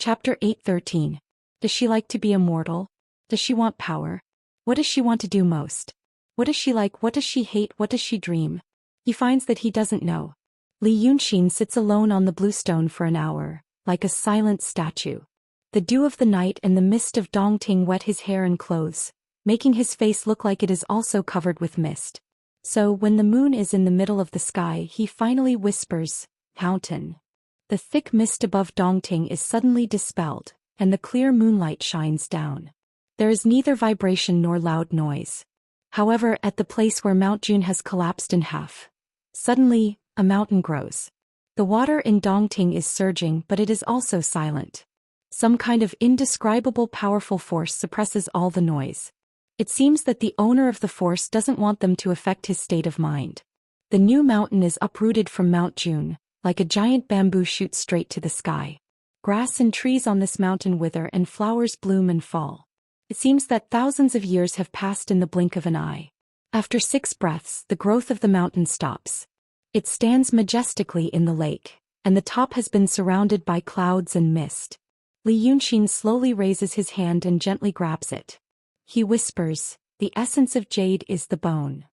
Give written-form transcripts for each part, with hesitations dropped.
Chapter 8:13. Does she like to be immortal? Does she want power? What does she want to do most? What does she like? What does she hate? What does she dream? He finds that he doesn't know. Li Yunxin sits alone on the blue stone for an hour, like a silent statue. The dew of the night and the mist of Dongting wet his hair and clothes, making his face look like it is also covered with mist. So, when the moon is in the middle of the sky, he finally whispers, "Fountain." The thick mist above Dongting is suddenly dispelled, and the clear moonlight shines down. There is neither vibration nor loud noise. However, at the place where Mount June has collapsed in half, suddenly, a mountain grows. The water in Dongting is surging, but it is also silent. Some kind of indescribable powerful force suppresses all the noise. It seems that the owner of the force doesn't want them to affect his state of mind. The new mountain is uprooted from Mount June, like a giant bamboo shoots straight to the sky. Grass and trees on this mountain wither and flowers bloom and fall. It seems that thousands of years have passed in the blink of an eye. After 6 breaths, the growth of the mountain stops. It stands majestically in the lake, and the top has been surrounded by clouds and mist. Li Yunxin slowly raises his hand and gently grabs it. He whispers, "The essence of jade is the bone."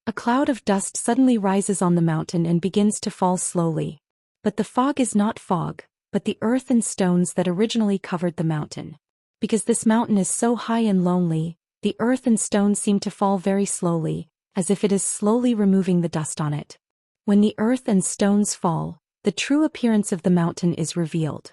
A cloud of dust suddenly rises on the mountain and begins to fall slowly. But the fog is not fog, but the earth and stones that originally covered the mountain. Because this mountain is so high and lonely, the earth and stones seem to fall very slowly, as if it is slowly removing the dust on it. When the earth and stones fall, the true appearance of the mountain is revealed.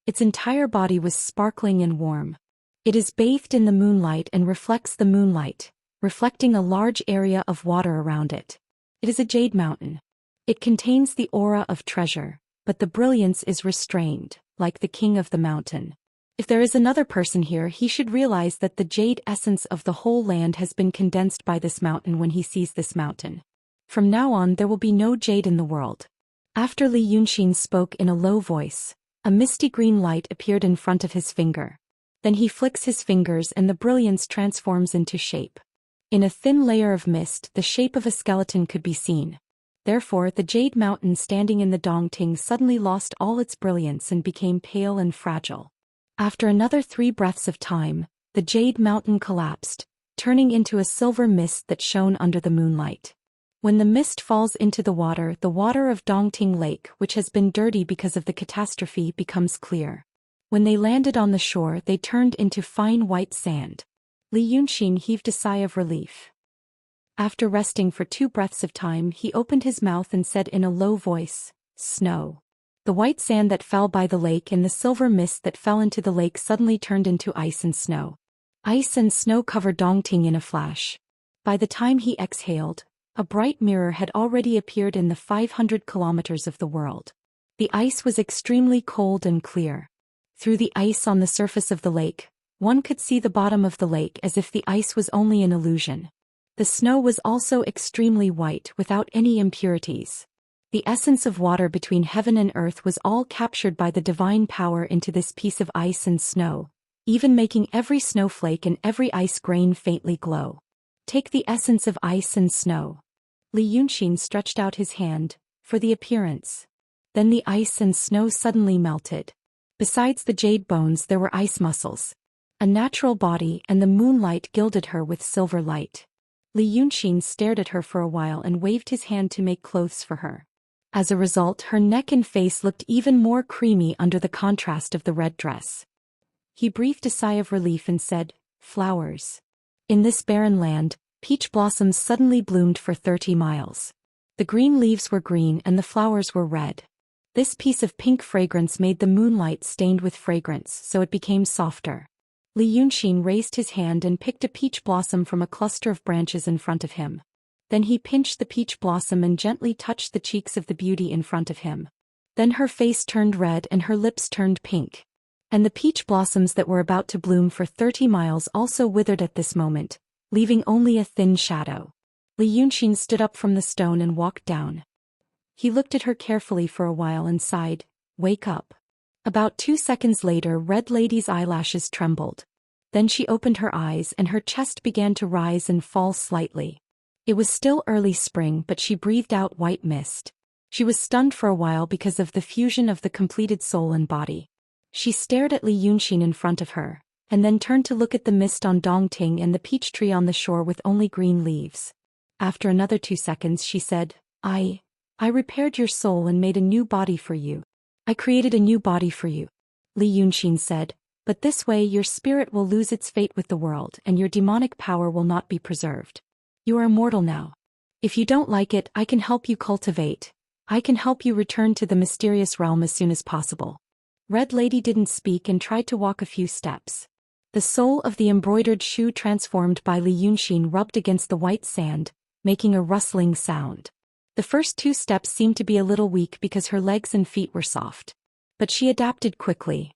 Its entire body was sparkling and warm. It is bathed in the moonlight and reflects the moonlight, reflecting a large area of water around it. It is a jade mountain. It contains the aura of treasure, but the brilliance is restrained, like the king of the mountain. If there is another person here, he should realize that the jade essence of the whole land has been condensed by this mountain when he sees this mountain. From now on there will be no jade in the world. After Li Yunxin spoke in a low voice, a misty green light appeared in front of his finger. Then he flicks his fingers and the brilliance transforms into shape. In a thin layer of mist, the shape of a skeleton could be seen. Therefore, the jade mountain standing in the Dongting suddenly lost all its brilliance and became pale and fragile. After another 3 breaths of time, the jade mountain collapsed, turning into a silver mist that shone under the moonlight. When the mist falls into the water of Dongting Lake, which has been dirty because of the catastrophe, becomes clear. When they landed on the shore, they turned into fine white sand. Li Yunxin heaved a sigh of relief. After resting for 2 breaths of time, he opened his mouth and said in a low voice, "Snow." The white sand that fell by the lake and the silver mist that fell into the lake suddenly turned into ice and snow. Ice and snow covered Dongting in a flash. By the time he exhaled, a bright mirror had already appeared in the 500 kilometers of the world. The ice was extremely cold and clear. Through the ice on the surface of the lake, one could see the bottom of the lake as if the ice was only an illusion. The snow was also extremely white without any impurities. The essence of water between heaven and earth was all captured by the divine power into this piece of ice and snow, even making every snowflake and every ice grain faintly glow. Take the essence of ice and snow. Li Yunxin stretched out his hand, for the appearance. Then the ice and snow suddenly melted. Besides the jade bones there were ice muscles. A natural body, and the moonlight gilded her with silver light. Li Yunxin stared at her for a while and waved his hand to make clothes for her. As a result, her neck and face looked even more creamy under the contrast of the red dress. He breathed a sigh of relief and said, "Flowers." In this barren land, peach blossoms suddenly bloomed for 30 miles. The green leaves were green and the flowers were red. This piece of pink fragrance made the moonlight stained with fragrance, so it became softer. Li Yunxin raised his hand and picked a peach blossom from a cluster of branches in front of him. Then he pinched the peach blossom and gently touched the cheeks of the beauty in front of him. Then her face turned red and her lips turned pink. And the peach blossoms that were about to bloom for 30 miles also withered at this moment, leaving only a thin shadow. Li Yunxin stood up from the stone and walked down. He looked at her carefully for a while and sighed, "Wake up." About 2 seconds later, Red Lady's eyelashes trembled. Then she opened her eyes and her chest began to rise and fall slightly. It was still early spring, but she breathed out white mist. She was stunned for a while because of the fusion of the completed soul and body. She stared at Li Yunxin in front of her, and then turned to look at the mist on Dongting and the peach tree on the shore with only green leaves. After another 2 seconds she said, I repaired your soul and made a new body for you. I created a new body for you. Li Yunxin said, but this way your spirit will lose its fate with the world and your demonic power will not be preserved. You are immortal now. If you don't like it, I can help you cultivate. I can help you return to the mysterious realm as soon as possible. Red Lady didn't speak and tried to walk a few steps. The sole of the embroidered shoe transformed by Li Yunxin rubbed against the white sand, making a rustling sound. The first 2 steps seemed to be a little weak because her legs and feet were soft. But she adapted quickly.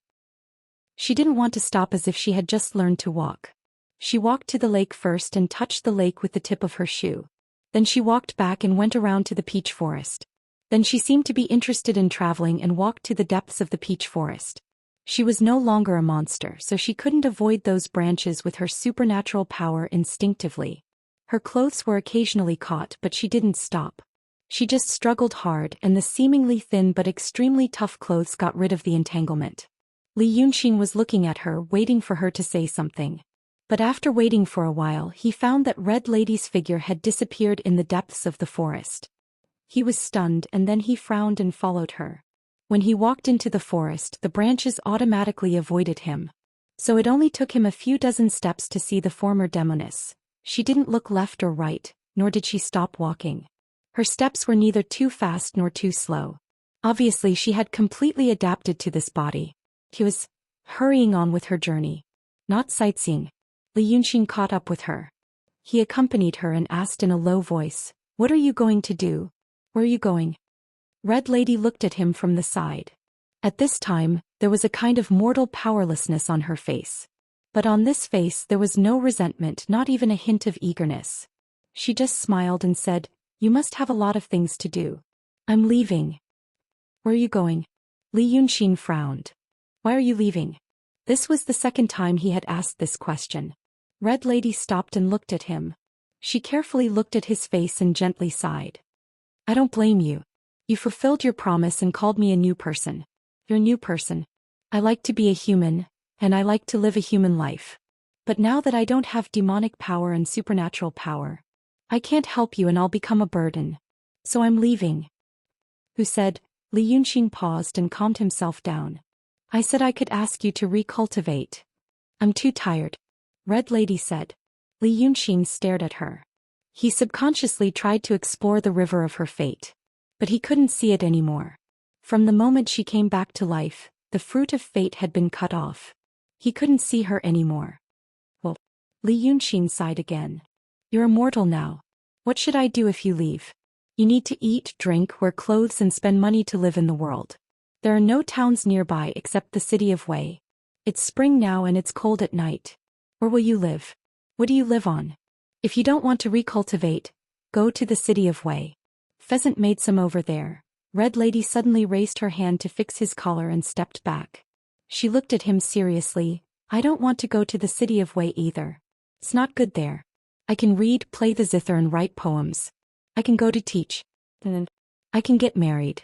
She didn't want to stop as if she had just learned to walk. She walked to the lake first and touched the lake with the tip of her shoe. Then she walked back and went around to the peach forest. Then she seemed to be interested in traveling and walked to the depths of the peach forest. She was no longer a monster, so she couldn't avoid those branches with her supernatural power instinctively. Her clothes were occasionally caught, but she didn't stop. She just struggled hard, and the seemingly thin but extremely tough clothes got rid of the entanglement. Li Yunxin was looking at her, waiting for her to say something. But after waiting for a while, he found that Red Lady's figure had disappeared in the depths of the forest. He was stunned, and then he frowned and followed her. When he walked into the forest, the branches automatically avoided him. So it only took him a few dozen steps to see the former demoness. She didn't look left or right, nor did she stop walking. Her steps were neither too fast nor too slow. Obviously she had completely adapted to this body. She was hurrying on with her journey. Not sightseeing. Li Yunxin caught up with her. He accompanied her and asked in a low voice, "What are you going to do? Where are you going?" Red Lady looked at him from the side. At this time, there was a kind of mortal powerlessness on her face. But on this face there was no resentment, not even a hint of eagerness. She just smiled and said, "You must have a lot of things to do." "I'm leaving." "Where are you going?" Li Yunxin frowned. "Why are you leaving?" This was the second time he had asked this question. Red Lady stopped and looked at him. She carefully looked at his face and gently sighed. "I don't blame you. You fulfilled your promise and called me a new person. You're a new person. I like to be a human, and I like to live a human life. But now that I don't have demonic power and supernatural power, I can't help you and I'll become a burden. So I'm leaving." "Who said?" Li Yunxin paused and calmed himself down. "I said I could ask you to recultivate." "I'm too tired," Red Lady said. Li Yunxin stared at her. He subconsciously tried to explore the river of her fate. But he couldn't see it anymore. From the moment she came back to life, the fruit of fate had been cut off. He couldn't see her anymore. "Well," Li Yunxin sighed again. "You're immortal now. What should I do if you leave? You need to eat, drink, wear clothes and spend money to live in the world. There are no towns nearby except the city of Wei. It's spring now and it's cold at night. Where will you live? What do you live on? If you don't want to recultivate, go to the city of Wei. Pheasant made some over there." Red Lady suddenly raised her hand to fix his collar and stepped back. She looked at him seriously. "I don't want to go to the city of Wei either. It's not good there. I can read, play the zither and write poems. I can go to teach. And I can get married."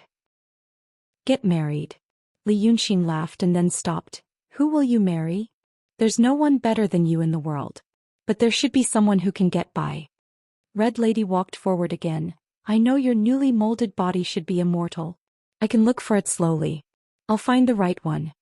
"Get married?" Li Yunxin laughed and then stopped. "Who will you marry? There's no one better than you in the world. But there should be someone who can get by." Red Lady walked forward again. "I know your newly molded body should be immortal. I can look for it slowly. I'll find the right one."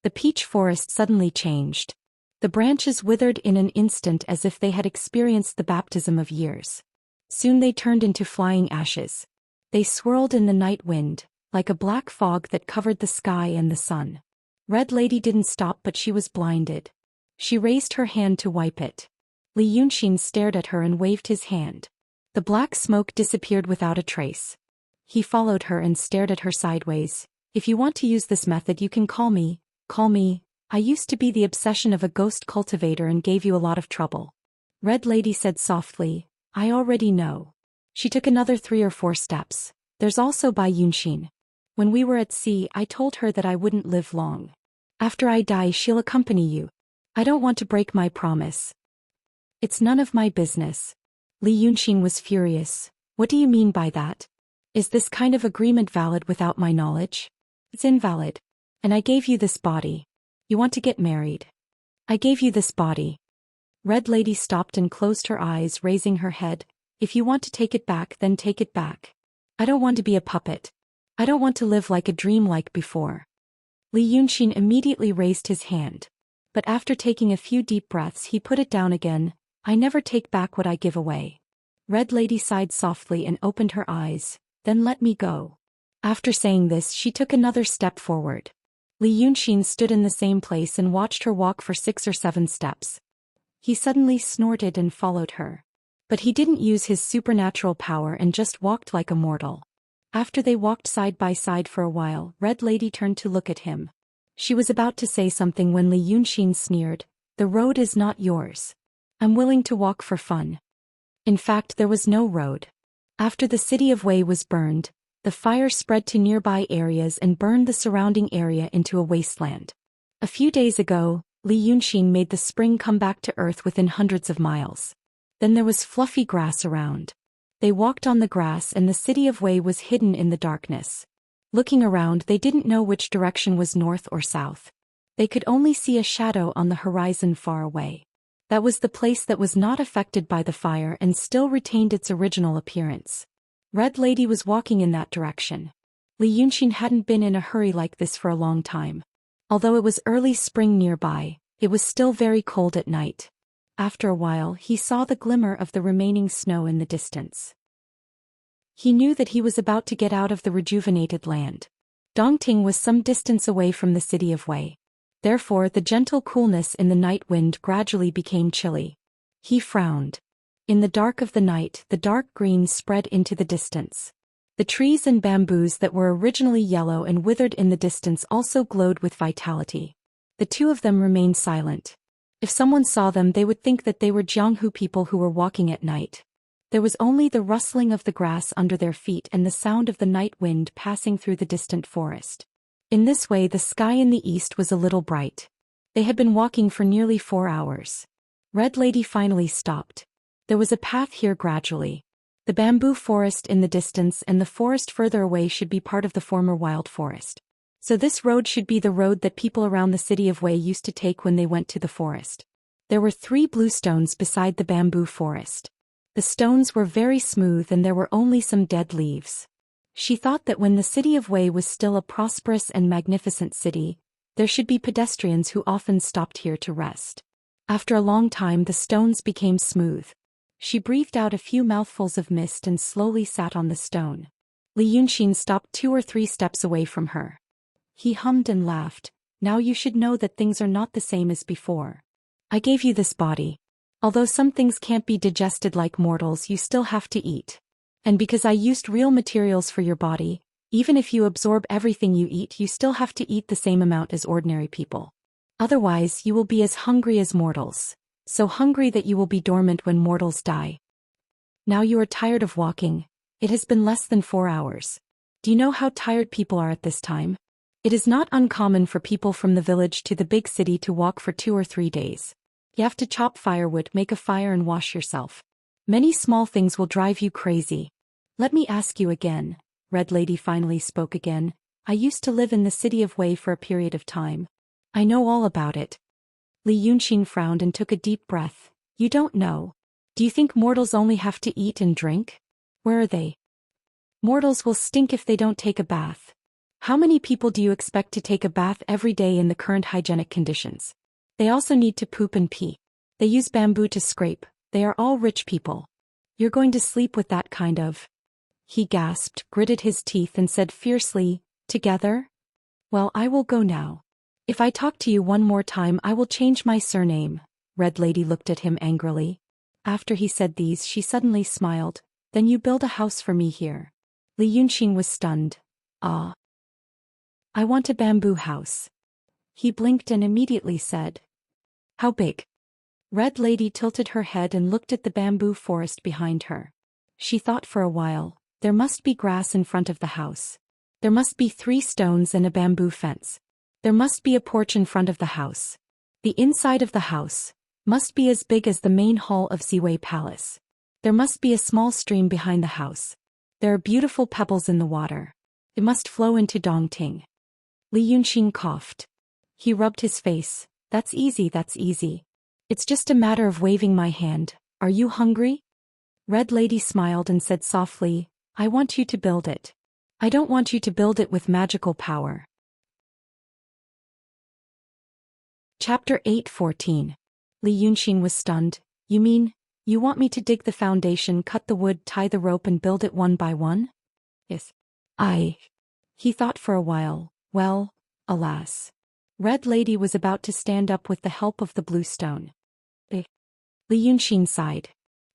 The peach forest suddenly changed. The branches withered in an instant as if they had experienced the baptism of years. Soon they turned into flying ashes. They swirled in the night wind, like a black fog that covered the sky and the sun. Red Lady didn't stop, but she was blinded. She raised her hand to wipe it. Li Yunxin stared at her and waved his hand. The black smoke disappeared without a trace. He followed her and stared at her sideways. "If you want to use this method, you can call me. I used to be the obsession of a ghost cultivator and gave you a lot of trouble." Red Lady said softly, "I already know." She took another 3 or 4 steps. "There's also Bai Yunxin. When we were at sea, I told her that I wouldn't live long. After I die, she'll accompany you. I don't want to break my promise." "It's none of my business." Li Yunxin was furious. "What do you mean by that? Is this kind of agreement valid without my knowledge?" "It's invalid." And I gave you this body. You want to get married. I gave you this body. Red Lady stopped and closed her eyes, raising her head. If you want to take it back, then take it back. I don't want to be a puppet. I don't want to live like a dream like before. Li Yunxin immediately raised his hand. But after taking a few deep breaths he put it down again. I never take back what I give away. Red Lady sighed softly and opened her eyes. Then let me go. After saying this she took another step forward. Li Yunxin stood in the same place and watched her walk for 6 or 7 steps. He suddenly snorted and followed her. But he didn't use his supernatural power and just walked like a mortal. After they walked side by side for a while, Red Lady turned to look at him. She was about to say something when Li Yunxin sneered, "The road is not yours. I'm willing to walk for fun." In fact, there was no road. After the city of Wei was burned, the fire spread to nearby areas and burned the surrounding area into a wasteland. A few days ago, Li Yunxin made the spring come back to earth within hundreds of miles. Then there was fluffy grass around. They walked on the grass and the city of Wei was hidden in the darkness. Looking around they didn't know which direction was north or south. They could only see a shadow on the horizon far away. That was the place that was not affected by the fire and still retained its original appearance. Red Lady was walking in that direction. Li Yunxin hadn't been in a hurry like this for a long time. Although it was early spring nearby, it was still very cold at night. After a while he saw the glimmer of the remaining snow in the distance. He knew that he was about to get out of the rejuvenated land. Dongting was some distance away from the city of Wei. Therefore the gentle coolness in the night wind gradually became chilly. He frowned. In the dark of the night the dark green spread into the distance. The trees and bamboos that were originally yellow and withered in the distance also glowed with vitality. The two of them remained silent. If someone saw them they would think that they were Jianghu people who were walking at night. There was only the rustling of the grass under their feet and the sound of the night wind passing through the distant forest. In this way the sky in the east was a little bright. They had been walking for nearly 4 hours. Red Lady finally stopped. There was a path here gradually. The bamboo forest in the distance and the forest further away should be part of the former wild forest. So this road should be the road that people around the city of Wei used to take when they went to the forest. There were 3 blue stones beside the bamboo forest. The stones were very smooth and there were only some dead leaves. She thought that when the city of Wei was still a prosperous and magnificent city, there should be pedestrians who often stopped here to rest. After a long time the stones became smooth. She breathed out a few mouthfuls of mist and slowly sat on the stone. Li Yunxin stopped 2 or 3 steps away from her. He hummed and laughed. "Now you should know that things are not the same as before. I gave you this body. Although some things can't be digested like mortals, you still have to eat. And because I used real materials for your body, even if you absorb everything you eat, you still have to eat the same amount as ordinary people. Otherwise, you will be as hungry as mortals. So hungry that you will be dormant when mortals die. Now you are tired of walking. It has been less than 4 hours. Do you know how tired people are at this time? It is not uncommon for people from the village to the big city to walk for 2 or 3 days. You have to chop firewood, make a fire and wash yourself. Many small things will drive you crazy. Let me ask you again." Red Lady finally spoke again. "I used to live in the city of Wei for a period of time. I know all about it." Li Yunxin frowned and took a deep breath. "You don't know. Do you think mortals only have to eat and drink? Where are they? Mortals will stink if they don't take a bath. How many people do you expect to take a bath every day in the current hygienic conditions? They also need to poop and pee. They use bamboo to scrape. They are all rich people. You're going to sleep with that kind of..." He gasped, gritted his teeth and said fiercely, "Together? Well, I will go now. If I talk to you one more time I will change my surname." Red Lady looked at him angrily. After he said these she suddenly smiled. "Then you build a house for me here." Li Yunxin was stunned. "Ah. I want a bamboo house." He blinked and immediately said, "How big?" Red Lady tilted her head and looked at the bamboo forest behind her. She thought for a while. There must be grass in front of the house. There must be 3 stones and a bamboo fence. There must be a porch in front of the house. The inside of the house must be as big as the main hall of Ziwei Palace. There must be a small stream behind the house. There are beautiful pebbles in the water. It must flow into Dongting. Li Yunxin coughed. He rubbed his face. That's easy, that's easy. It's just a matter of waving my hand. Are you hungry? Red Lady smiled and said softly, I want you to build it. I don't want you to build it with magical power. Chapter 8:14. Li Yunxin was stunned. You mean, you want me to dig the foundation, cut the wood, tie the rope and build it one by one? Yes. He thought for a while. Well, alas. Red Lady was about to stand up with the help of the blue stone. Li Yunxin sighed.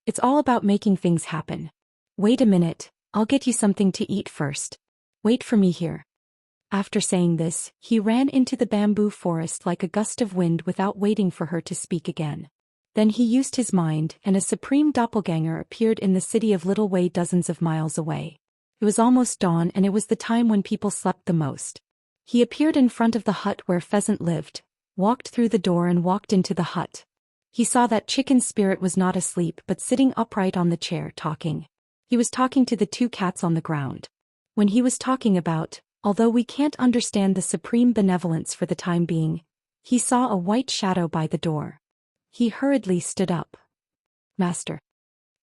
It's all about making things happen. Wait a minute, I'll get you something to eat first. Wait for me here. After saying this, he ran into the bamboo forest like a gust of wind without waiting for her to speak again. Then he used his mind, and a supreme doppelganger appeared in the city of Little Wei dozens of miles away. It was almost dawn and it was the time when people slept the most. He appeared in front of the hut where Pheasant lived, walked through the door and walked into the hut. He saw that chicken spirit was not asleep but sitting upright on the chair talking. He was talking to the two cats on the ground. When he was talking about, although we can't understand the supreme benevolence for the time being, he saw a white shadow by the door. He hurriedly stood up. Master.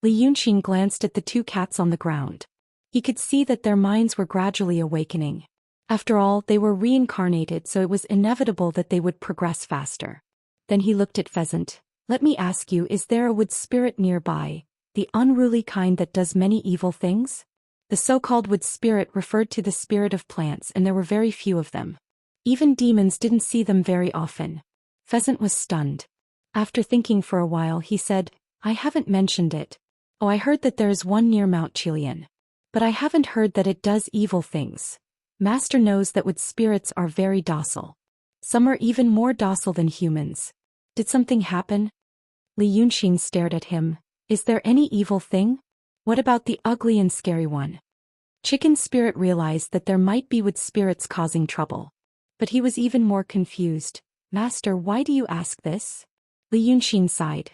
Li Yunxin glanced at the two cats on the ground. He could see that their minds were gradually awakening. After all, they were reincarnated, so it was inevitable that they would progress faster. Then he looked at Pheasant. Let me ask you, is there a wood spirit nearby, the unruly kind that does many evil things? The so-called wood spirit referred to the spirit of plants, and there were very few of them. Even demons didn't see them very often. Pheasant was stunned. After thinking for a while he said, I haven't mentioned it. Oh, I heard that there is one near Mount Chilian. But I haven't heard that it does evil things. Master knows that wood spirits are very docile. Some are even more docile than humans. Did something happen? Li Yunxin stared at him. Is there any evil thing? What about the ugly and scary one? Chicken Spirit realized that there might be wood spirits causing trouble. But he was even more confused. Master, why do you ask this? Li Yunxin sighed.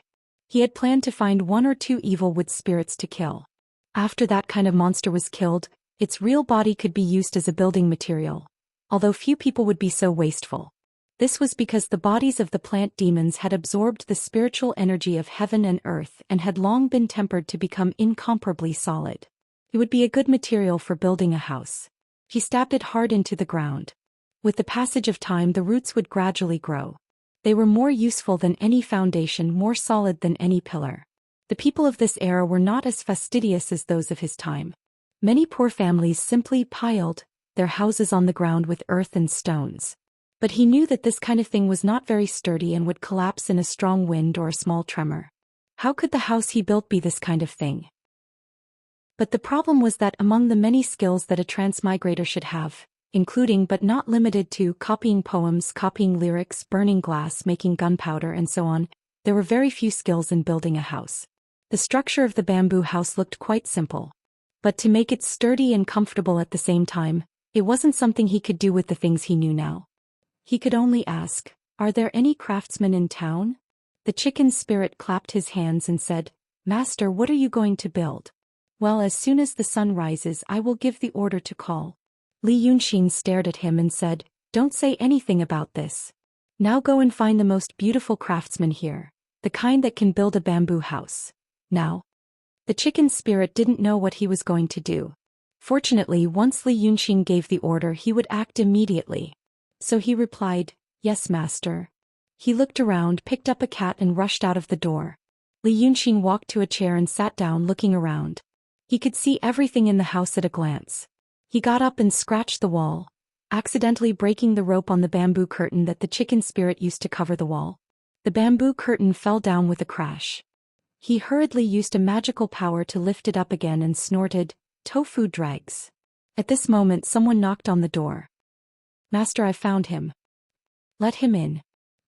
He had planned to find one or two evil wood spirits to kill. After that kind of monster was killed, its real body could be used as a building material, although few people would be so wasteful. This was because the bodies of the plant demons had absorbed the spiritual energy of heaven and earth and had long been tempered to become incomparably solid. It would be a good material for building a house. He stabbed it hard into the ground. With the passage of time, the roots would gradually grow. They were more useful than any foundation, more solid than any pillar. The people of this era were not as fastidious as those of his time. Many poor families simply piled their houses on the ground with earth and stones. But he knew that this kind of thing was not very sturdy and would collapse in a strong wind or a small tremor. How could the house he built be this kind of thing? But the problem was that among the many skills that a transmigrator should have, including but not limited to copying poems, copying lyrics, burning glass, making gunpowder, and so on, there were very few skills in building a house. The structure of the bamboo house looked quite simple. But to make it sturdy and comfortable at the same time, it wasn't something he could do with the things he knew now. He could only ask, are there any craftsmen in town? The chicken spirit clapped his hands and said, Master, what are you going to build? Well, as soon as the sun rises, I will give the order to call. Li Yunxin stared at him and said, Don't say anything about this. Now go and find the most beautiful craftsman here, the kind that can build a bamboo house. Now. The chicken spirit didn't know what he was going to do. Fortunately, once Li Yunxin gave the order, he would act immediately. So he replied, Yes, master. He looked around, picked up a cat and rushed out of the door. Li Yunxin walked to a chair and sat down, looking around. He could see everything in the house at a glance. He got up and scratched the wall, accidentally breaking the rope on the bamboo curtain that the chicken spirit used to cover the wall. The bamboo curtain fell down with a crash. He hurriedly used a magical power to lift it up again and snorted, Tofu dregs. At this moment someone knocked on the door. Master, I found him. Let him in.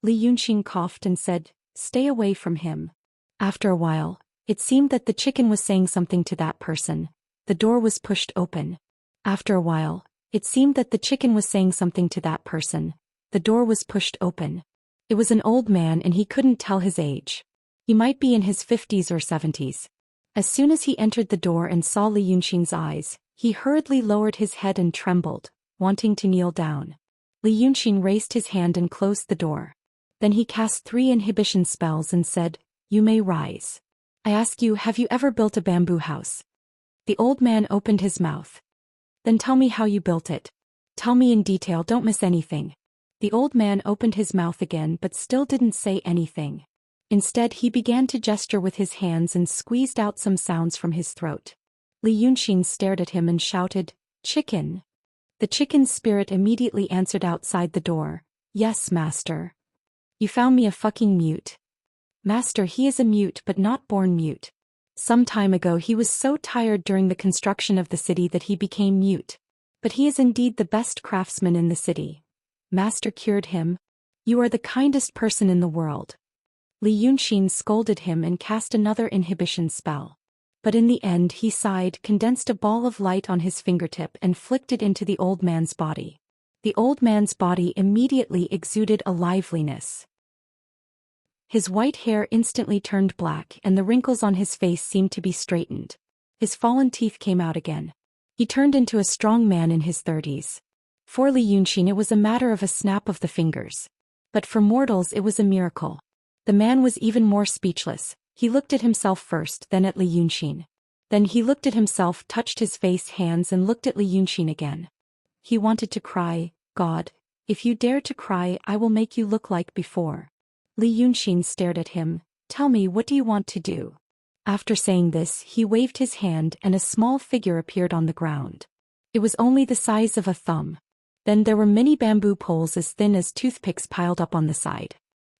Li Yunxin coughed and said, Stay away from him. After a while, it seemed that the chicken was saying something to that person. The door was pushed open. After a while, it seemed that the chicken was saying something to that person. The door was pushed open. It was an old man and he couldn't tell his age. He might be in his 50s or 70s. As soon as he entered the door and saw Li Yunxin's eyes, he hurriedly lowered his head and trembled, wanting to kneel down. Li Yunxin raised his hand and closed the door. Then he cast 3 inhibition spells and said, "You may rise. I ask you, have you ever built a bamboo house?" The old man opened his mouth. "Then tell me how you built it. Tell me in detail, don't miss anything." The old man opened his mouth again but still didn't say anything. Instead he began to gesture with his hands and squeezed out some sounds from his throat. Li Yunxin stared at him and shouted, "Chicken." The chicken's spirit immediately answered outside the door, "Yes, master." "You found me a fucking mute." "Master, he is a mute but not born mute. Some time ago he was so tired during the construction of the city that he became mute. But he is indeed the best craftsman in the city. Master cured him. You are the kindest person in the world." Li Yunxin scolded him and cast another inhibition spell. But in the end he sighed, condensed a ball of light on his fingertip and flicked it into the old man's body. The old man's body immediately exuded a liveliness. His white hair instantly turned black and the wrinkles on his face seemed to be straightened. His fallen teeth came out again. He turned into a strong man in his 30s. For Li Yunxin it was a matter of a snap of the fingers. But for mortals it was a miracle. The man was even more speechless. He looked at himself first, then at Li Yunxin. Then he looked at himself, touched his face, hands, and looked at Li Yunxin again. He wanted to cry, "God, if you dare to cry, I will make you look like before." Li Yunxin stared at him. "Tell me, what do you want to do?" After saying this, he waved his hand and a small figure appeared on the ground. It was only the size of a thumb. Then there were many bamboo poles as thin as toothpicks piled up on the side.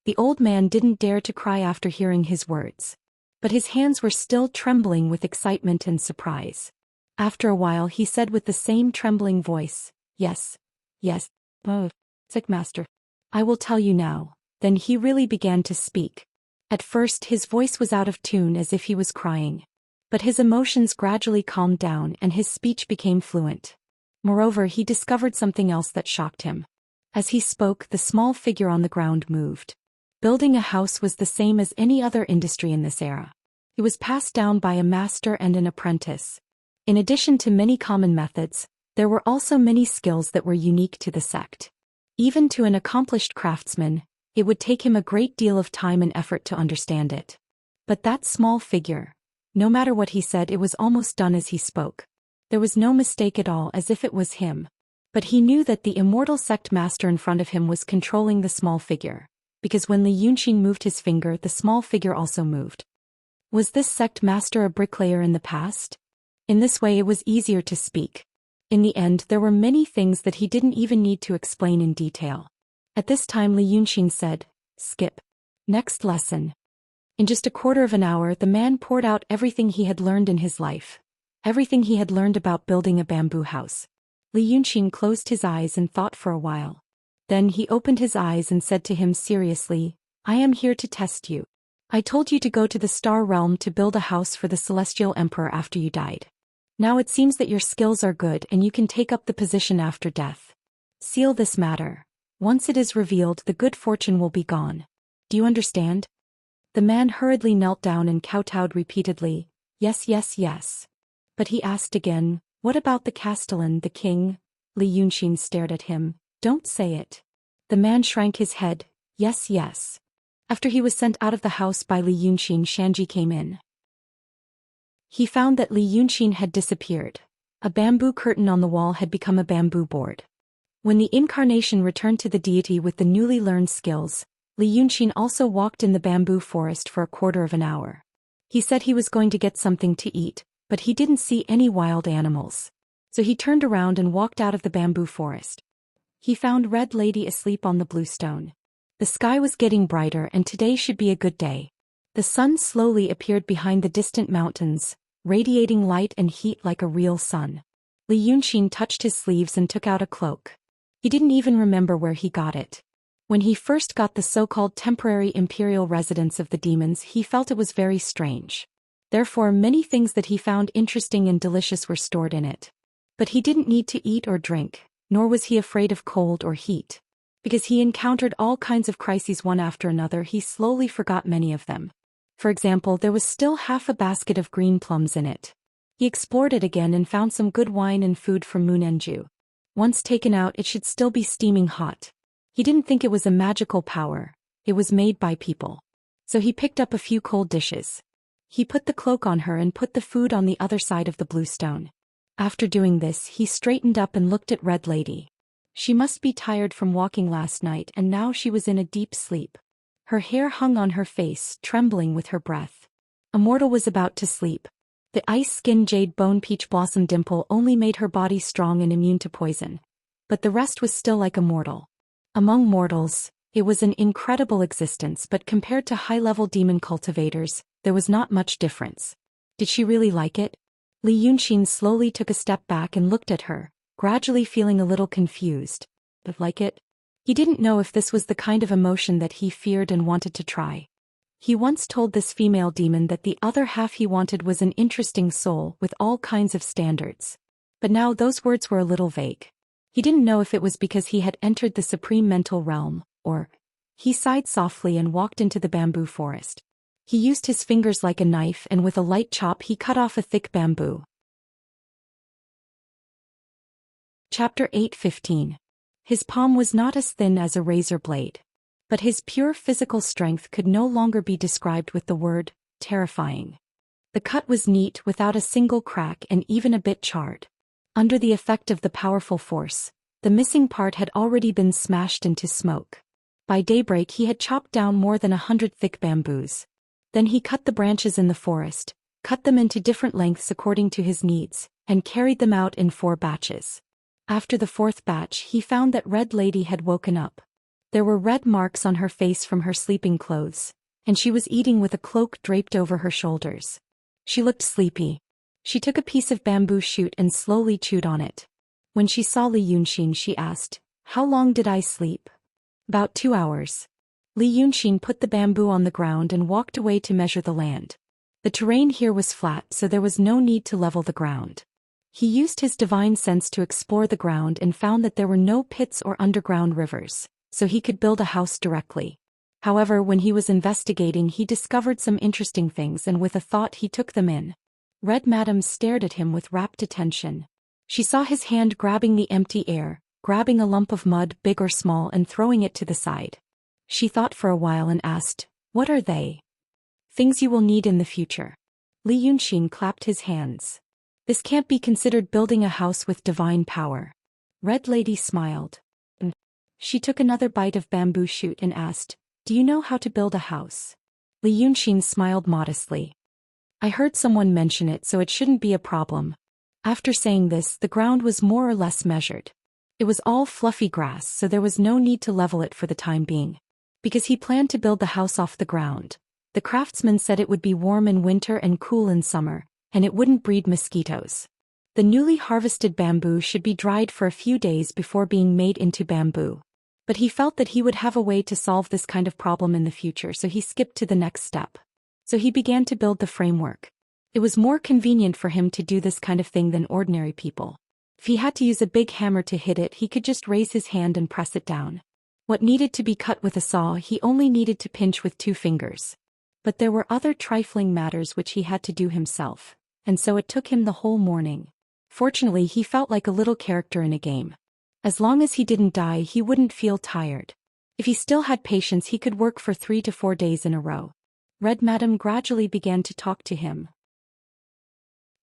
The old man didn't dare to cry after hearing his words. But his hands were still trembling with excitement and surprise. After a while he said with the same trembling voice, "Yes, yes, oh, sick master. I will tell you now." Then he really began to speak. At first his voice was out of tune as if he was crying. But his emotions gradually calmed down and his speech became fluent. Moreover, he discovered something else that shocked him. As he spoke, the small figure on the ground moved. Building a house was the same as any other industry in this era. It was passed down by a master and an apprentice. In addition to many common methods, there were also many skills that were unique to the sect. Even to an accomplished craftsman, it would take him a great deal of time and effort to understand it. But that small figure, no matter what he said, it was almost done as he spoke. There was no mistake at all, as if it was him. But he knew that the immortal sect master in front of him was controlling the small figure. Because when Li Yunxin moved his finger, the small figure also moved. Was this sect master a bricklayer in the past? In this way it was easier to speak. In the end there were many things that he didn't even need to explain in detail. At this time Li Yunxin said, "Skip. Next lesson." In just a quarter of an hour the man poured out everything he had learned in his life. Everything he had learned about building a bamboo house. Li Yunxin closed his eyes and thought for a while. Then he opened his eyes and said to him seriously, "I am here to test you. I told you to go to the star realm to build a house for the celestial emperor after you died. Now it seems that your skills are good and you can take up the position after death. Seal this matter. Once it is revealed, the good fortune will be gone. Do you understand?" The man hurriedly knelt down and kowtowed repeatedly, "Yes, yes, yes." But he asked again, "What about the castellan, the king?" Li Yunxin stared at him. "Don't say it." The man shrank his head, "Yes, yes." After he was sent out of the house by Li Yunxin, Xianxia came in. He found that Li Yunxin had disappeared. A bamboo curtain on the wall had become a bamboo board. When the incarnation returned to the deity with the newly learned skills, Li Yunxin also walked in the bamboo forest for a quarter of an hour. He said he was going to get something to eat, but he didn't see any wild animals. So he turned around and walked out of the bamboo forest. He found Red Lady asleep on the blue stone. The sky was getting brighter and today should be a good day. The sun slowly appeared behind the distant mountains, radiating light and heat like a real sun. Li Yunxin touched his sleeves and took out a cloak. He didn't even remember where he got it. When he first got the so-called temporary imperial residence of the demons, he felt it was very strange. Therefore many things that he found interesting and delicious were stored in it. But he didn't need to eat or drink, nor was he afraid of cold or heat. Because he encountered all kinds of crises one after another, he slowly forgot many of them. For example, there was still half a basket of green plums in it. He explored it again and found some good wine and food from Munenju. Once taken out, it should still be steaming hot. He didn't think it was a magical power. It was made by people. So he picked up a few cold dishes. He put the cloak on her and put the food on the other side of the blue stone. After doing this, he straightened up and looked at Red Lady. She must be tired from walking last night, and now she was in a deep sleep. Her hair hung on her face, trembling with her breath. A mortal was about to sleep. The ice-skin jade bone peach blossom dimple only made her body strong and immune to poison. But the rest was still like a mortal. Among mortals, it was an incredible existence, but compared to high-level demon cultivators, there was not much difference. Did she really like it? Li Yunxin slowly took a step back and looked at her, gradually feeling a little confused. But like it? He didn't know if this was the kind of emotion that he feared and wanted to try. He once told this female demon that the other half he wanted was an interesting soul with all kinds of standards. But now those words were a little vague. He didn't know if it was because he had entered the supreme mental realm, or... He sighed softly and walked into the bamboo forest. He used his fingers like a knife, and with a light chop he cut off a thick bamboo. Chapter 8:15. His palm was not as thin as a razor blade. But his pure physical strength could no longer be described with the word, terrifying. The cut was neat, without a single crack, and even a bit charred. Under the effect of the powerful force, the missing part had already been smashed into smoke. By daybreak he had chopped down more than 100 thick bamboos. Then he cut the branches in the forest, cut them into different lengths according to his needs, and carried them out in 4 batches. After the 4th batch, he found that Red Lady had woken up. There were red marks on her face from her sleeping clothes, and she was eating with a cloak draped over her shoulders. She looked sleepy. She took a piece of bamboo shoot and slowly chewed on it. When she saw Li Yunxin, she asked, "How long did I sleep?" "About 2 hours. Li Yunxin put the bamboo on the ground and walked away to measure the land. The terrain here was flat, so there was no need to level the ground. He used his divine sense to explore the ground and found that there were no pits or underground rivers, so he could build a house directly. However, when he was investigating, he discovered some interesting things, and with a thought he took them in. Red Madam stared at him with rapt attention. She saw his hand grabbing the empty air, grabbing a lump of mud, big or small, and throwing it to the side. She thought for a while and asked, "What are they?" "Things you will need in the future." Li Yunxin clapped his hands. "This can't be considered building a house with divine power." Red Lady smiled. She took another bite of bamboo shoot and asked, "Do you know how to build a house?" Li Yunxin smiled modestly. "I heard someone mention it, so it shouldn't be a problem." After saying this, the ground was more or less measured. It was all fluffy grass, so there was no need to level it for the time being. Because he planned to build the house off the ground, the craftsman said it would be warm in winter and cool in summer, and it wouldn't breed mosquitoes. The newly harvested bamboo should be dried for a few days before being made into bamboo. But he felt that he would have a way to solve this kind of problem in the future, so he skipped to the next step. So he began to build the framework. It was more convenient for him to do this kind of thing than ordinary people. If he had to use a big hammer to hit it, he could just raise his hand and press it down. What needed to be cut with a saw, he only needed to pinch with 2 fingers. But there were other trifling matters which he had to do himself, and so it took him the whole morning. Fortunately, he felt like a little character in a game. As long as he didn't die, he wouldn't feel tired. If he still had patience, he could work for 3 to 4 days in a row. Red Madam gradually began to talk to him.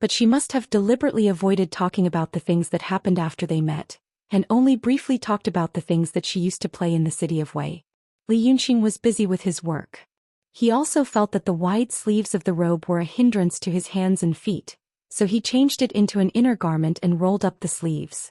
But she must have deliberately avoided talking about the things that happened after they met, and only briefly talked about the things that she used to play in the city of Wei. Li Yunxin was busy with his work. He also felt that the wide sleeves of the robe were a hindrance to his hands and feet, so he changed it into an inner garment and rolled up the sleeves.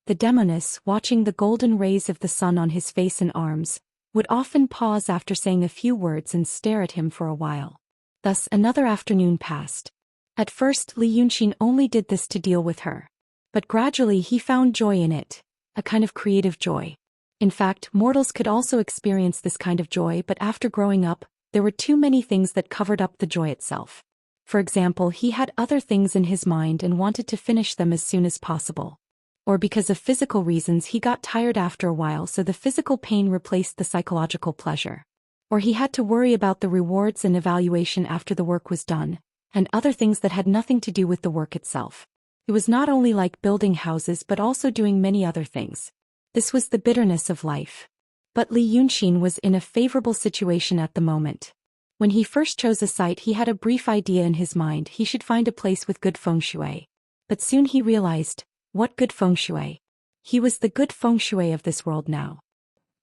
The demoness, watching the golden rays of the sun on his face and arms, would often pause after saying a few words and stare at him for a while. Thus another afternoon passed. At first, Li Yunxin only did this to deal with her. But gradually he found joy in it, a kind of creative joy. In fact, mortals could also experience this kind of joy, but after growing up, there were too many things that covered up the joy itself. For example, he had other things in his mind and wanted to finish them as soon as possible. Or because of physical reasons, he got tired after a while, so the physical pain replaced the psychological pleasure. Or he had to worry about the rewards and evaluation after the work was done, and other things that had nothing to do with the work itself. It was not only like building houses but also doing many other things. This was the bitterness of life. But Li Yunxin was in a favorable situation at the moment. When he first chose a site, he had a brief idea in his mind. He should find a place with good feng shui. But soon he realized, what good feng shui? He was the good feng shui of this world now.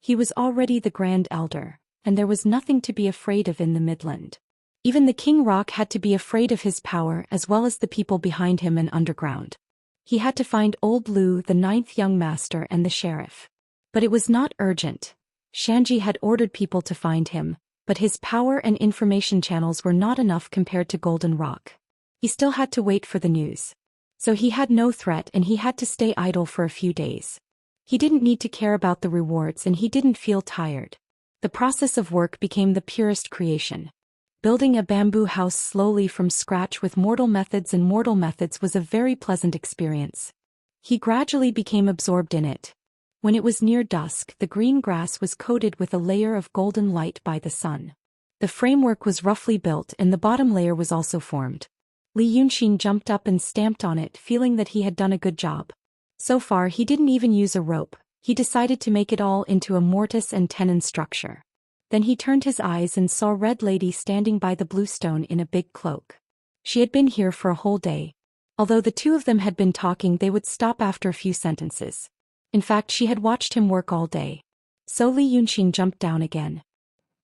He was already the Grand Elder, and there was nothing to be afraid of in the Midland. Even the King Rock had to be afraid of his power as well as the people behind him and underground. He had to find Old Lu, the 9th young master, and the sheriff. But it was not urgent. Shanji had ordered people to find him, but his power and information channels were not enough compared to Golden Rock. He still had to wait for the news. So he had no threat and he had to stay idle for a few days. He didn't need to care about the rewards and he didn't feel tired. The process of work became the purest creation. Building a bamboo house slowly from scratch with mortal methods was a very pleasant experience. He gradually became absorbed in it. When it was near dusk, the green grass was coated with a layer of golden light by the sun. The framework was roughly built and the bottom layer was also formed. Li Yunxin jumped up and stamped on it, feeling that he had done a good job. So far he didn't even use a rope. He decided to make it all into a mortise and tenon structure. Then he turned his eyes and saw Red Lady standing by the blue stone in a big cloak. She had been here for a whole day. Although the two of them had been talking, they would stop after a few sentences. In fact, she had watched him work all day. So Li Yunxin jumped down again.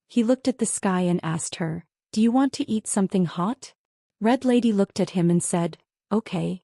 He looked at the sky and asked her, "Do you want to eat something hot?" Red Lady looked at him and said, "Okay."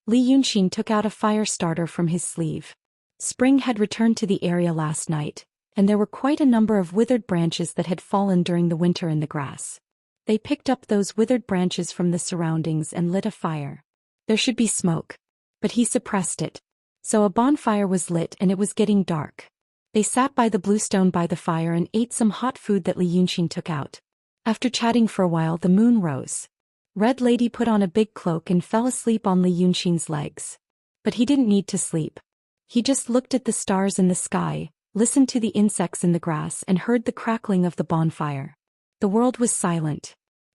Li Yunxin took out a fire starter from his sleeve. Spring had returned to the area last night, and there were quite a number of withered branches that had fallen during the winter in the grass. They picked up those withered branches from the surroundings and lit a fire. There should be smoke. But he suppressed it. So a bonfire was lit and it was getting dark. They sat by the blue stone by the fire and ate some hot food that Li Yunxin took out. After chatting for a while, the moon rose. Red Lady put on a big cloak and fell asleep on Li Yunxin's legs. But he didn't need to sleep. He just looked at the stars in the sky, listened to the insects in the grass and heard the crackling of the bonfire. The world was silent.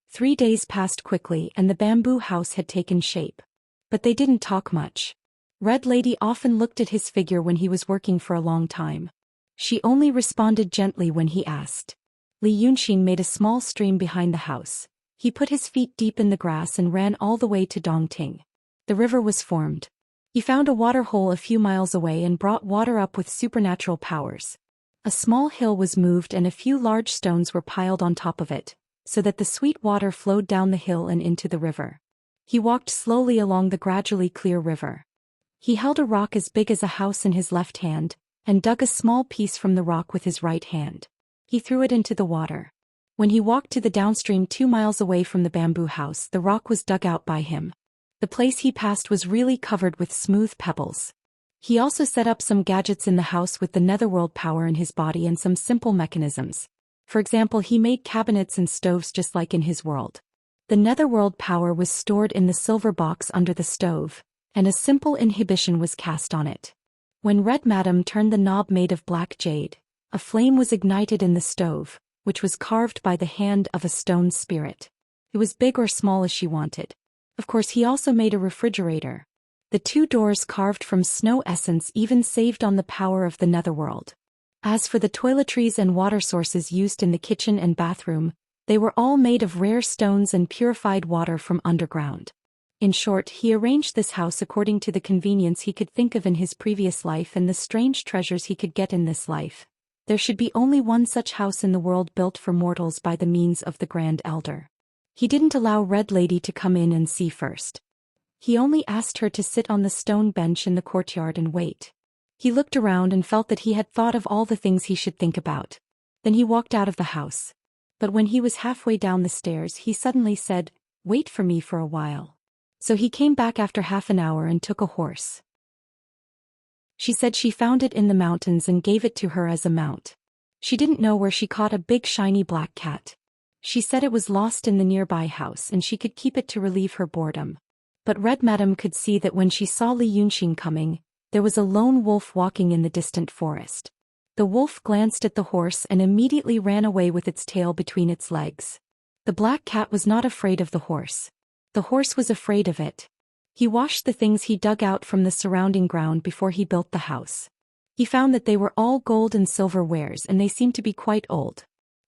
3 days passed quickly and the bamboo house had taken shape. But they didn't talk much. Red Lady often looked at his figure when he was working for a long time. She only responded gently when he asked. Li Yunxin made a small stream behind the house. He put his feet deep in the grass and ran all the way to Dongting. The river was formed. He found a water hole a few miles away and brought water up with supernatural powers. A small hill was moved and a few large stones were piled on top of it, so that the sweet water flowed down the hill and into the river. He walked slowly along the gradually clear river. He held a rock as big as a house in his left hand, and dug a small piece from the rock with his right hand. He threw it into the water. When he walked to the downstream 2 miles away from the bamboo house, the rock was dug out by him. The place he passed was really covered with smooth pebbles. He also set up some gadgets in the house with the netherworld power in his body and some simple mechanisms. For example, he made cabinets and stoves just like in his world. The netherworld power was stored in the silver box under the stove, and a simple inhibition was cast on it. When Red Madam turned the knob made of black jade, a flame was ignited in the stove, which was carved by the hand of a stone spirit. It was big or small as she wanted. Of course, he also made a refrigerator. The 2 doors carved from snow essence even saved on the power of the netherworld. As for the toiletries and water sources used in the kitchen and bathroom, they were all made of rare stones and purified water from underground. In short, he arranged this house according to the convenience he could think of in his previous life and the strange treasures he could get in this life. There should be only one such house in the world built for mortals by the means of the Grand Elder. He didn't allow Red Lady to come in and see first. He only asked her to sit on the stone bench in the courtyard and wait. He looked around and felt that he had thought of all the things he should think about. Then he walked out of the house. But when he was halfway down the stairs, he suddenly said, "Wait for me for a while." So he came back after half an hour and took a horse. She said she found it in the mountains and gave it to her as a mount. She didn't know where she caught a big shiny black cat. She said it was lost in the nearby house and she could keep it to relieve her boredom. But Red Madam could see that when she saw Li Yunxin coming, there was a lone wolf walking in the distant forest. The wolf glanced at the horse and immediately ran away with its tail between its legs. The black cat was not afraid of the horse. The horse was afraid of it. He washed the things he dug out from the surrounding ground before he built the house. He found that they were all gold and silver wares and they seemed to be quite old.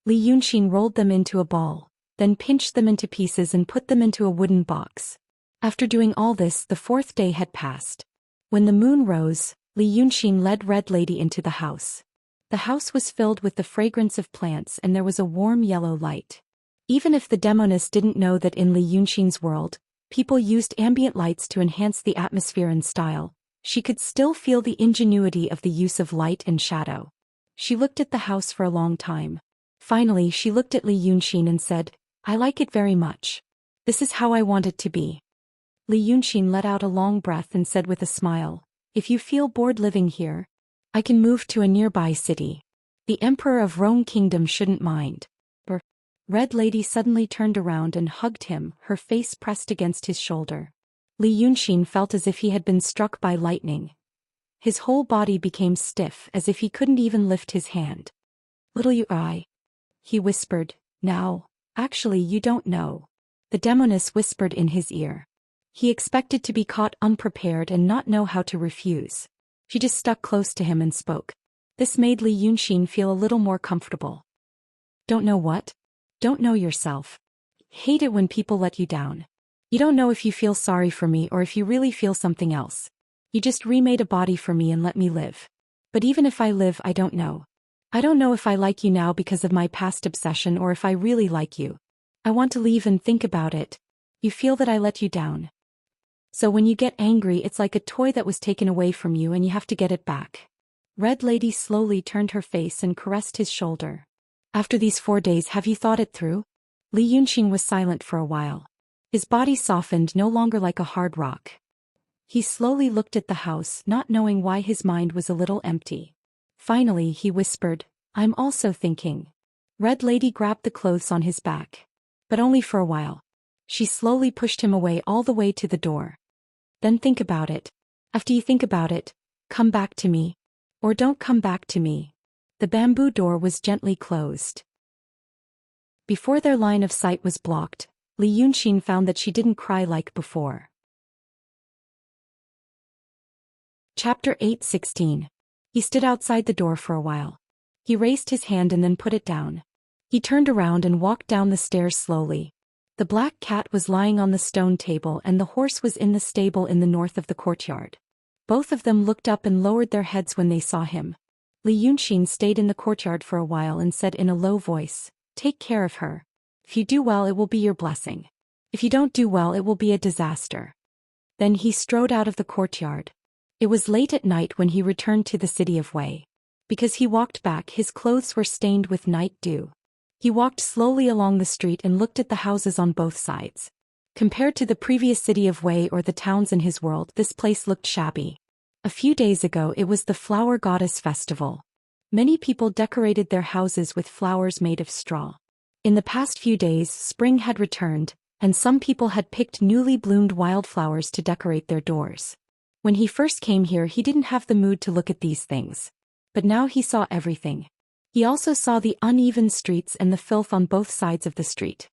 Li Yunxin rolled them into a ball, then pinched them into pieces and put them into a wooden box. After doing all this, the 4th day had passed. When the moon rose, Li Yunxin led Red Lady into the house. The house was filled with the fragrance of plants and there was a warm yellow light. Even if the demoness didn't know that in Li Yunxin's world, people used ambient lights to enhance the atmosphere and style, she could still feel the ingenuity of the use of light and shadow. She looked at the house for a long time. Finally, she looked at Li Yunxin and said, "I like it very much. This is how I want it to be." Li Yunxin let out a long breath and said with a smile, "If you feel bored living here, I can move to a nearby city. The Emperor of Rome Kingdom shouldn't mind." Red Lady suddenly turned around and hugged him, her face pressed against his shoulder. Li Yunxin felt as if he had been struck by lightning. His whole body became stiff as if he couldn't even lift his hand. "Little you I," he whispered. "Now, actually you don't know," the demoness whispered in his ear. He expected to be caught unprepared and not know how to refuse. She just stuck close to him and spoke. This made Li Yunxin feel a little more comfortable. "Don't know what? Don't know yourself. Hate it when people let you down. You don't know if you feel sorry for me or if you really feel something else. You just remade a body for me and let me live. But even if I live, I don't know. I don't know if I like you now because of my past obsession or if I really like you. I want to leave and think about it. You feel that I let you down. So when you get angry, it's like a toy that was taken away from you and you have to get it back." Red Lady slowly turned her face and caressed his shoulder. "After these 4 days, have you thought it through?" Li Yunxin was silent for a while. His body softened, no longer like a hard rock. He slowly looked at the house, not knowing why his mind was a little empty. Finally, he whispered, "I'm also thinking." Red Lady grabbed the clothes on his back. But only for a while. She slowly pushed him away all the way to the door. "Then think about it. After you think about it, come back to me. Or don't come back to me." The bamboo door was gently closed. Before their line of sight was blocked, Li Yunxin found that she didn't cry like before. Chapter 8:16. He stood outside the door for a while. He raised his hand and then put it down. He turned around and walked down the stairs slowly. The black cat was lying on the stone table and the horse was in the stable in the north of the courtyard. Both of them looked up and lowered their heads when they saw him. Li Yunxin stayed in the courtyard for a while and said in a low voice, "Take care of her. If you do well, it will be your blessing. If you don't do well, it will be a disaster." Then he strode out of the courtyard. It was late at night when he returned to the city of Wei. Because he walked back, his clothes were stained with night dew. He walked slowly along the street and looked at the houses on both sides. Compared to the previous city of Wei or the towns in his world, this place looked shabby. A few days ago it was the Flower Goddess Festival. Many people decorated their houses with flowers made of straw. In the past few days, spring had returned, and some people had picked newly bloomed wildflowers to decorate their doors. When he first came here, he didn't have the mood to look at these things. But now he saw everything. He also saw the uneven streets and the filth on both sides of the street.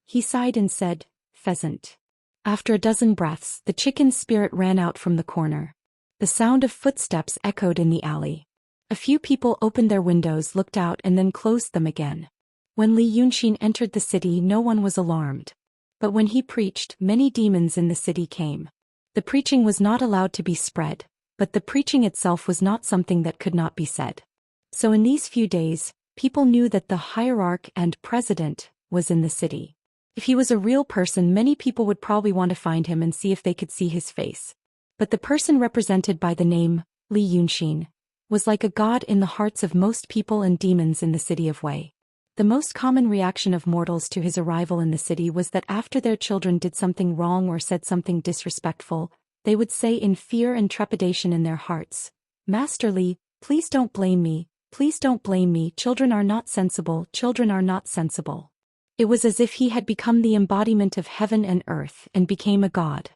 He sighed and said, "Pheasant." After a dozen breaths, the chicken's spirit ran out from the corner. The sound of footsteps echoed in the alley. A few people opened their windows, looked out and then closed them again. When Li Yunxin entered the city, no one was alarmed. But when he preached, many demons in the city came. The preaching was not allowed to be spread, but the preaching itself was not something that could not be said. So in these few days, people knew that the hierarch and president was in the city. If he was a real person, many people would probably want to find him and see if they could see his face. But the person represented by the name, Li Yunxin, was like a god in the hearts of most people and demons in the city of Wei. The most common reaction of mortals to his arrival in the city was that after their children did something wrong or said something disrespectful, they would say in fear and trepidation in their hearts, "Master Li, please don't blame me, please don't blame me, children are not sensible, children are not sensible." It was as if he had become the embodiment of heaven and earth and became a god.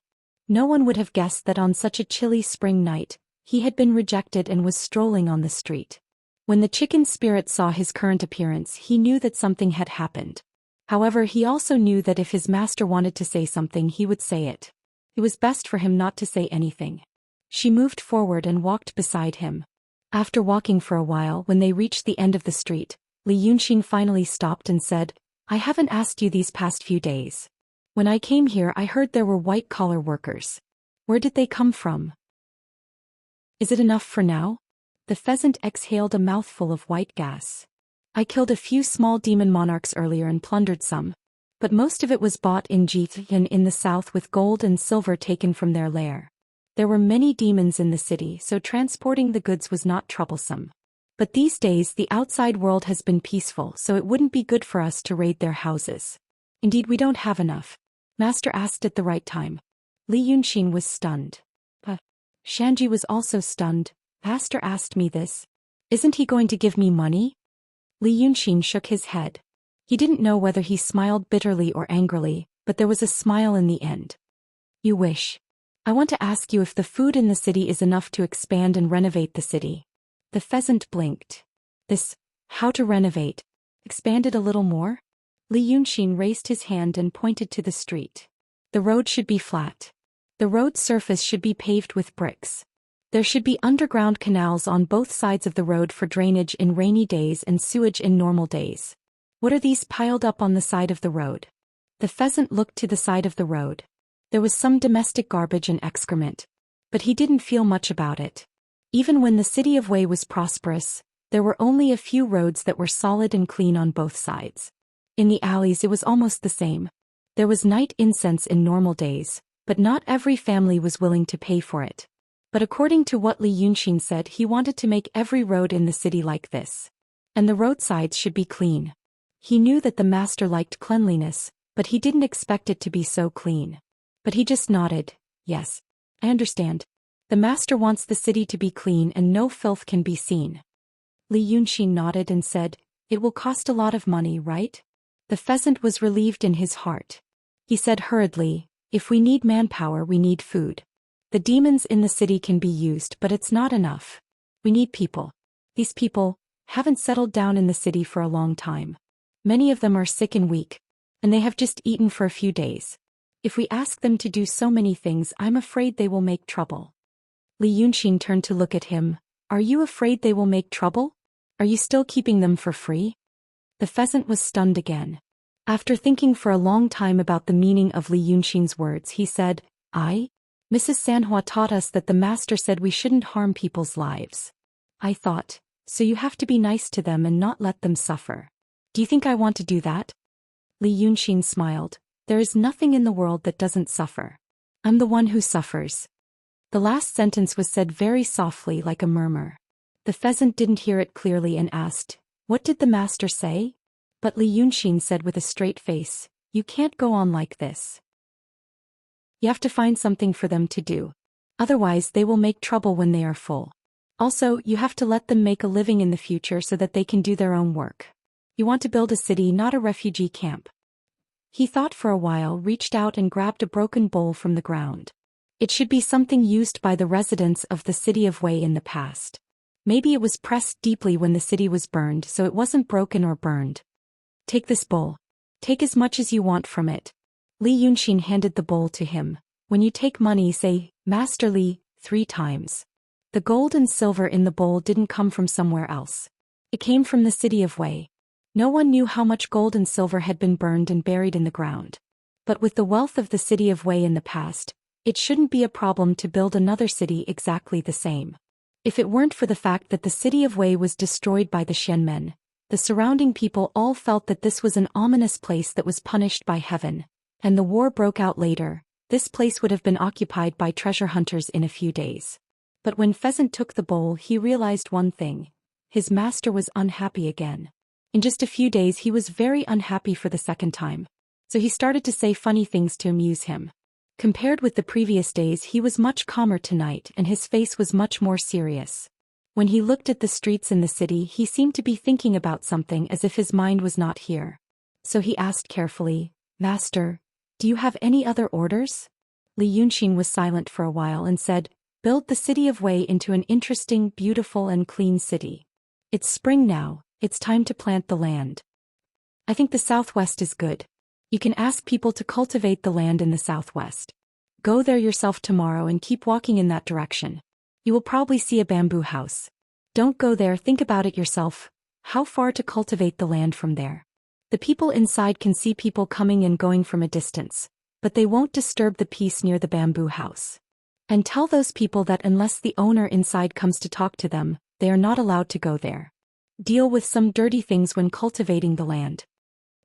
No one would have guessed that on such a chilly spring night, he had been rejected and was strolling on the street. When the chicken spirit saw his current appearance, he knew that something had happened. However, he also knew that if his master wanted to say something, he would say it. It was best for him not to say anything. She moved forward and walked beside him. After walking for a while, when they reached the end of the street, Li Yunxin finally stopped and said, I haven't asked you these past few days. When I came here I heard there were white-collar workers. Where did they come from? Is it enough for now? The pheasant exhaled a mouthful of white gas. I killed a few small demon monarchs earlier and plundered some. But most of it was bought in Zhou Xian in the south with gold and silver taken from their lair. There were many demons in the city, so transporting the goods was not troublesome. But these days the outside world has been peaceful, so it wouldn't be good for us to raid their houses. Indeed, we don't have enough. Master asked at the right time. Li Yunxin was stunned. Xianxia was also stunned. Master asked me this. Isn't he going to give me money? Li Yunxin shook his head. He didn't know whether he smiled bitterly or angrily, but there was a smile in the end. You wish. I want to ask you if the food in the city is enough to expand and renovate the city. The pheasant blinked. How to renovate? Expanded a little more? Li Yunxin raised his hand and pointed to the street. The road should be flat. The road surface should be paved with bricks. There should be underground canals on both sides of the road for drainage in rainy days and sewage in normal days. What are these piled up on the side of the road? The pheasant looked to the side of the road. There was some domestic garbage and excrement. But he didn't feel much about it. Even when the city of Wei was prosperous, there were only a few roads that were solid and clean on both sides. In the alleys it was almost the same. There was night incense in normal days, but not every family was willing to pay for it. But according to what Li Yunxin said, he wanted to make every road in the city like this. And the roadsides should be clean. He knew that the master liked cleanliness, but he didn't expect it to be so clean. But he just nodded. Yes, I understand. The master wants the city to be clean and no filth can be seen. Li Yunxin nodded and said, It will cost a lot of money, right? The pheasant was relieved in his heart. He said hurriedly, If we need manpower, we need food. The demons in the city can be used, but it's not enough. We need people. These people haven't settled down in the city for a long time. Many of them are sick and weak, and they have just eaten for a few days. If we ask them to do so many things, I'm afraid they will make trouble. Li Yunxin turned to look at him. Are you afraid they will make trouble? Are you still keeping them for free? The pheasant was stunned again. After thinking for a long time about the meaning of Li Yunxin's words, he said, Mrs. Sanhua taught us that the master said we shouldn't harm people's lives. I thought, so you have to be nice to them and not let them suffer. Do you think I want to do that? Li Yunxin smiled. There is nothing in the world that doesn't suffer. I'm the one who suffers. The last sentence was said very softly, like a murmur. The pheasant didn't hear it clearly and asked, What did the master say? But Li Yunxin said with a straight face, You can't go on like this. You have to find something for them to do. Otherwise they will make trouble when they are full. Also, you have to let them make a living in the future so that they can do their own work. You want to build a city, not a refugee camp. He thought for a while, reached out and grabbed a broken bowl from the ground. It should be something used by the residents of the city of Wei in the past. Maybe it was pressed deeply when the city was burned, so it wasn't broken or burned. Take this bowl. Take as much as you want from it. Li Yunxin handed the bowl to him. When you take money, say, Master Li, 3 times. The gold and silver in the bowl didn't come from somewhere else. It came from the city of Wei. No one knew how much gold and silver had been burned and buried in the ground. But with the wealth of the city of Wei in the past, it shouldn't be a problem to build another city exactly the same. If it weren't for the fact that the city of Wei was destroyed by the Xianmen, the surrounding people all felt that this was an ominous place that was punished by heaven. And the war broke out later, this place would have been occupied by treasure hunters in a few days. But when Pheasant took the bowl, he realized one thing. His master was unhappy again. In just a few days he was very unhappy for the second time. So he started to say funny things to amuse him. Compared with the previous days, he was much calmer tonight and his face was much more serious. When he looked at the streets in the city, he seemed to be thinking about something as if his mind was not here. So he asked carefully, Master, do you have any other orders? Li Yunxin was silent for a while and said, Build the city of Wei into an interesting, beautiful and clean city. It's spring now, it's time to plant the land. I think the southwest is good. You can ask people to cultivate the land in the southwest. Go there yourself tomorrow and keep walking in that direction. You will probably see a bamboo house. Don't go there, think about it yourself. How far to cultivate the land from there? The people inside can see people coming and going from a distance, but they won't disturb the peace near the bamboo house. And tell those people that unless the owner inside comes to talk to them, they are not allowed to go there. Deal with some dirty things when cultivating the land.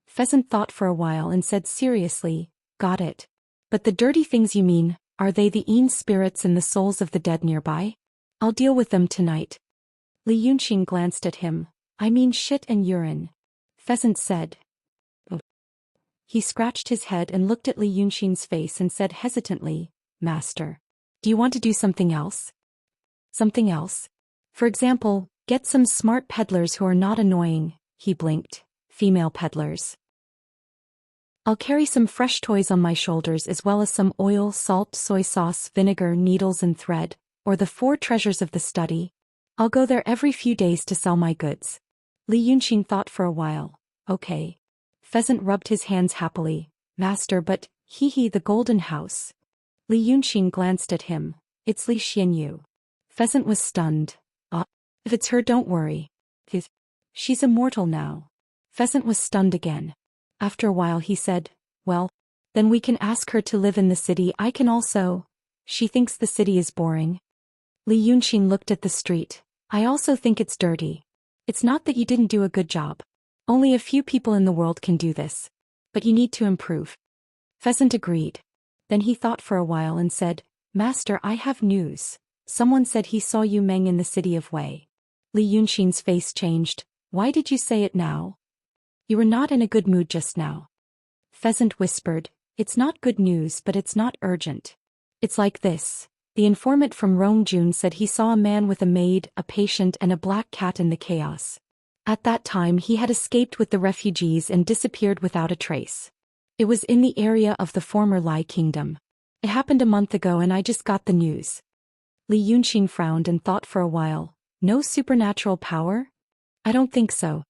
Pheasant thought for a while and said seriously, got it. But the dirty things you mean, are they the Een spirits and the souls of the dead nearby? I'll deal with them tonight. Li Yunxing glanced at him. I mean shit and urine. Pheasant said. Oh. He scratched his head and looked at Li Yunxing's face and said hesitantly, Master. Do you want to do something else? Something else? For example, get some smart peddlers who are not annoying, he blinked. Female peddlers. I'll carry some fresh toys on my shoulders as well as some oil, salt, soy sauce, vinegar, needles and thread, or the 4 treasures of the study. I'll go there every few days to sell my goods. Li Yunxing thought for a while. Okay. Pheasant rubbed his hands happily. Master, but, the golden house. Li Yunxing glanced at him. It's Li Xianyu. Pheasant was stunned. If it's her, don't worry. She's immortal now. Pheasant was stunned again. After a while he said, well, then we can ask her to live in the city. I can also. She thinks the city is boring. Li Yunxing looked at the street. I also think it's dirty. It's not that you didn't do a good job. Only a few people in the world can do this. But you need to improve. Pheasant agreed. Then he thought for a while and said, Master, I have news. Someone said he saw you Meng in the city of Wei. Li Yunxing's face changed. Why did you say it now? You were not in a good mood just now. Pheasant whispered, it's not good news but it's not urgent. It's like this. The informant from Rongjun said he saw a man with a maid, a patient and a black cat in the chaos. At that time he had escaped with the refugees and disappeared without a trace. It was in the area of the former Lai Kingdom. It happened a month ago and I just got the news. Li Yunxing frowned and thought for a while. No supernatural power? I don't think so.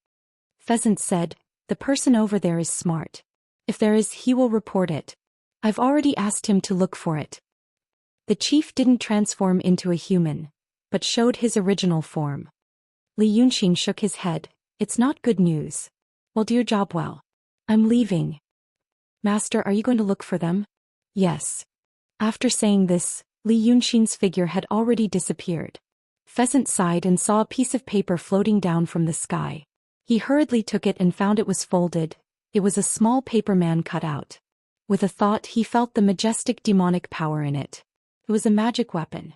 Pheasant said, the person over there is smart. If there is, he will report it. I've already asked him to look for it. The chief didn't transform into a human, but showed his original form. Li Yunxing shook his head. It's not good news. Well, do your job well. I'm leaving. Master, are you going to look for them? Yes. After saying this, Li Yunxing's figure had already disappeared. Pheasant sighed and saw a piece of paper floating down from the sky. He hurriedly took it and found it was folded. It was a small paper man cut out. With a thought he felt the majestic demonic power in it. It was a magic weapon.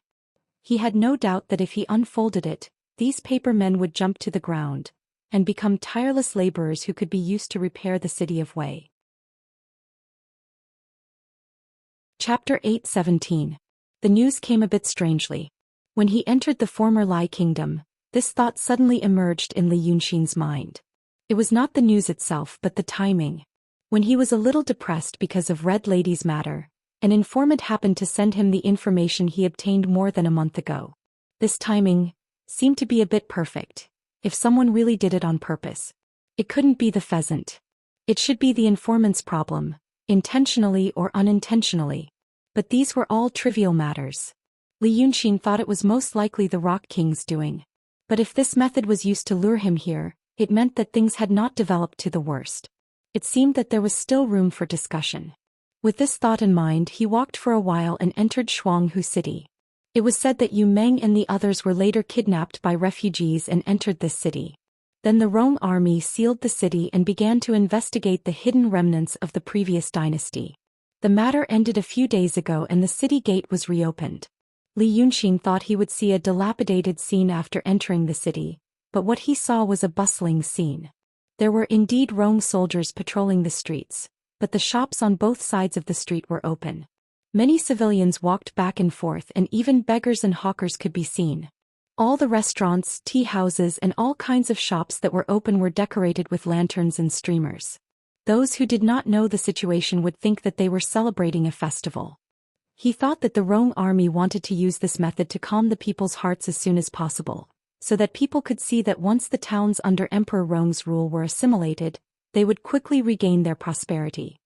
He had no doubt that if he unfolded it, these paper men would jump to the ground and become tireless laborers who could be used to repair the city of Wei. Chapter 8:17. The news came a bit strangely. When he entered the former Lai Kingdom, this thought suddenly emerged in Li Yunxing's mind. It was not the news itself but the timing. When he was a little depressed because of Red Lady's matter, an informant happened to send him the information he obtained more than a month ago. This timing seemed to be a bit perfect. If someone really did it on purpose, it couldn't be the pheasant. It should be the informant's problem, intentionally or unintentionally. But these were all trivial matters. Li Yunxing thought it was most likely the Rock King's doing. But if this method was used to lure him here, it meant that things had not developed to the worst. It seemed that there was still room for discussion. With this thought in mind, he walked for a while and entered Shuanghu City. It was said that Yu Meng and the others were later kidnapped by refugees and entered this city. Then the Rong army sealed the city and began to investigate the hidden remnants of the previous dynasty. The matter ended a few days ago and the city gate was reopened. Li Yunxing thought he would see a dilapidated scene after entering the city, but what he saw was a bustling scene. There were indeed Rong soldiers patrolling the streets, but the shops on both sides of the street were open. Many civilians walked back and forth and even beggars and hawkers could be seen. All the restaurants, tea houses and all kinds of shops that were open were decorated with lanterns and streamers. Those who did not know the situation would think that they were celebrating a festival. He thought that the Rong army wanted to use this method to calm the people's hearts as soon as possible, so that people could see that once the towns under Emperor Rong's rule were assimilated, they would quickly regain their prosperity.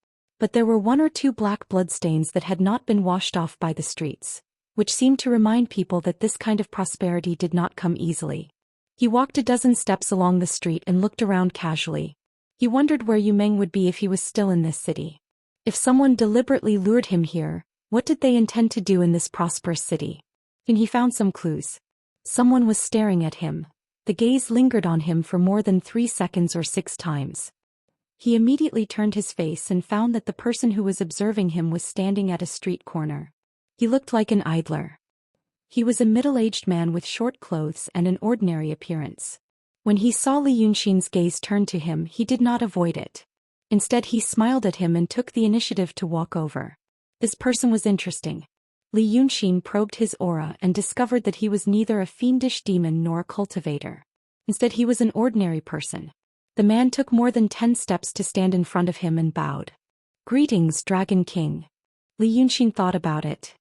But there were one or two black bloodstains that had not been washed off by the streets, which seemed to remind people that this kind of prosperity did not come easily. He walked a dozen steps along the street and looked around casually. He wondered where Yu Meng would be if he was still in this city. If someone deliberately lured him here, what did they intend to do in this prosperous city? And he found some clues. Someone was staring at him. The gaze lingered on him for more than 3 seconds or 6 times. He immediately turned his face and found that the person who was observing him was standing at a street corner. He looked like an idler. He was a middle-aged man with short clothes and an ordinary appearance. When he saw Li Yunxin's gaze turn to him, he did not avoid it. Instead, he smiled at him and took the initiative to walk over. This person was interesting. Li Yunxin probed his aura and discovered that he was neither a fiendish demon nor a cultivator. Instead, he was an ordinary person. The man took more than 10 steps to stand in front of him and bowed. "Greetings, Dragon King." Li Yunxin thought about it.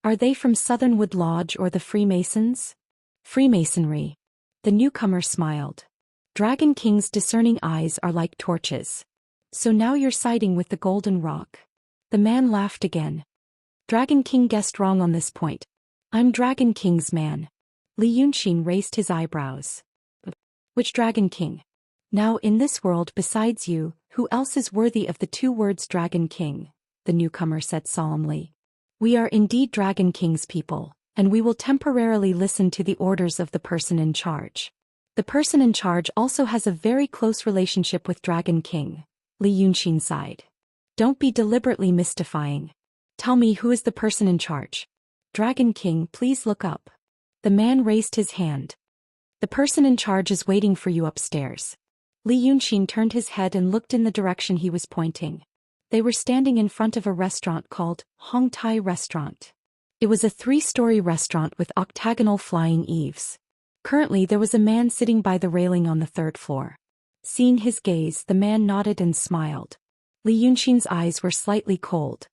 "Are they from Southernwood Lodge or the Freemasons?" "Freemasonry." The newcomer smiled. "Dragon King's discerning eyes are like torches. So now you're siding with the Golden Rock." The man laughed again. Dragon King guessed wrong on this point. "I'm Dragon King's man." Li Yunxin raised his eyebrows. "Which Dragon King? Now in this world besides you, who else is worthy of the 2 words Dragon King?" the newcomer said solemnly. "We are indeed Dragon King's people, and we will temporarily listen to the orders of the person in charge." "The person in charge also has a very close relationship with Dragon King," Li Yunxin sighed. "Don't be deliberately mystifying. Tell me, who is the person in charge?" "Dragon King, please look up." The man raised his hand. "The person in charge is waiting for you upstairs." Li Yunxin turned his head and looked in the direction he was pointing. They were standing in front of a restaurant called Hong Tai Restaurant. It was a 3-story restaurant with octagonal flying eaves. Currently there was a man sitting by the railing on the 3rd floor. Seeing his gaze, the man nodded and smiled. Li Yunxin's eyes were slightly cold.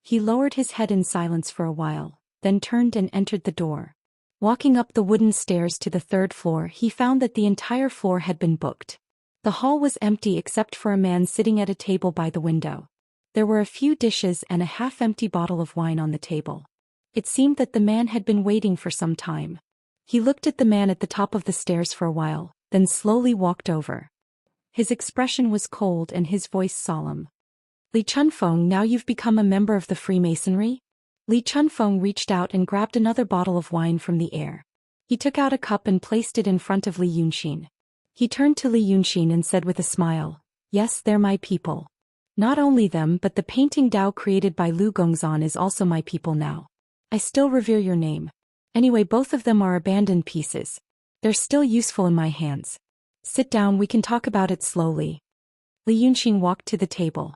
He lowered his head in silence for a while, then turned and entered the door. Walking up the wooden stairs to the 3rd floor, he found that the entire floor had been booked. The hall was empty except for a man sitting at a table by the window. There were a few dishes and a half-empty bottle of wine on the table. It seemed that the man had been waiting for some time. He looked at the man at the top of the stairs for a while, then slowly walked over. His expression was cold and his voice solemn. "Li Chunfeng, now you've become a member of the Freemasonry?" Li Chunfeng reached out and grabbed another bottle of wine from the air. He took out a cup and placed it in front of Li Yunxin. He turned to Li Yunxin and said with a smile, "Yes, they're my people. Not only them but the painting Dao created by Lu Gongzan is also my people now. I still revere your name. Anyway, both of them are abandoned pieces. They're still useful in my hands. Sit down, we can talk about it slowly." Li Yunxin walked to the table.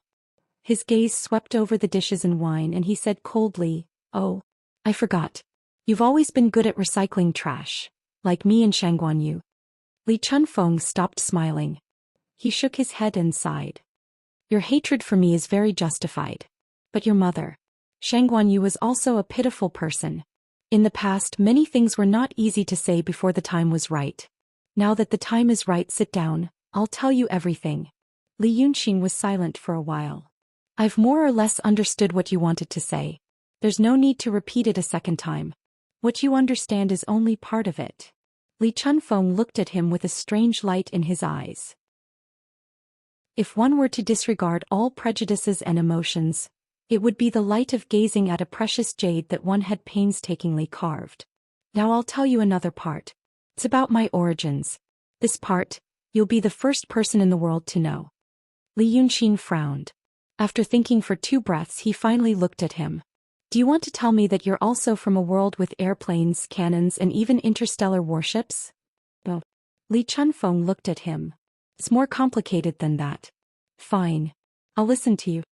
His gaze swept over the dishes and wine and he said coldly, "Oh, I forgot. You've always been good at recycling trash. Like me and Shangguan Yu." Li Chunfeng stopped smiling. He shook his head and sighed. "Your hatred for me is very justified. But your mother, Shangguan Yu, was also a pitiful person. In the past, many things were not easy to say before the time was right. Now that the time is right, sit down, I'll tell you everything." Li Yunxin was silent for a while. "I've more or less understood what you wanted to say. There's no need to repeat it a second time. What you understand is only part of it." Li Chunfeng looked at him with a strange light in his eyes. If one were to disregard all prejudices and emotions, it would be the light of gazing at a precious jade that one had painstakingly carved. Now I'll tell you another part. It's about my origins. This part, you'll be the first person in the world to know." Li Yunxin frowned. After thinking for 2 breaths, he finally looked at him. "Do you want to tell me that you're also from a world with airplanes, cannons, and even interstellar warships?" "Oh." Li Chunfeng looked at him. "It's more complicated than that." "Fine. I'll listen to you."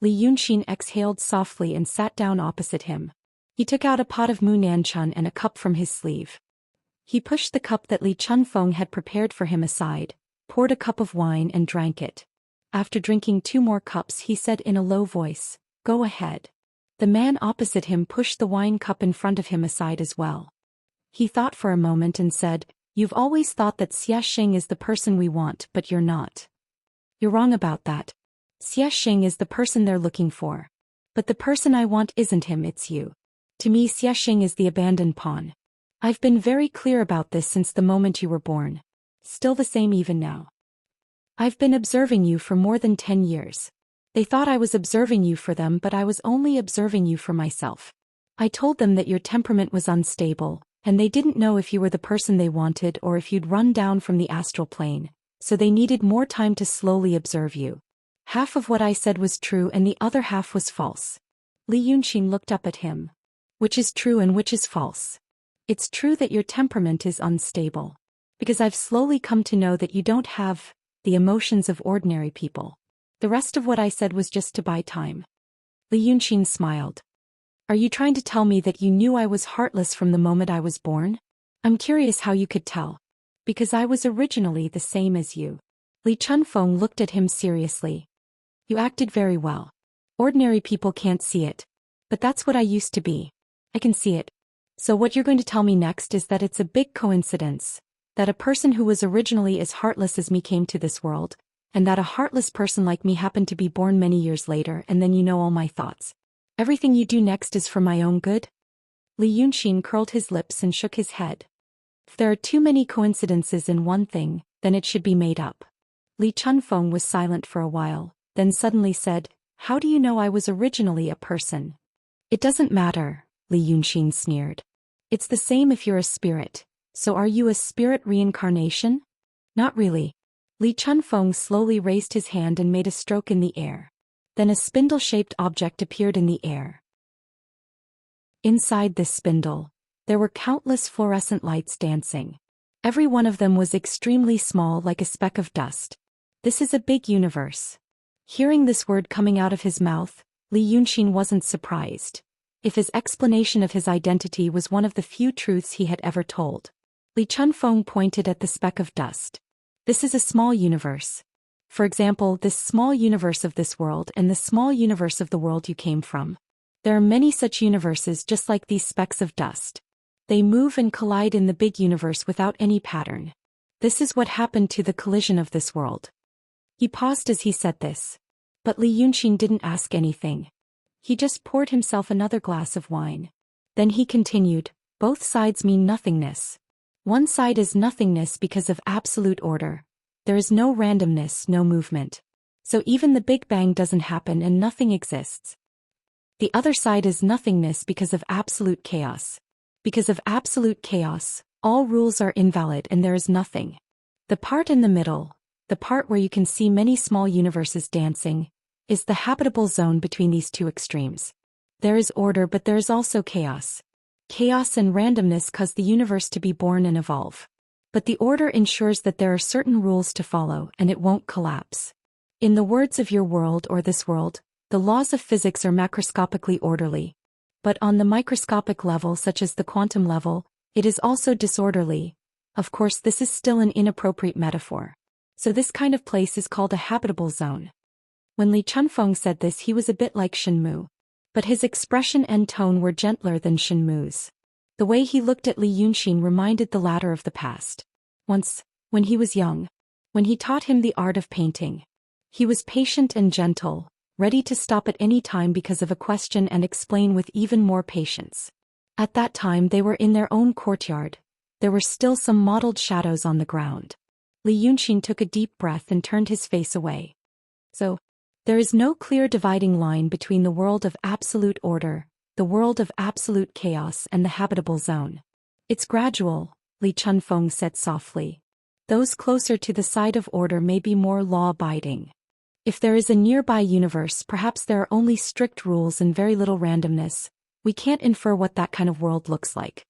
Li Yunxin exhaled softly and sat down opposite him. He took out a pot of Munanchan and a cup from his sleeve. He pushed the cup that Li Chunfeng had prepared for him aside, poured a cup of wine and drank it. After drinking 2 more cups, he said in a low voice, "Go ahead." The man opposite him pushed the wine cup in front of him aside as well. He thought for a moment and said, "You've always thought that Xia Sheng is the person we want, but you're not. You're wrong about that. Xianxia is the person they're looking for. But the person I want isn't him, it's you. To me, Xianxia is the abandoned pawn. I've been very clear about this since the moment you were born. Still the same even now. I've been observing you for more than 10 years. They thought I was observing you for them, but I was only observing you for myself. I told them that your temperament was unstable, and they didn't know if you were the person they wanted or if you'd run down from the astral plane, so they needed more time to slowly observe you. Half of what I said was true and the other half was false. Li Yunxin looked up at him. Which is true and which is false? It's true that your temperament is unstable. Because I've slowly come to know that you don't have the emotions of ordinary people. The rest of what I said was just to buy time. Li Yunxin smiled. Are you trying to tell me that you knew I was heartless from the moment I was born? I'm curious how you could tell. Because I was originally the same as you. Li Chunfeng looked at him seriously. You acted very well. Ordinary people can't see it. But that's what I used to be. I can see it. So what you're going to tell me next is that it's a big coincidence that a person who was originally as heartless as me came to this world, and that a heartless person like me happened to be born many years later, and then you know all my thoughts. Everything you do next is for my own good? Li Yunxin curled his lips and shook his head. If there are too many coincidences in one thing, then it should be made up. Li Chunfeng was silent for a while, then suddenly said, How do you know I was originally a person? It doesn't matter, Li Yunxin sneered. It's the same if you're a spirit. So are you a spirit reincarnation? Not really. Li Chunfeng slowly raised his hand and made a stroke in the air. Then a spindle-shaped object appeared in the air. Inside this spindle, there were countless fluorescent lights dancing. Every one of them was extremely small, like a speck of dust. This is a big universe. Hearing this word coming out of his mouth, Li Yunxin wasn't surprised. If his explanation of his identity was one of the few truths he had ever told. Li Chunfeng pointed at the speck of dust. This is a small universe. For example, this small universe of this world and the small universe of the world you came from. There are many such universes just like these specks of dust. They move and collide in the big universe without any pattern. This is what happened to the collision of this world. He paused as he said this. But Li Yunxin didn't ask anything. He just poured himself another glass of wine. Then he continued, both sides mean nothingness. One side is nothingness because of absolute order. There is no randomness, no movement. So even the Big Bang doesn't happen and nothing exists. The other side is nothingness because of absolute chaos. Because of absolute chaos, all rules are invalid and there is nothing. The part in the middle, the part where you can see many small universes dancing, is the habitable zone between these two extremes. There is order but there is also chaos. Chaos and randomness cause the universe to be born and evolve. But the order ensures that there are certain rules to follow and it won't collapse. In the words of your world or this world, the laws of physics are macroscopically orderly. But on the microscopic level, such as the quantum level, it is also disorderly. Of course, this is still an inappropriate metaphor. So this kind of place is called a habitable zone. When Li Chunfeng said this, he was a bit like Shenmu. But his expression and tone were gentler than Shenmu's. The way he looked at Li Yunxin reminded the latter of the past. Once, when he was young, when he taught him the art of painting. He was patient and gentle, ready to stop at any time because of a question and explain with even more patience. At that time they were in their own courtyard. There were still some mottled shadows on the ground. Li Yunxin took a deep breath and turned his face away. So, there is no clear dividing line between the world of absolute order, the world of absolute chaos and the habitable zone. It's gradual, Li Chunfeng said softly. Those closer to the side of order may be more law-abiding. If there is a nearby universe, perhaps there are only strict rules and very little randomness. We can't infer what that kind of world looks like.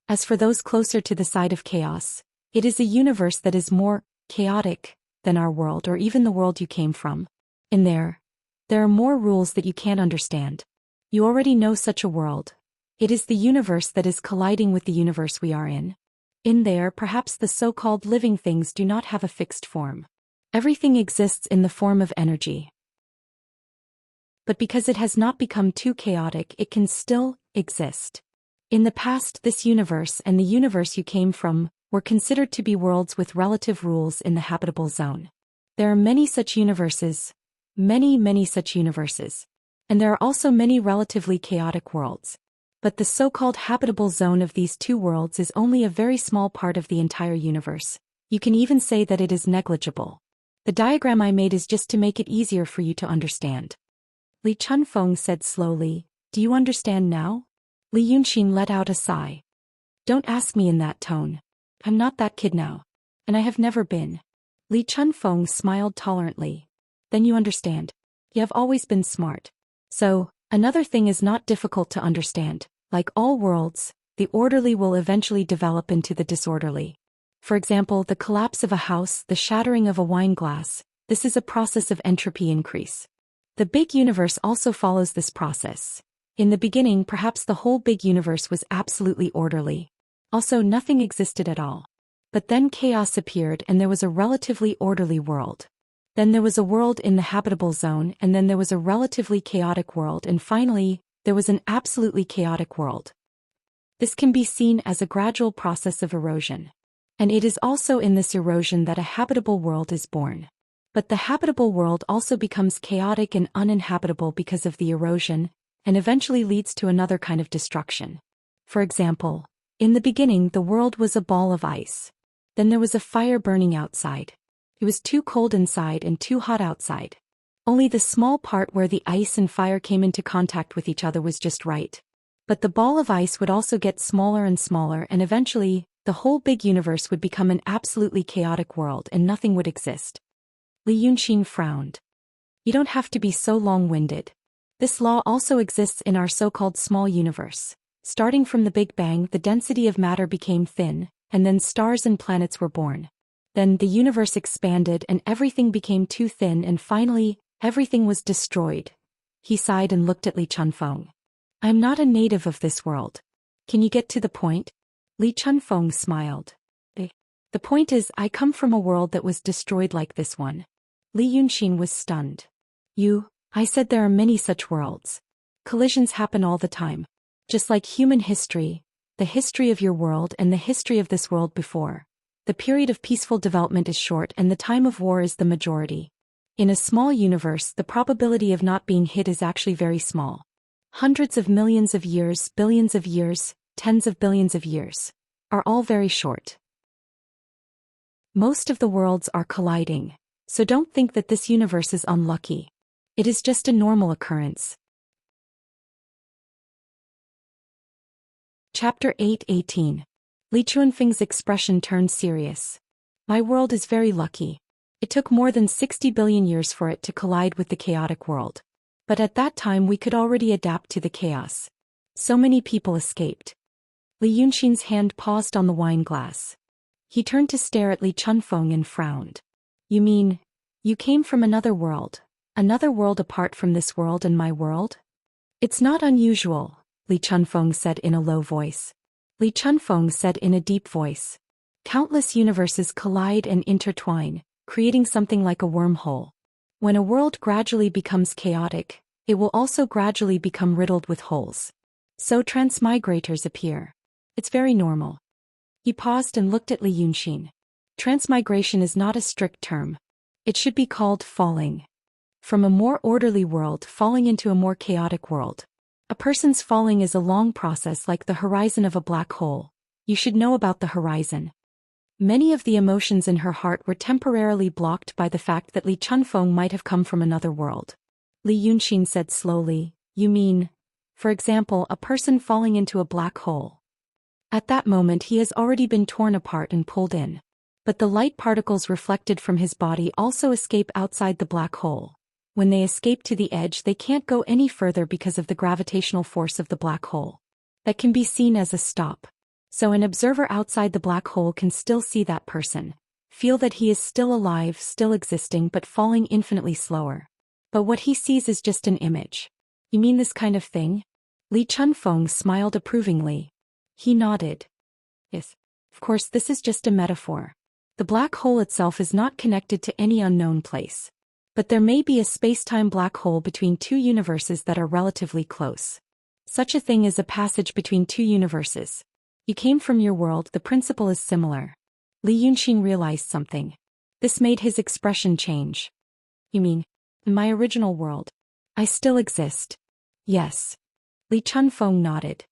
As for those closer to the side of chaos, it is a universe that is more chaotic than our world or even the world you came from. In there are more rules that you can't understand. You already know such a world. It is the universe that is colliding with the universe we are in. In there, perhaps the so-called living things do not have a fixed form. Everything exists in the form of energy. But because it has not become too chaotic, it can still exist. In the past, this universe and the universe you came from were considered to be worlds with relative rules in the habitable zone. There are many such universes, Many such universes. And there are also many relatively chaotic worlds. But the so-called habitable zone of these two worlds is only a very small part of the entire universe. You can even say that it is negligible. The diagram I made is just to make it easier for you to understand. Li Chunfeng said slowly, "Do you understand now?" Li Yunxin let out a sigh. "Don't ask me in that tone. I'm not that kid now. And I have never been." Li Chunfeng smiled tolerantly. "Then you understand. You have always been smart. So, another thing is not difficult to understand. Like all worlds, the orderly will eventually develop into the disorderly. For example, the collapse of a house, the shattering of a wine glass, this is a process of entropy increase. The big universe also follows this process. In the beginning, perhaps the whole big universe was absolutely orderly. Also, nothing existed at all. But then chaos appeared and there was a relatively orderly world. Then there was a world in the habitable zone, and then there was a relatively chaotic world, and finally, there was an absolutely chaotic world. This can be seen as a gradual process of erosion. And it is also in this erosion that a habitable world is born. But the habitable world also becomes chaotic and uninhabitable because of the erosion, and eventually leads to another kind of destruction. For example, in the beginning the world was a ball of ice. Then there was a fire burning outside. It was too cold inside and too hot outside. Only the small part where the ice and fire came into contact with each other was just right. But the ball of ice would also get smaller and smaller, and eventually, the whole big universe would become an absolutely chaotic world and nothing would exist. Li Yunxin frowned. You don't have to be so long-winded. This law also exists in our so-called small universe. Starting from the Big Bang, the density of matter became thin, and then stars and planets were born. Then the universe expanded and everything became too thin, and finally, everything was destroyed. He sighed and looked at Li Chunfeng. I am not a native of this world. Can you get to the point? Li Chunfeng smiled. The point is, I come from a world that was destroyed like this one. Li Yunxin was stunned. I said there are many such worlds. Collisions happen all the time. Just like human history, the history of your world and the history of this world before. The period of peaceful development is short and the time of war is the majority. In a small universe, the probability of not being hit is actually very small. Hundreds of millions of years, billions of years, tens of billions of years are all very short. Most of the worlds are colliding, so don't think that this universe is unlucky. It is just a normal occurrence. Chapter 8:18. Li Chunfeng's expression turned serious. My world is very lucky. It took more than 60 billion years for it to collide with the chaotic world. But at that time we could already adapt to the chaos. So many people escaped. Li Yunxin's hand paused on the wine glass. He turned to stare at Li Chunfeng and frowned. You mean, you came from another world apart from this world and my world? It's not unusual, Li Chunfeng said in a low voice. Li Chunfeng said in a deep voice. Countless universes collide and intertwine, creating something like a wormhole. When a world gradually becomes chaotic, it will also gradually become riddled with holes. So transmigrators appear. It's very normal. He paused and looked at Li Yunxin. Transmigration is not a strict term. It should be called falling. From a more orderly world falling into a more chaotic world. A person's falling is a long process like the horizon of a black hole. You should know about the horizon. Many of the emotions in her heart were temporarily blocked by the fact that Li Chunfeng might have come from another world. Li Yunxin said slowly, You mean, for example, a person falling into a black hole. At that moment he has already been torn apart and pulled in. But the light particles reflected from his body also escape outside the black hole. When they escape to the edge they can't go any further because of the gravitational force of the black hole. That can be seen as a stop. So an observer outside the black hole can still see that person, feel that he is still alive, still existing but falling infinitely slower. But what he sees is just an image. You mean this kind of thing? Li Chunfeng smiled approvingly. He nodded. Yes. Of course this is just a metaphor. The black hole itself is not connected to any unknown place. But there may be a space-time black hole between two universes that are relatively close. Such a thing is a passage between two universes. You came from your world, the principle is similar. Li Yunxin realized something. This made his expression change. You mean, In my original world. I still exist. Yes. Li Chunfeng nodded.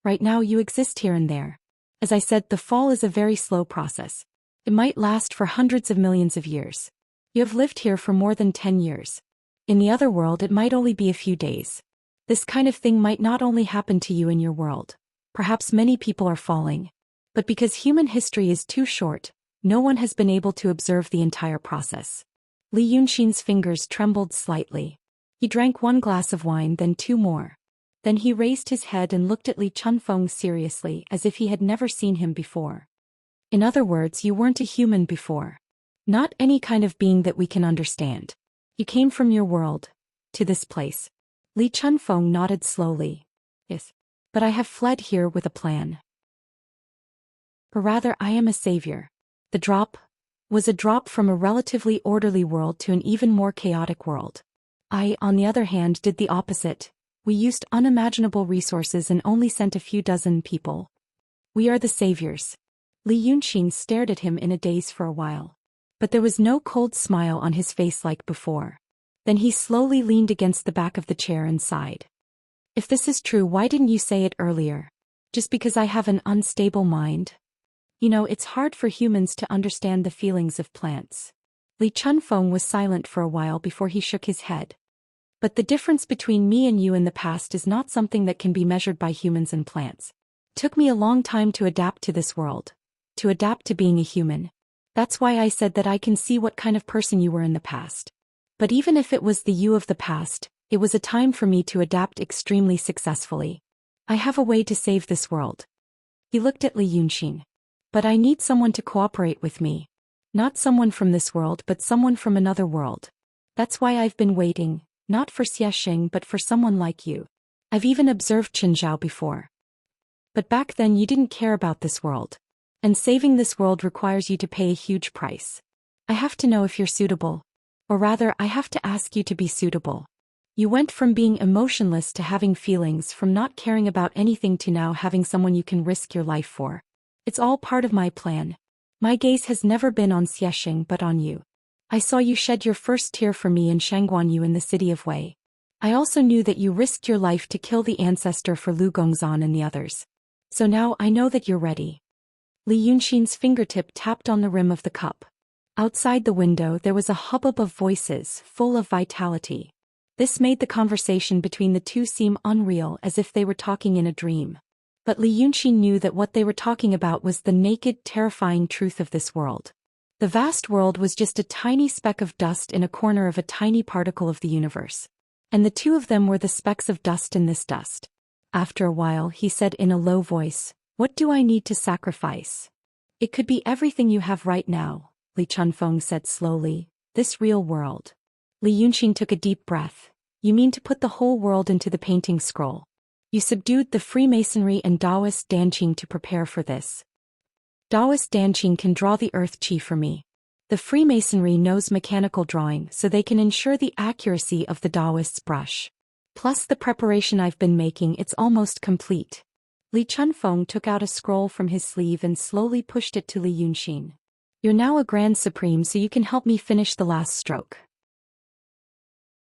Right now you exist here and there. As I said, the fall is a very slow process. It might last for hundreds of millions of years. You have lived here for more than 10 years. In the other world it might only be a few days. This kind of thing might not only happen to you in your world. Perhaps many people are falling. But because human history is too short, no one has been able to observe the entire process. Li Yunxin's fingers trembled slightly. He drank 1 glass of wine, then 2 more. Then he raised his head and looked at Li Chunfeng seriously as if he had never seen him before. In other words, you weren't a human before. Not any kind of being that we can understand. You came from your world, to this place. Li Chunfeng nodded slowly. Yes. But I have fled here with a plan. Or rather, I am a savior. The drop was a drop from a relatively orderly world to an even more chaotic world. I, on the other hand, did the opposite. We used unimaginable resources and only sent a few dozen people. We are the saviors. Li Yunxin stared at him in a daze for a while. But there was no cold smile on his face like before. Then he slowly leaned against the back of the chair and sighed. If this is true, why didn't you say it earlier? Just because I have an unstable mind? You know, it's hard for humans to understand the feelings of plants. Li Chunfeng was silent for a while before he shook his head. But the difference between me and you in the past is not something that can be measured by humans and plants. It took me a long time to adapt to this world. To adapt to being a human. That's why I said that I can see what kind of person you were in the past. But even if it was the you of the past, it was a time for me to adapt extremely successfully. I have a way to save this world. He looked at Li Yunxin. But I need someone to cooperate with me. Not someone from this world, but someone from another world. That's why I've been waiting, not for Xianxia but for someone like you. I've even observed Qinzhao before. But back then you didn't care about this world. And saving this world requires you to pay a huge price. I have to know if you're suitable. Or rather, I have to ask you to be suitable. You went from being emotionless to having feelings, from not caring about anything to now having someone you can risk your life for. It's all part of my plan. My gaze has never been on Xianxia but on you. I saw you shed your first tear for me in Shangguanyu in the city of Wei. I also knew that you risked your life to kill the ancestor for Lu Gongzan and the others. So now I know that you're ready. Li Yunxin's fingertip tapped on the rim of the cup. Outside the window there was a hubbub of voices, full of vitality. This made the conversation between the two seem unreal, as if they were talking in a dream. But Li Yunxin knew that what they were talking about was the naked, terrifying truth of this world. The vast world was just a tiny speck of dust in a corner of a tiny particle of the universe. And the two of them were the specks of dust in this dust. After a while he said in a low voice, "What do I need to sacrifice?" "It could be everything you have right now," Li Chunfeng said slowly. "This real world." Li Yunxin took a deep breath. "You mean to put the whole world into the painting scroll? You subdued the Freemasonry and Taoist Danqing to prepare for this. Taoist Danqing can draw the earth qi for me. The Freemasonry knows mechanical drawing, so they can ensure the accuracy of the Taoist's brush. Plus the preparation I've been making, it's almost complete." Li Chunfeng took out a scroll from his sleeve and slowly pushed it to Li Yunxin. "You're now a Grand Supreme, so you can help me finish the last stroke.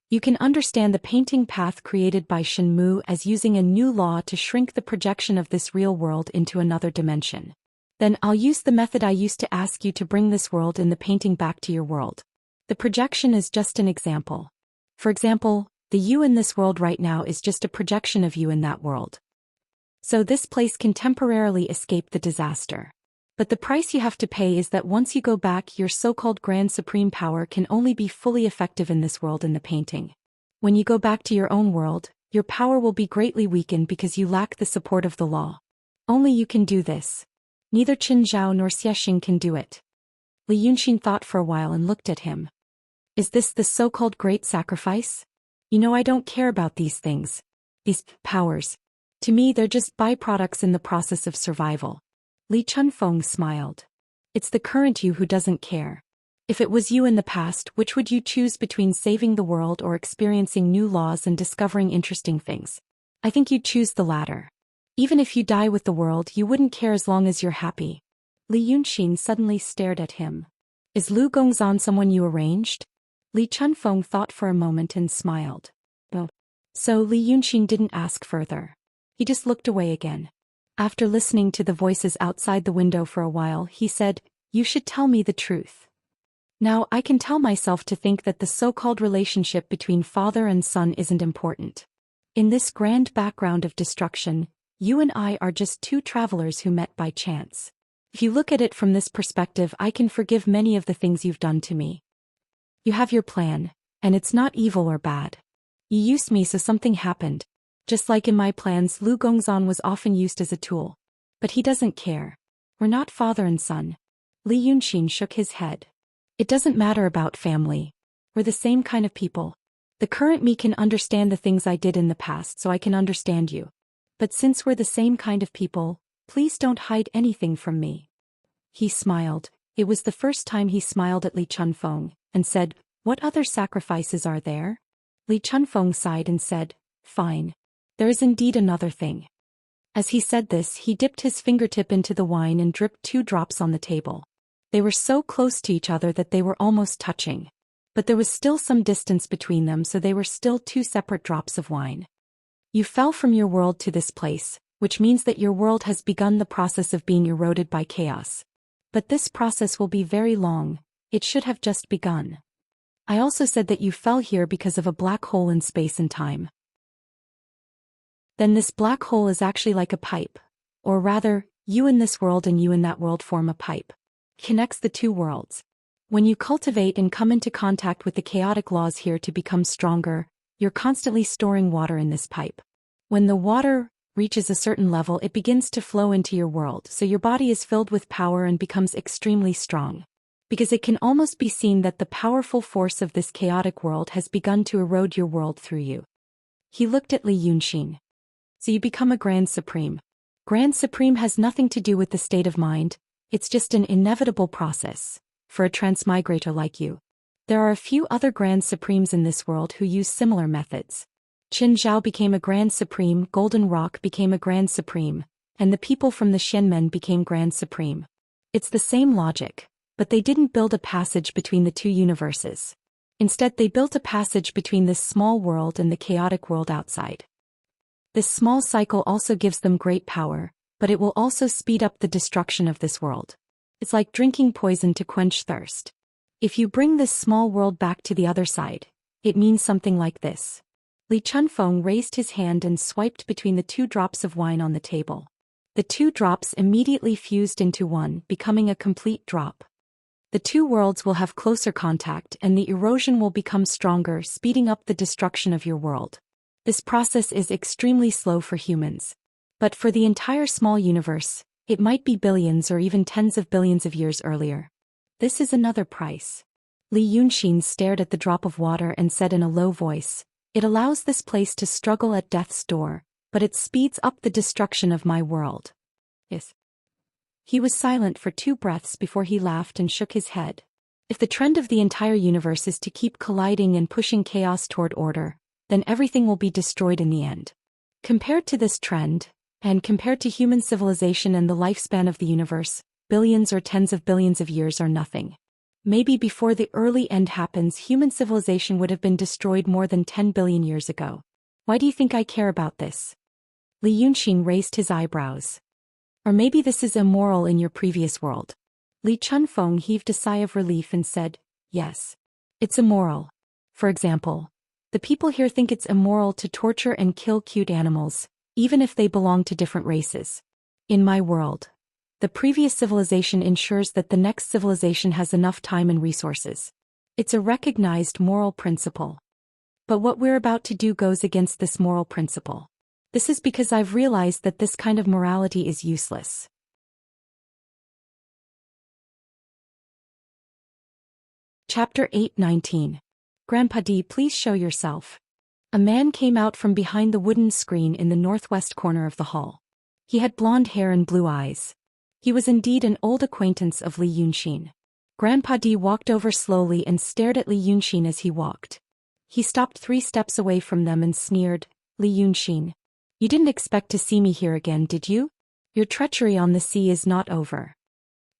You can understand the painting path created by Shenmu as using a new law to shrink the projection of this real world into another dimension. Then I'll use the method I used to ask you to bring this world in the painting back to your world. The projection is just an example. For example, the you in this world right now is just a projection of you in that world. So this place can temporarily escape the disaster. But the price you have to pay is that once you go back, your so-called Grand Supreme power can only be fully effective in this world in the painting. When you go back to your own world, your power will be greatly weakened because you lack the support of the law. Only you can do this. Neither Qinzhao nor Xianxia can do it." Li Yunxin thought for a while and looked at him. "Is this the so-called great sacrifice? You know, I don't care about these things. These powers. To me, they're just byproducts in the process of survival." Li Chunfeng smiled. "It's the current you who doesn't care. If it was you in the past, which would you choose between saving the world or experiencing new laws and discovering interesting things? I think you'd choose the latter. Even if you die with the world, you wouldn't care as long as you're happy." Li Yunxin suddenly stared at him. "Is Lu Gongzan someone you arranged?" Li Chunfeng thought for a moment and smiled. Oh. So Li Yunxin didn't ask further. He just looked away again. After listening to the voices outside the window for a while, he said, "You should tell me the truth. Now I can tell myself to think that the so-called relationship between father and son isn't important. In this grand background of destruction, you and I are just two travelers who met by chance. If you look at it from this perspective, I can forgive many of the things you've done to me. You have your plan, and it's not evil or bad. You used me so something happened. Just like in my plans, Lu Gongzan was often used as a tool. But he doesn't care. We're not father and son." Li Yunxin shook his head. "It doesn't matter about family. We're the same kind of people. The current me can understand the things I did in the past, so I can understand you. But since we're the same kind of people, please don't hide anything from me." He smiled. It was the first time he smiled at Li Chunfeng, and said, "What other sacrifices are there?" Li Chunfeng sighed and said, "Fine. There is indeed another thing." As he said this, he dipped his fingertip into the wine and dripped 2 drops on the table. They were so close to each other that they were almost touching. But there was still some distance between them, so they were still 2 separate drops of wine. "You fell from your world to this place, which means that your world has begun the process of being eroded by chaos. But this process will be very long. It should have just begun. I also said that you fell here because of a black hole in space and time. Then this black hole is actually like a pipe. Or rather, you in this world and you in that world form a pipe. Connects the 2 worlds. When you cultivate and come into contact with the chaotic laws here to become stronger, you're constantly storing water in this pipe. When the water reaches a certain level, it begins to flow into your world, so your body is filled with power and becomes extremely strong. Because it can almost be seen that the powerful force of this chaotic world has begun to erode your world through you." He looked at Li Yunxin. "So you become a Grand Supreme. Grand Supreme has nothing to do with the state of mind, it's just an inevitable process, for a transmigrator like you. There are a few other Grand Supremes in this world who use similar methods. Qin Zhao became a Grand Supreme, Golden Rock became a Grand Supreme, and the people from the Xianmen became Grand Supreme. It's the same logic, but they didn't build a passage between the 2 universes. Instead, they built a passage between this small world and the chaotic world outside. This small cycle also gives them great power, but it will also speed up the destruction of this world. It's like drinking poison to quench thirst. If you bring this small world back to the other side, it means something like this." Li Chunfeng raised his hand and swiped between the 2 drops of wine on the table. The 2 drops immediately fused into one, becoming a complete drop. The 2 worlds will have closer contact and the erosion will become stronger, speeding up the destruction of your world. This process is extremely slow for humans. But for the entire small universe, it might be billions or even tens of billions of years earlier. This is another price. Li Yunxin stared at the drop of water and said in a low voice, "It allows this place to struggle at death's door, but it speeds up the destruction of my world." Yes. He was silent for 2 breaths before he laughed and shook his head. "If the trend of the entire universe is to keep colliding and pushing chaos toward order, then everything will be destroyed in the end. Compared to this trend, and compared to human civilization and the lifespan of the universe, billions or tens of billions of years are nothing. Maybe before the early end happens, human civilization would have been destroyed more than 10 billion years ago. Why do you think I care about this?" Li Yunxin raised his eyebrows. "Or maybe this is immoral in your previous world." Li Chunfeng heaved a sigh of relief and said, "Yes. It's immoral. For example, the people here think it's immoral to torture and kill cute animals, even if they belong to different races. In my world, the previous civilization ensures that the next civilization has enough time and resources. It's a recognized moral principle. But what we're about to do goes against this moral principle. This is because I've realized that this kind of morality is useless." Chapter 8:19. "Grandpa D, please show yourself." A man came out from behind the wooden screen in the northwest corner of the hall. He had blonde hair and blue eyes. He was indeed an old acquaintance of Li Yunxin. Grandpa D walked over slowly and stared at Li Yunxin as he walked. He stopped 3 steps away from them and sneered, "Li Yunxin, you didn't expect to see me here again, did you? Your treachery on the sea is not over."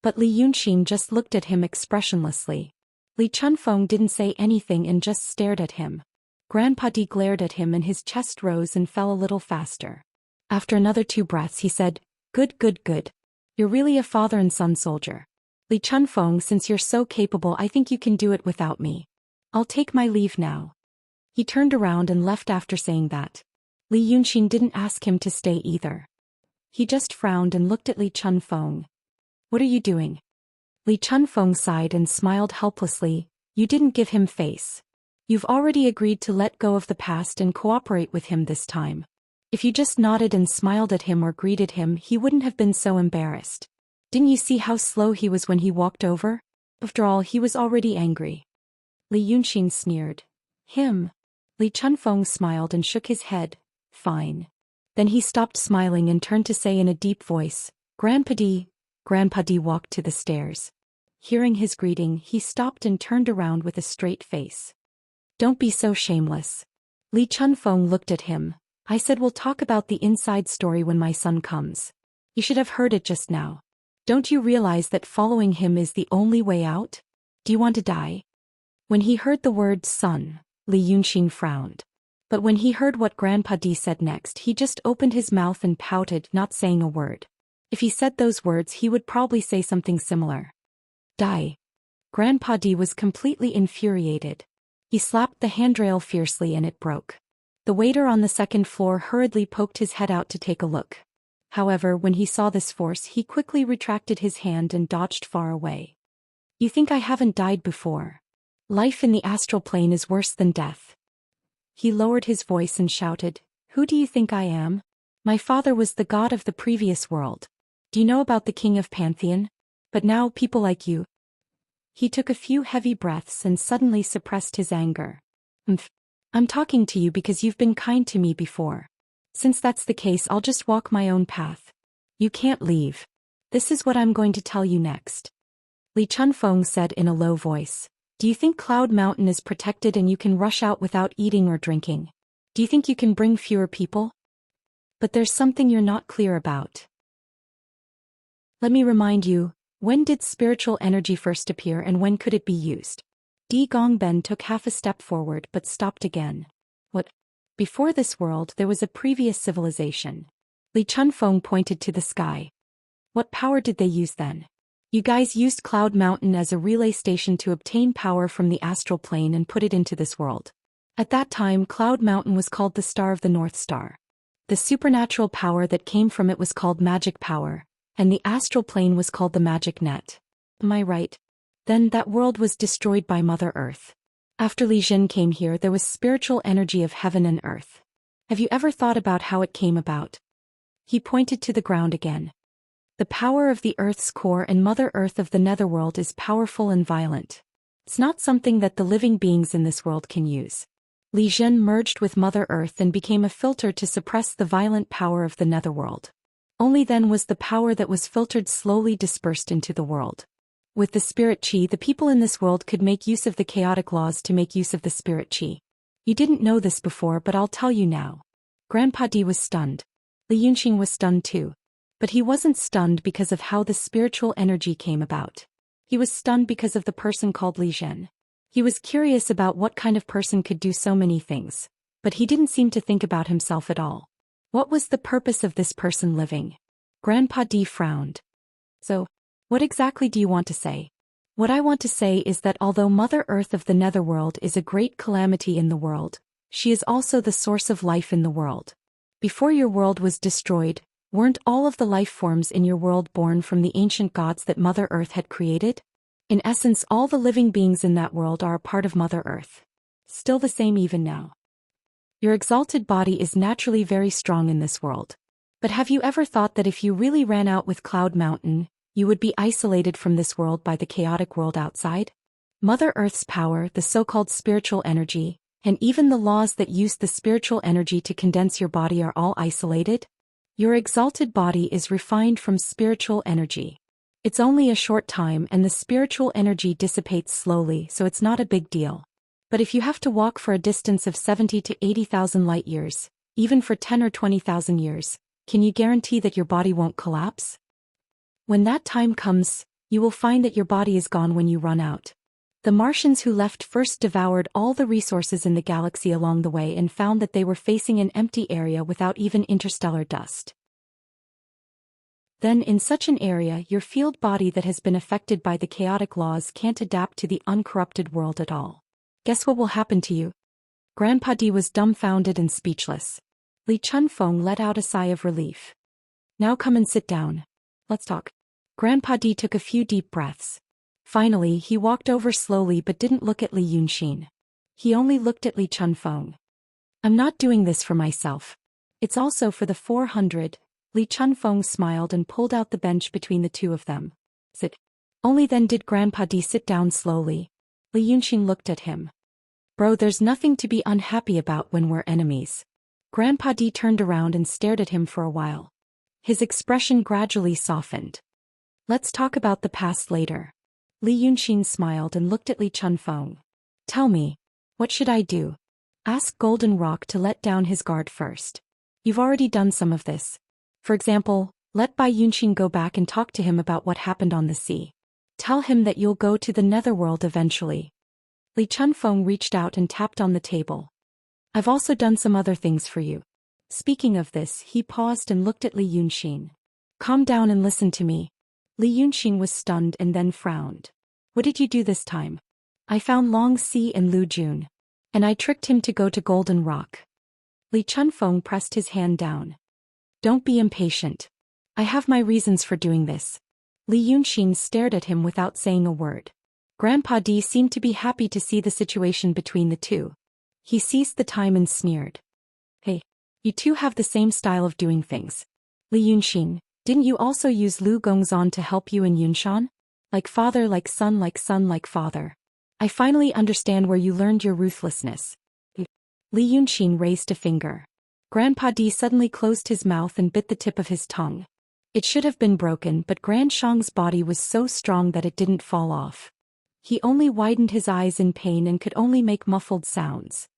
But Li Yunxin just looked at him expressionlessly. Li Chunfeng didn't say anything and just stared at him. Grandpa Di glared at him and his chest rose and fell a little faster. After another 2 breaths he said, "Good, good, good. You're really a father and son soldier. Li Chunfeng, since you're so capable, I think you can do it without me. I'll take my leave now." He turned around and left after saying that. Li Yunxin didn't ask him to stay either. He just frowned and looked at Li Chunfeng. "What are you doing?" Li Chunfeng sighed and smiled helplessly. "You didn't give him face. You've already agreed to let go of the past and cooperate with him this time. If you just nodded and smiled at him or greeted him, he wouldn't have been so embarrassed. Didn't you see how slow he was when he walked over? After all, he was already angry." Li Yunxin sneered. "Him?" Li Chunfeng smiled and shook his head. "Fine." Then he stopped smiling and turned to say in a deep voice, "Grandpa Di." Grandpa Di walked to the stairs. Hearing his greeting, he stopped and turned around with a straight face. "Don't be so shameless." Li Chunfeng looked at him. "I said we'll talk about the inside story when my son comes. You should have heard it just now. Don't you realize that following him is the only way out? Do you want to die?" When he heard the word son, Li Yunxin frowned. But when he heard what Grandpa Di said next, he just opened his mouth and pouted, not saying a word. If he said those words, he would probably say something similar. "Die." Grandpa Di was completely infuriated. He slapped the handrail fiercely and it broke. The waiter on the second floor hurriedly poked his head out to take a look. However, when he saw this force, he quickly retracted his hand and dodged far away. "You think I haven't died before? Life in the astral plane is worse than death." He lowered his voice and shouted, "Who do you think I am? My father was the god of the previous world. Do you know about the king of Pantheon? But now people like you." He took a few heavy breaths and suddenly suppressed his anger. "I'm talking to you because you've been kind to me before. Since that's the case, I'll just walk my own path. You can't leave. This is what I'm going to tell you next." Li Chunfeng said in a low voice, "Do you think Cloud Mountain is protected and you can rush out without eating or drinking? Do you think you can bring fewer people? But there's something you're not clear about. Let me remind you, when did spiritual energy first appear and when could it be used?" Di Gongben took half a step forward but stopped again. "What? Before this world there was a previous civilization." Li Chunfeng pointed to the sky. "What power did they use then?" "You guys used Cloud Mountain as a relay station to obtain power from the astral plane and put it into this world. At that time, Cloud Mountain was called the Star of the North Star. The supernatural power that came from it was called magic power, and the astral plane was called the magic net. Am I right? Then that world was destroyed by Mother Earth. After Li Jin came here, there was spiritual energy of heaven and earth. Have you ever thought about how it came about?" He pointed to the ground again. "The power of the Earth's core and Mother Earth of the netherworld is powerful and violent. It's not something that the living beings in this world can use. Li Jin merged with Mother Earth and became a filter to suppress the violent power of the netherworld. Only then was the power that was filtered slowly dispersed into the world. With the spirit chi, the people in this world could make use of the chaotic laws to make use of the spirit chi. You didn't know this before, but I'll tell you now." Grandpa Di was stunned. Li Yunxing was stunned too. But he wasn't stunned because of how the spiritual energy came about. He was stunned because of the person called Li Jin. He was curious about what kind of person could do so many things, but he didn't seem to think about himself at all. What was the purpose of this person living? Grandpa Di frowned. "So, what exactly do you want to say?" "What I want to say is that although Mother Earth of the netherworld is a great calamity in the world, she is also the source of life in the world. Before your world was destroyed, weren't all of the life forms in your world born from the ancient gods that Mother Earth had created? In essence, all the living beings in that world are a part of Mother Earth. Still the same even now. Your exalted body is naturally very strong in this world. But have you ever thought that if you really ran out with Cloud Mountain, you would be isolated from this world by the chaotic world outside? Mother Earth's power, the so-called spiritual energy, and even the laws that use the spiritual energy to condense your body are all isolated? Your exalted body is refined from spiritual energy. It's only a short time and the spiritual energy dissipates slowly, so it's not a big deal. But if you have to walk for a distance of 70 to 80,000 light years, even for 10 or 20,000 years, can you guarantee that your body won't collapse? When that time comes, you will find that your body is gone when you run out. The Martians who left first devoured all the resources in the galaxy along the way and found that they were facing an empty area without even interstellar dust. Then in such an area, your field body that has been affected by the chaotic laws can't adapt to the uncorrupted world at all. Guess what will happen to you? Grandpa D was dumbfounded and speechless. Li Chunfeng let out a sigh of relief. Now come and sit down. Let's talk. Grandpa D took a few deep breaths. Finally, he walked over slowly but didn't look at Li Yunxin. He only looked at Li Chunfeng. I'm not doing this for myself. It's also for the 400. Li Chunfeng smiled and pulled out the bench between the two of them. Sit. Only then did Grandpa D sit down slowly. Li Yunxin looked at him. Bro, there's nothing to be unhappy about when we're enemies. Grandpa D turned around and stared at him for a while. His expression gradually softened. Let's talk about the past later. Li Yunxin smiled and looked at Li Chunfeng. Tell me, what should I do? Ask Golden Rock to let down his guard first. You've already done some of this. For example, let Bai Yunxin go back and talk to him about what happened on the sea. Tell him that you'll go to the netherworld eventually. Li Chunfeng reached out and tapped on the table. I've also done some other things for you. Speaking of this, he paused and looked at Li Yunxin. Calm down and listen to me. Li Yunxin was stunned and then frowned. What did you do this time? I found Long Si and Lu Jun. And I tricked him to go to Golden Rock. Li Chunfeng pressed his hand down. Don't be impatient. I have my reasons for doing this. Li Yunxin stared at him without saying a word. Grandpa D seemed to be happy to see the situation between the two. He seized the time and sneered. Hey, you two have the same style of doing things. Li Yunxin, didn't you also use Lu Gongzan to help you in Yunshan? Like father, like son, like son, like father. I finally understand where you learned your ruthlessness. Li Yunxin raised a finger. Grandpa D suddenly closed his mouth and bit the tip of his tongue. It should have been broken, but Grand Shang's body was so strong that it didn't fall off. He only widened his eyes in pain and could only make muffled sounds.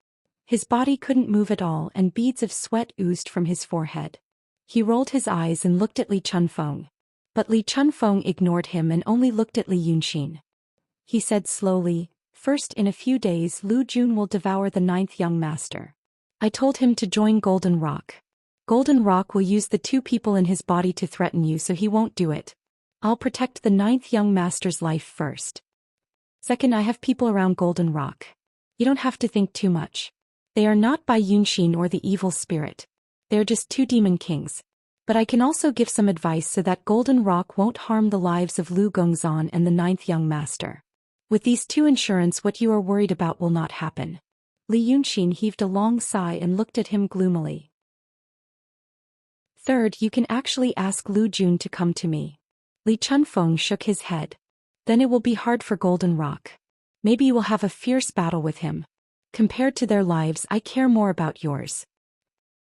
His body couldn't move at all and beads of sweat oozed from his forehead. He rolled his eyes and looked at Li Chunfeng. But Li Chunfeng ignored him and only looked at Li Yunxin. He said slowly, First, in a few days Lu Jun will devour the 9th young master. I told him to join Golden Rock. Golden Rock will use the 2 people in his body to threaten you, so he won't do it. I'll protect the 9th young master's life first. Second, I have people around Golden Rock. You don't have to think too much. They are not Bai Yunxin or the evil spirit. They're just 2 demon kings. But I can also give some advice so that Golden Rock won't harm the lives of Lu Gongzan and the 9th young master. With these 2 insurance, what you are worried about will not happen. Li Yunxin heaved a long sigh and looked at him gloomily. Third, you can actually ask Lu Jun to come to me. Li Chunfeng shook his head. Then it will be hard for Golden Rock. Maybe you will have a fierce battle with him. Compared to their lives, I care more about yours.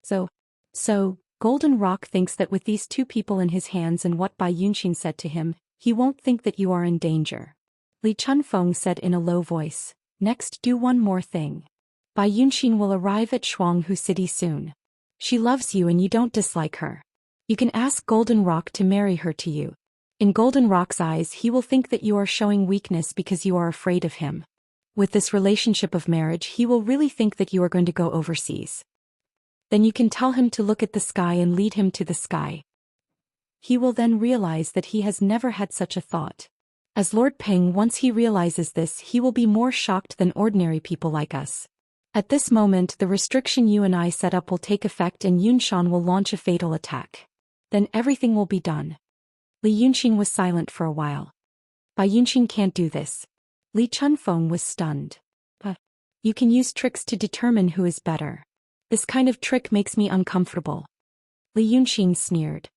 So, Golden Rock thinks that with these 2 people in his hands and what Bai Yunxin said to him, he won't think that you are in danger. Li Chunfeng said in a low voice, Next, do one more thing. Bai Yunxin will arrive at Shuanghu City soon. She loves you and you don't dislike her. You can ask Golden Rock to marry her to you. In Golden Rock's eyes, he will think that you are showing weakness because you are afraid of him. With this relationship of marriage, he will really think that you are going to go overseas. Then you can tell him to look at the sky and lead him to the sky. He will then realize that he has never had such a thought. As Lord Peng, once he realizes this, he will be more shocked than ordinary people like us. At this moment, the restriction you and I set up will take effect and Yunshan will launch a fatal attack. Then everything will be done. Li Yunxin was silent for a while. Bai Yunxin can't do this. Li Chunfeng was stunned. But you can use tricks to determine who is better. This kind of trick makes me uncomfortable. Li Yunxin sneered.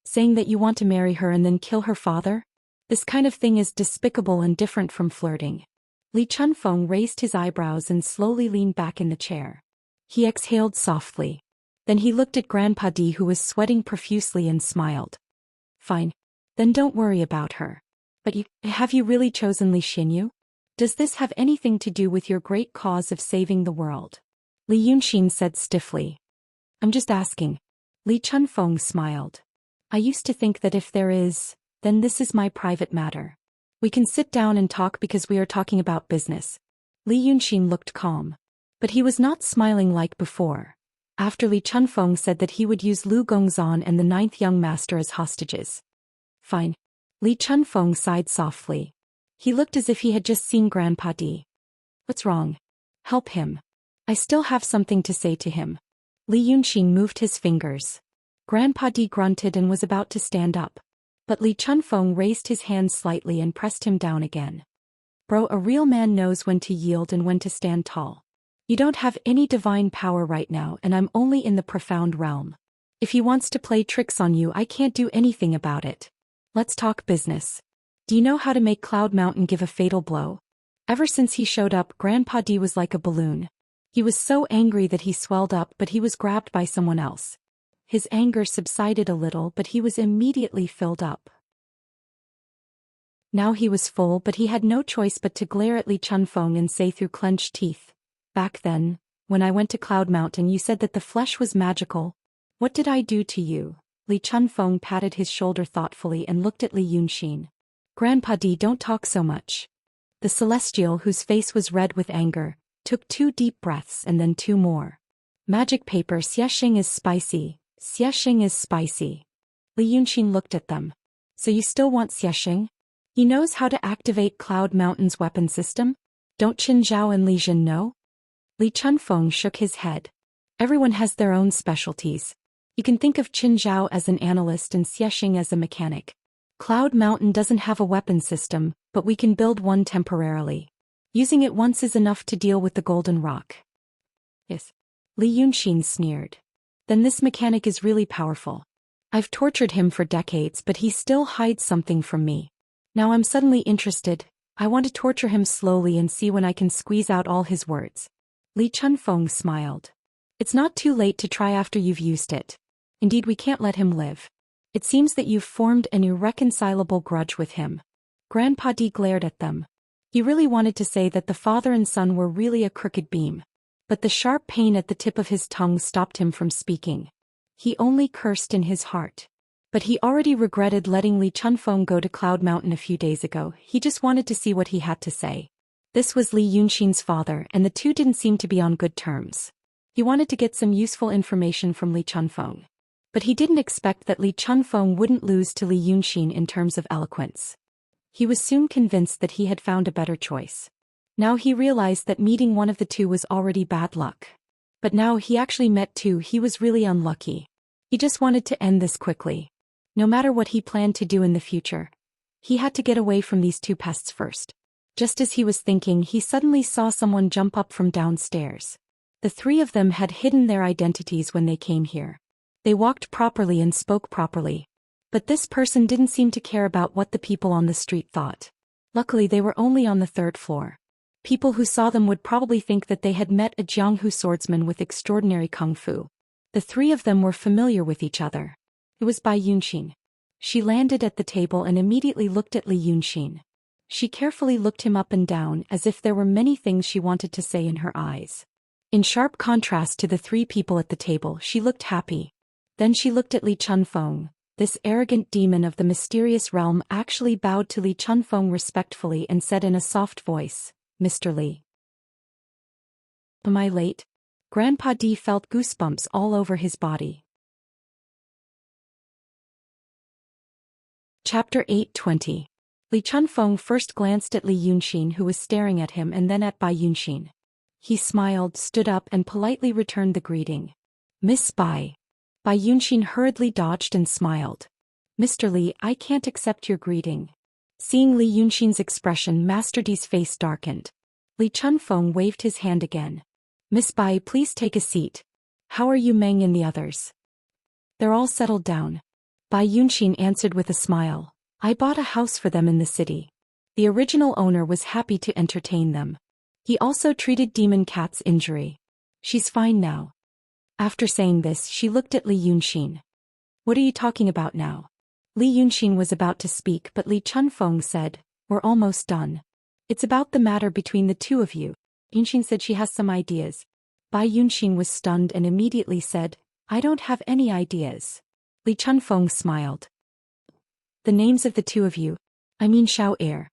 Saying that you want to marry her and then kill her father? This kind of thing is despicable and different from flirting. Li Chunfeng raised his eyebrows and slowly leaned back in the chair. He exhaled softly. Then he looked at Grandpa D, who was sweating profusely, and smiled. Fine. Then don't worry about her. But have you really chosen Li Xinyu? Does this have anything to do with your great cause of saving the world? Li Yunxin said stiffly. I'm just asking. Li Chunfeng smiled. I used to think that if there is, then this is my private matter. We can sit down and talk because we are talking about business. Li Yunxin looked calm. But he was not smiling like before. After Li Chunfeng said that he would use Lu Gongzan and the 9th young master as hostages. Fine. Li Chunfeng sighed softly. He looked as if he had just seen Grandpa Di. What's wrong? Help him. I still have something to say to him. Li Yunxin moved his fingers. Grandpa Di grunted and was about to stand up. But Li Chunfeng raised his hand slightly and pressed him down again. Bro, a real man knows when to yield and when to stand tall. You don't have any divine power right now, and I'm only in the profound realm. If he wants to play tricks on you, I can't do anything about it. Let's talk business. Do you know how to make Cloud Mountain give a fatal blow? Ever since he showed up, Grandpa D was like a balloon. He was so angry that he swelled up, but he was grabbed by someone else. His anger subsided a little, but he was immediately filled up. Now he was full, but he had no choice but to glare at Li Chunfeng and say through clenched teeth, "Back then, when I went to Cloud Mountain, you said that the flesh was magical. What did I do to you?" Li Chunfeng patted his shoulder thoughtfully and looked at Li Yunxin. "Grandpa D, don't talk so much." The celestial, whose face was red with anger, took 2 deep breaths and then 2 more. "Magic paper, Xianxia is spicy. Xianxia is spicy." Li Yunxin looked at them. "So you still want Xianxia? He knows how to activate Cloud Mountain's weapon system? Don't Qin Zhao and Li Jin know?" Li Chunfeng shook his head. "Everyone has their own specialties. You can think of Qin Zhao as an analyst and Xianxia as a mechanic. Cloud Mountain doesn't have a weapon system, but we can build one temporarily. Using it once is enough to deal with the Golden Rock." "Yes." Li Yunxin sneered. "Then this mechanic is really powerful. I've tortured him for decades, but he still hides something from me. Now I'm suddenly interested. I want to torture him slowly and see when I can squeeze out all his words." Li Chunfeng smiled. "It's not too late to try after you've used it. Indeed, we can't let him live. It seems that you've formed an irreconcilable grudge with him." Grandpa D glared at them. He really wanted to say that the father and son were really a crooked beam. But the sharp pain at the tip of his tongue stopped him from speaking. He only cursed in his heart. But he already regretted letting Li Chunfeng go to Cloud Mountain a few days ago. He just wanted to see what he had to say. This was Li Yunxin's father, and the two didn't seem to be on good terms. He wanted to get some useful information from Li Chunfeng. But he didn't expect that Li Chunfeng wouldn't lose to Li Yunxin in terms of eloquence. He was soon convinced that he had found a better choice. Now he realized that meeting one of the two was already bad luck. But now he actually met two. He was really unlucky. He just wanted to end this quickly. No matter what he planned to do in the future, he had to get away from these 2 pests first. Just as he was thinking, he suddenly saw someone jump up from downstairs. The 3 of them had hidden their identities when they came here. They walked properly and spoke properly. But this person didn't seem to care about what the people on the street thought. Luckily, they were only on the 3rd floor. People who saw them would probably think that they had met a Jianghu swordsman with extraordinary kung fu. The 3 of them were familiar with each other. It was Bai Yunxin. She landed at the table and immediately looked at Li Yunxin. She carefully looked him up and down as if there were many things she wanted to say in her eyes. In sharp contrast to the 3 people at the table, she looked happy. Then she looked at Li Chunfeng. This arrogant demon of the mysterious realm actually bowed to Li Chunfeng respectfully and said in a soft voice, "Mr. Li." "Am I late?" Grandpa D felt goosebumps all over his body. Chapter 8:20. Li Chunfeng first glanced at Li Yunxin, who was staring at him, and then at Bai Yunxin. He smiled, stood up, and politely returned the greeting. "Miss Bai." Bai Yunxin hurriedly dodged and smiled. "Mr. Li, I can't accept your greeting." Seeing Li Yunxin's expression, Master Di's face darkened. Li Chunfeng waved his hand again. "Miss Bai, please take a seat. How are you, Meng and the others?" "They're all settled down." Bai Yunxin answered with a smile. "I bought a house for them in the city. The original owner was happy to entertain them. He also treated Demon Cat's injury. She's fine now." After saying this, she looked at Li Yunxin. "What are you talking about now?" Li Yunxin was about to speak, but Li Chunfeng said, "We're almost done. It's about the matter between the 2 of you." Yunxin said she has some ideas. Bai Yunxin was stunned and immediately said, "I don't have any ideas." Li Chunfeng smiled. "The names of the 2 of you, I mean Xiao Er.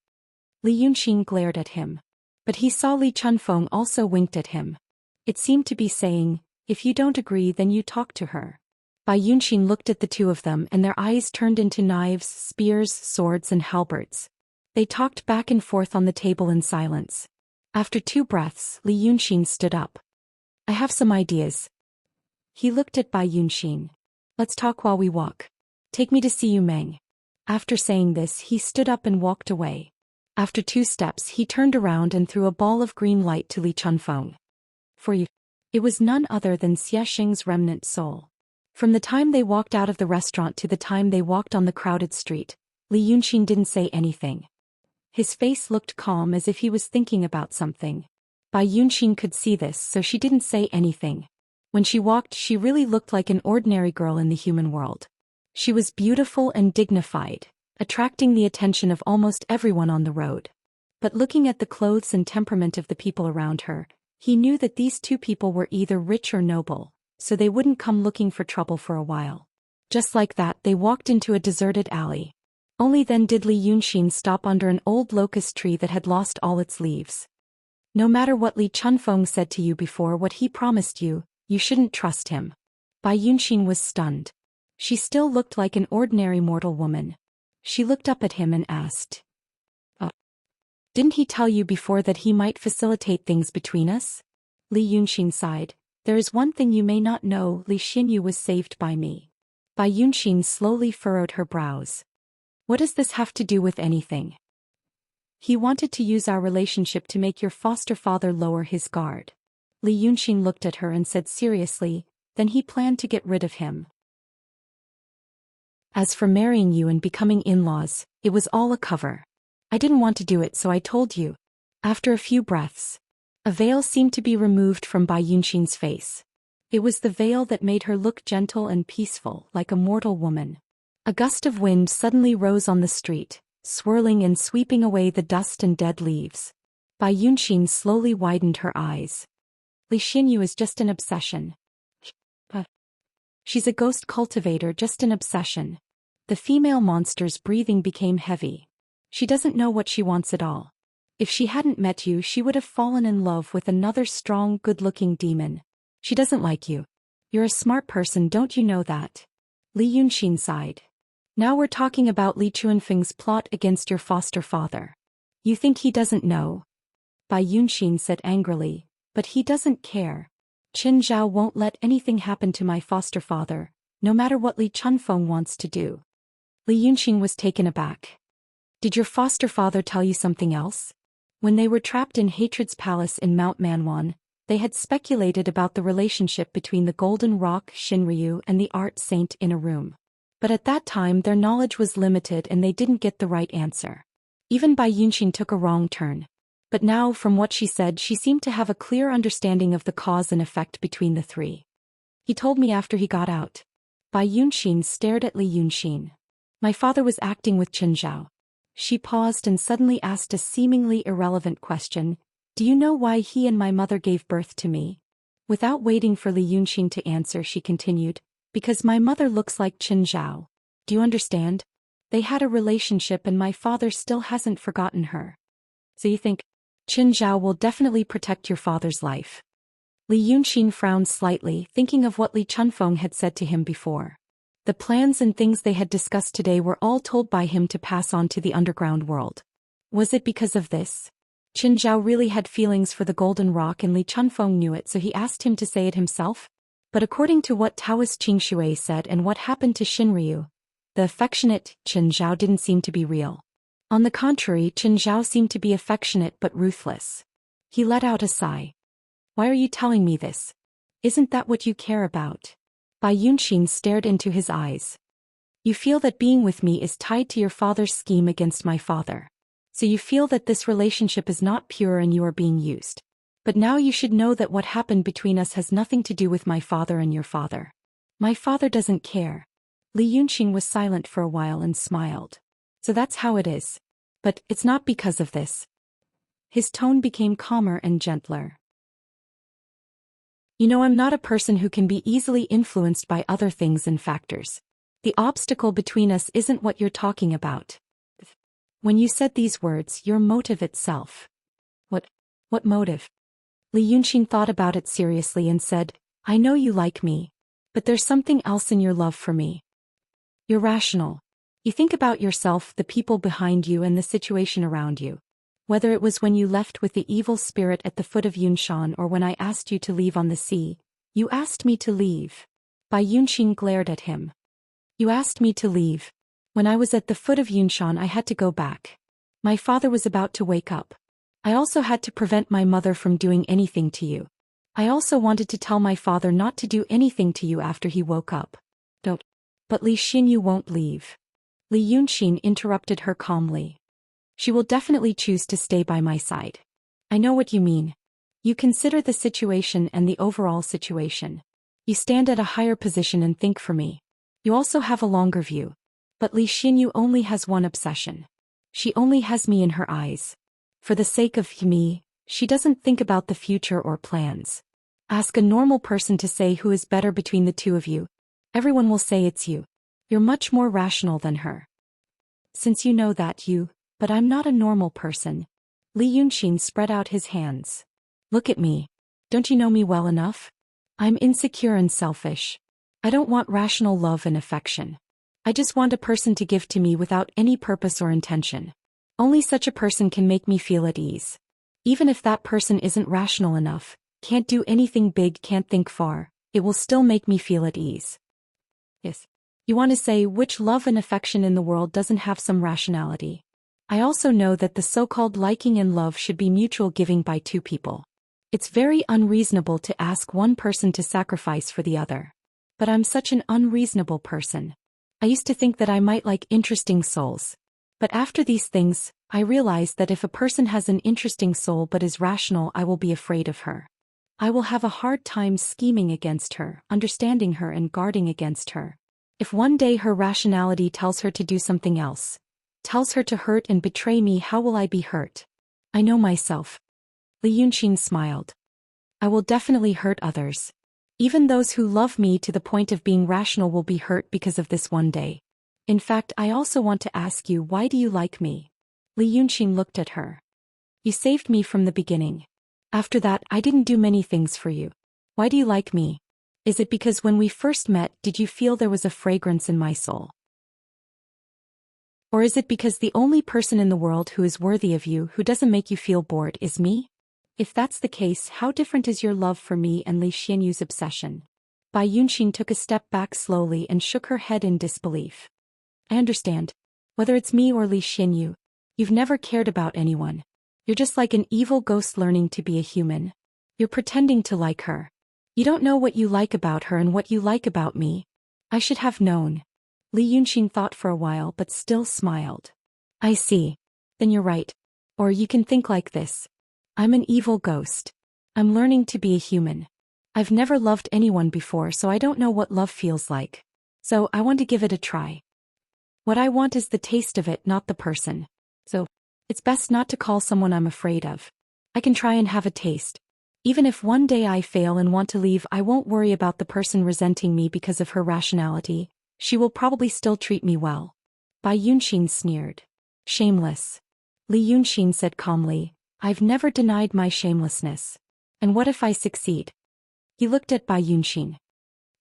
Li Yunxin glared at him. But he saw Li Chunfeng also winked at him. It seemed to be saying, if you don't agree then you talk to her. Bai Yunxin looked at the two of them and their eyes turned into knives, spears, swords and halberds. They talked back and forth on the table in silence. After 2 breaths, Li Yunxin stood up. I have some ideas. He looked at Bai Yunxin. Let's talk while we walk. Take me to see Yu Meng. After saying this he stood up and walked away. After 2 steps he turned around and threw a ball of green light to Li Chunfeng. For you. It was none other than Xiaxing's remnant soul. From the time they walked out of the restaurant to the time they walked on the crowded street, Li Yunxin didn't say anything. His face looked calm as if he was thinking about something. Bai Yunxin could see this so she didn't say anything. When she walked she really looked like an ordinary girl in the human world. She was beautiful and dignified, attracting the attention of almost everyone on the road. But looking at the clothes and temperament of the people around her, he knew that these 2 people were either rich or noble, so they wouldn't come looking for trouble for a while. Just like that they walked into a deserted alley. Only then did Li Yunxin stop under an old locust tree that had lost all its leaves. No matter what Li Chunfeng said to you before, what he promised you, you shouldn't trust him. Bai Yunxin was stunned. She still looked like an ordinary mortal woman. She looked up at him and asked, didn't he tell you before that he might facilitate things between us? Li Yunxin sighed. There is one thing you may not know, Li Xinyu was saved by me. Bai Yunxin slowly furrowed her brows. What does this have to do with anything? He wanted to use our relationship to make your foster father lower his guard. Li Yunxin looked at her and said seriously, then he planned to get rid of him. As for marrying you and becoming in-laws, it was all a cover. I didn't want to do it so I told you. After a few breaths, a veil seemed to be removed from Bai Yunxin's face. It was the veil that made her look gentle and peaceful, like a mortal woman. A gust of wind suddenly rose on the street, swirling and sweeping away the dust and dead leaves. Bai Yunxin slowly widened her eyes. Li Xinyu is just an obsession. She's a ghost cultivator, just an obsession. The female monster's breathing became heavy. She doesn't know what she wants at all. If she hadn't met you she would have fallen in love with another strong, good-looking demon. She doesn't like you. You're a smart person, don't you know that? Li Yunxin sighed. Now we're talking about Li Chunfeng's plot against your foster father. You think he doesn't know? Bai Yunxin said angrily, but he doesn't care. Qin Zhao won't let anything happen to my foster father, no matter what Li Chunfeng wants to do. Li Yunxin was taken aback. Did your foster father tell you something else? When they were trapped in Hatred's palace in Mount Manwan, they had speculated about the relationship between the Golden Rock Shinryu and the art saint in a room. But at that time their knowledge was limited and they didn't get the right answer. Even Bai Yunxin took a wrong turn. But now from what she said she seemed to have a clear understanding of the cause and effect between the 3. He told me after he got out. Bai Yunxin stared at Li Yunxin. My father was acting with Qin Zhao. She paused and suddenly asked a seemingly irrelevant question. Do you know why he and my mother gave birth to me? Without waiting for Li Yunxin to answer she continued, because my mother looks like Qin Zhao. Do you understand? They had a relationship and my father still hasn't forgotten her. So you think Qin Zhao will definitely protect your father's life? Li Yunxin frowned slightly, thinking of what Li Chunfeng had said to him before. The plans and things they had discussed today were all told by him to pass on to the underground world. Was it because of this? Qin Zhao really had feelings for the Golden Rock and Li Chunfeng knew it, so he asked him to say it himself? But according to what Taoist Qingxue said and what happened to Shinryu, the affectionate Qin Zhao didn't seem to be real. On the contrary, Qin Zhao seemed to be affectionate but ruthless. He let out a sigh. Why are you telling me this? Isn't that what you care about? Bai Yunxin stared into his eyes. You feel that being with me is tied to your father's scheme against my father. So you feel that this relationship is not pure and you are being used. But now you should know that what happened between us has nothing to do with my father and your father. My father doesn't care. Li Yunxin was silent for a while and smiled. So that's how it is. But it's not because of this. His tone became calmer and gentler. You know, I'm not a person who can be easily influenced by other things and factors. The obstacle between us isn't what you're talking about. When you said these words, your motive itself. What motive? Li Yunxin thought about it seriously and said, I know you like me. But there's something else in your love for me. You're rational. You think about yourself, the people behind you, and the situation around you. Whether it was when you left with the evil spirit at the foot of Yunshan or when I asked you to leave on the sea, you asked me to leave. Bai Yunxin glared at him. You asked me to leave. When I was at the foot of Yunshan, I had to go back. My father was about to wake up. I also had to prevent my mother from doing anything to you. I also wanted to tell my father not to do anything to you after he woke up. Don't. But Li Xin, you won't leave. Li Yunxin interrupted her calmly. She will definitely choose to stay by my side. I know what you mean. You consider the situation and the overall situation. You stand at a higher position and think for me. You also have a longer view. But Li Xinyu only has one obsession. She only has me in her eyes. For the sake of me, she doesn't think about the future or plans. Ask a normal person to say who is better between the two of you. Everyone will say it's you. You're much more rational than her. Since you know that but I'm not a normal person. Li Yunxin spread out his hands. Look at me. Don't you know me well enough? I'm insecure and selfish. I don't want rational love and affection. I just want a person to give to me without any purpose or intention. Only such a person can make me feel at ease. Even if that person isn't rational enough, can't do anything big, can't think far, it will still make me feel at ease. Yes. You want to say which love and affection in the world doesn't have some rationality. I also know that the so-called liking and love should be mutual giving by two people. It's very unreasonable to ask one person to sacrifice for the other. But I'm such an unreasonable person. I used to think that I might like interesting souls. But after these things, I realized that if a person has an interesting soul but is rational, I will be afraid of her. I will have a hard time scheming against her, understanding her and guarding against her. If one day her rationality tells her to do something else, tells her to hurt and betray me, how will I be hurt? I know myself. Li Yunxin smiled. I will definitely hurt others. Even those who love me to the point of being rational will be hurt because of this one day. In fact, I also want to ask you, why do you like me? Li Yunxin looked at her. You saved me from the beginning. After that, I didn't do many things for you. Why do you like me? Is it because when we first met, did you feel there was a fragrance in my soul? Or is it because the only person in the world who is worthy of you, who doesn't make you feel bored, is me? If that's the case, how different is your love for me and Li Xianyu's obsession? Bai Yunxin took a step back slowly and shook her head in disbelief. I understand. Whether it's me or Li Xianyu, you've never cared about anyone. You're just like an evil ghost learning to be a human. You're pretending to like her. You don't know what you like about her and what you like about me. I should have known. Li Yunxin thought for a while but still smiled. I see. Then you're right. Or you can think like this. I'm an evil ghost. I'm learning to be a human. I've never loved anyone before, so I don't know what love feels like. So I want to give it a try. What I want is the taste of it, not the person. So it's best not to call someone I'm afraid of. I can try and have a taste. Even if one day I fail and want to leave, I won't worry about the person resenting me because of her rationality. She will probably still treat me well. Bai Yunxin sneered. Shameless. Li Yunxin said calmly, I've never denied my shamelessness. And what if I succeed? He looked at Bai Yunxin.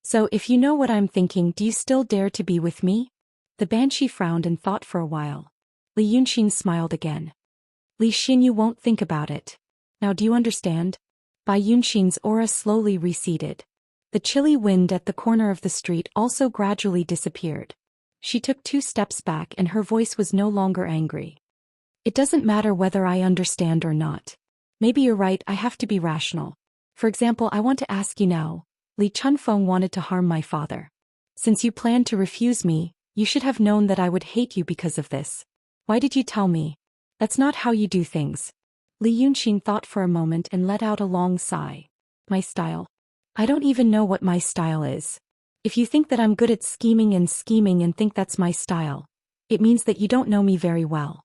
So if you know what I'm thinking, do you still dare to be with me? The banshee frowned and thought for a while. Li Yunxin smiled again. Li Xinyu won't think about it. Now do you understand? Bai Yunxin's aura slowly receded. The chilly wind at the corner of the street also gradually disappeared. She took 2 steps back and her voice was no longer angry. It doesn't matter whether I understand or not. Maybe you're right, I have to be rational. For example, I want to ask you now, Li Chunfeng wanted to harm my father. Since you planned to refuse me, you should have known that I would hate you because of this. Why did you tell me? That's not how you do things. Li Yunxin thought for a moment and let out a long sigh. My style. I don't even know what my style is. If you think that I'm good at scheming and think that's my style, it means that you don't know me very well.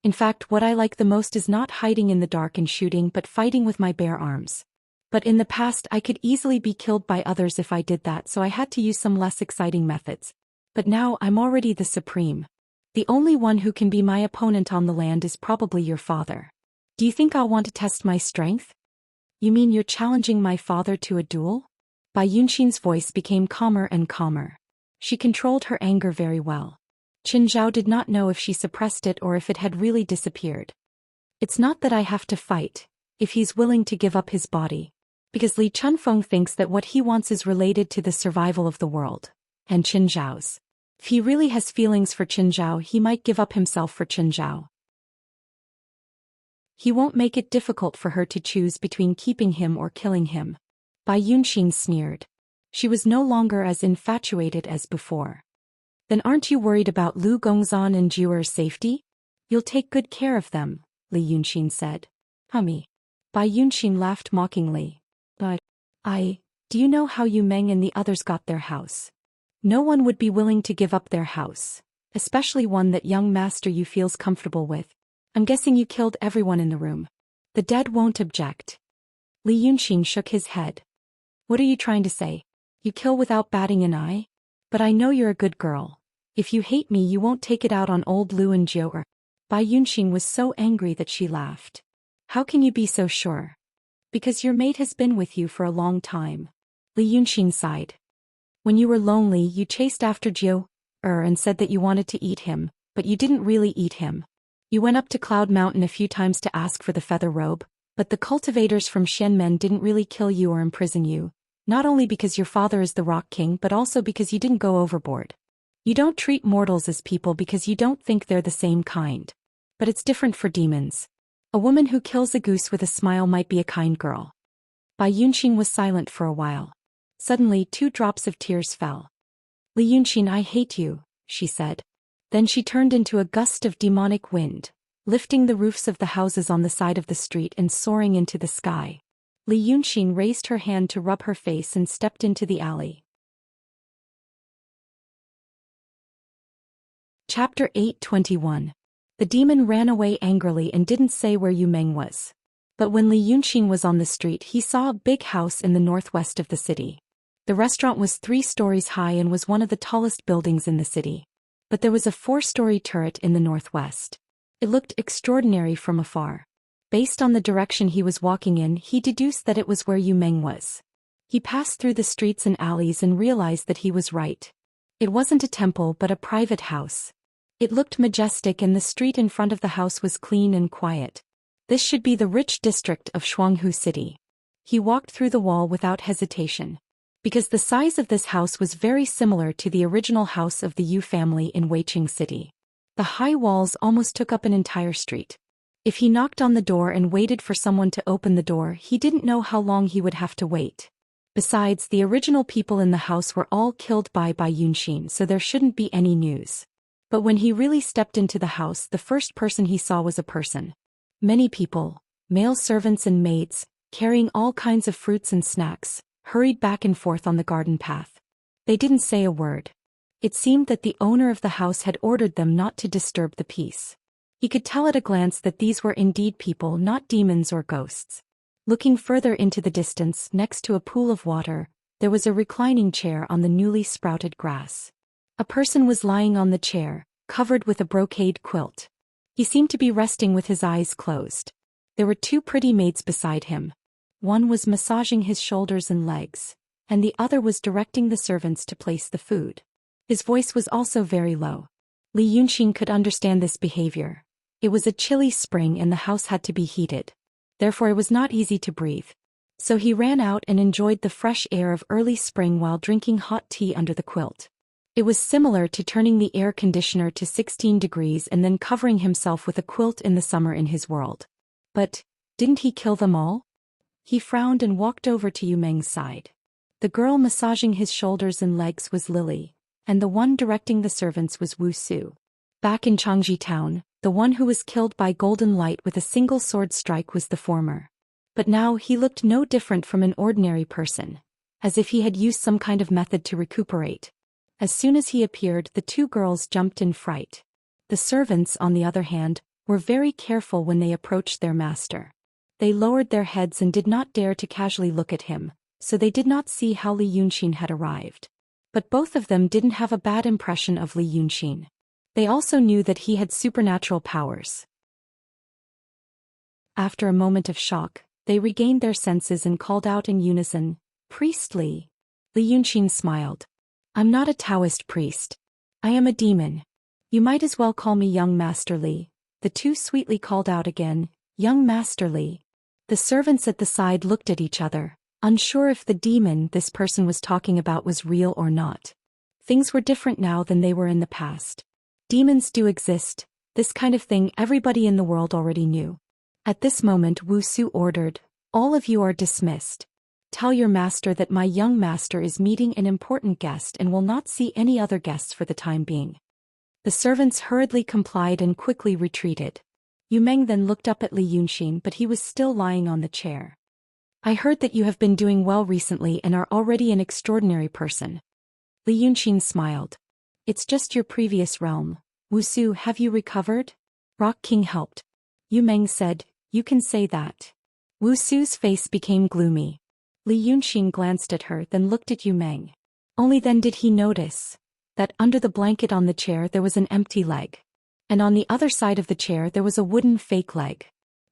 In fact, what I like the most is not hiding in the dark and shooting but fighting with my bare arms. But in the past I could easily be killed by others if I did that, so I had to use some less exciting methods. But now I'm already the supreme. The only one who can be my opponent on the land is probably your father. Do you think I'll want to test my strength? You mean you're challenging my father to a duel? Bai Yunxin's voice became calmer and calmer. She controlled her anger very well. Qin Zhao did not know if she suppressed it or if it had really disappeared. It's not that I have to fight, if he's willing to give up his body. Because Li Chunfeng thinks that what he wants is related to the survival of the world, and Qin Zhao's. If he really has feelings for Qin Zhao, he might give up himself for Qin Zhao. He won't make it difficult for her to choose between keeping him or killing him. Bai Yunxin sneered. She was no longer as infatuated as before. Then aren't you worried about Lu Gongzan and Jiuer's safety? You'll take good care of them, Li Yunxin said. Hummy. Bai Yunxin laughed mockingly. But, do you know how Yu Meng and the others got their house? No one would be willing to give up their house, especially one that young master Yu feels comfortable with. I'm guessing you killed everyone in the room. The dead won't object. Li Yunxin shook his head. What are you trying to say? You kill without batting an eye? But I know you're a good girl. If you hate me, you won't take it out on old Lu and Jiuer. Bai Yunxin was so angry that she laughed. How can you be so sure? Because your mate has been with you for a long time. Li Yunxin sighed. When you were lonely, you chased after Jiuer and said that you wanted to eat him, but you didn't really eat him. You went up to Cloud Mountain a few times to ask for the feather robe, but the cultivators from Xianmen didn't really kill you or imprison you, not only because your father is the Rock King but also because you didn't go overboard. You don't treat mortals as people because you don't think they're the same kind. But it's different for demons. A woman who kills a goose with a smile might be a kind girl. Bai Yunxin was silent for a while. Suddenly 2 drops of tears fell. Li Yunxin, I hate you, she said. Then she turned into a gust of demonic wind, lifting the roofs of the houses on the side of the street and soaring into the sky. Li Yunxin raised her hand to rub her face and stepped into the alley. Chapter 8:21. The demon ran away angrily and didn't say where Yu Meng was. But when Li Yunxin was on the street, he saw a big house in the northwest of the city. The restaurant was 3 stories high and was one of the tallest buildings in the city. But there was a 4-story turret in the northwest. It looked extraordinary from afar. Based on the direction he was walking in, he deduced that it was where Yu Meng was. He passed through the streets and alleys and realized that he was right. It wasn't a temple but a private house. It looked majestic and the street in front of the house was clean and quiet. This should be the rich district of Shuanghu City. He walked through the wall without hesitation. Because the size of this house was very similar to the original house of the Yu family in Weiqing City. The high walls almost took up an entire street. If he knocked on the door and waited for someone to open the door, he didn't know how long he would have to wait. Besides, the original people in the house were all killed by Bai Yunxin, so there shouldn't be any news. But when he really stepped into the house, the first person he saw was a person. Many people, male servants and maids, carrying all kinds of fruits and snacks, hurried back and forth on the garden path. They didn't say a word. It seemed that the owner of the house had ordered them not to disturb the peace. He could tell at a glance that these were indeed people, not demons or ghosts. Looking further into the distance, next to a pool of water, there was a reclining chair on the newly sprouted grass. A person was lying on the chair, covered with a brocade quilt. He seemed to be resting with his eyes closed. There were 2 pretty maids beside him. One was massaging his shoulders and legs, and the other was directing the servants to place the food. His voice was also very low. Li Yunxin could understand this behavior. It was a chilly spring and the house had to be heated. Therefore it was not easy to breathe. So he ran out and enjoyed the fresh air of early spring while drinking hot tea under the quilt. It was similar to turning the air conditioner to 16 degrees and then covering himself with a quilt in the summer in his world. But, didn't he kill them all? He frowned and walked over to Yu Meng's side. The girl massaging his shoulders and legs was Lily, and the one directing the servants was Wu Su. Back in Changji town, the one who was killed by golden light with a single sword strike was the former. But now he looked no different from an ordinary person, as if he had used some kind of method to recuperate. As soon as he appeared, the 2 girls jumped in fright. The servants, on the other hand, were very careful when they approached their master. They lowered their heads and did not dare to casually look at him, so they did not see how Li Yunxin had arrived. But both of them didn't have a bad impression of Li Yunxin. They also knew that he had supernatural powers. After a moment of shock, they regained their senses and called out in unison, "Priest Li." Li Yunxin smiled. "I'm not a Taoist priest. I am a demon. You might as well call me Young Master Li." The two sweetly called out again, "Young Master Li." The servants at the side looked at each other, unsure if the demon this person was talking about was real or not. Things were different now than they were in the past. Demons do exist, this kind of thing everybody in the world already knew. At this moment Wuxia ordered, "All of you are dismissed. Tell your master that my young master is meeting an important guest and will not see any other guests for the time being." The servants hurriedly complied and quickly retreated. Yu Meng then looked up at Li Yunxin, but he was still lying on the chair. "I heard that you have been doing well recently and are already an extraordinary person." Li Yunxin smiled. "It's just your previous realm. Wuxia, have you recovered?" "Rock King helped." Yu Meng said, "You can say that." Wuxia's face became gloomy. Li Yunxin glanced at her, then looked at Yu Meng. Only then did he notice that under the blanket on the chair there was an empty leg. And on the other side of the chair there was a wooden fake leg.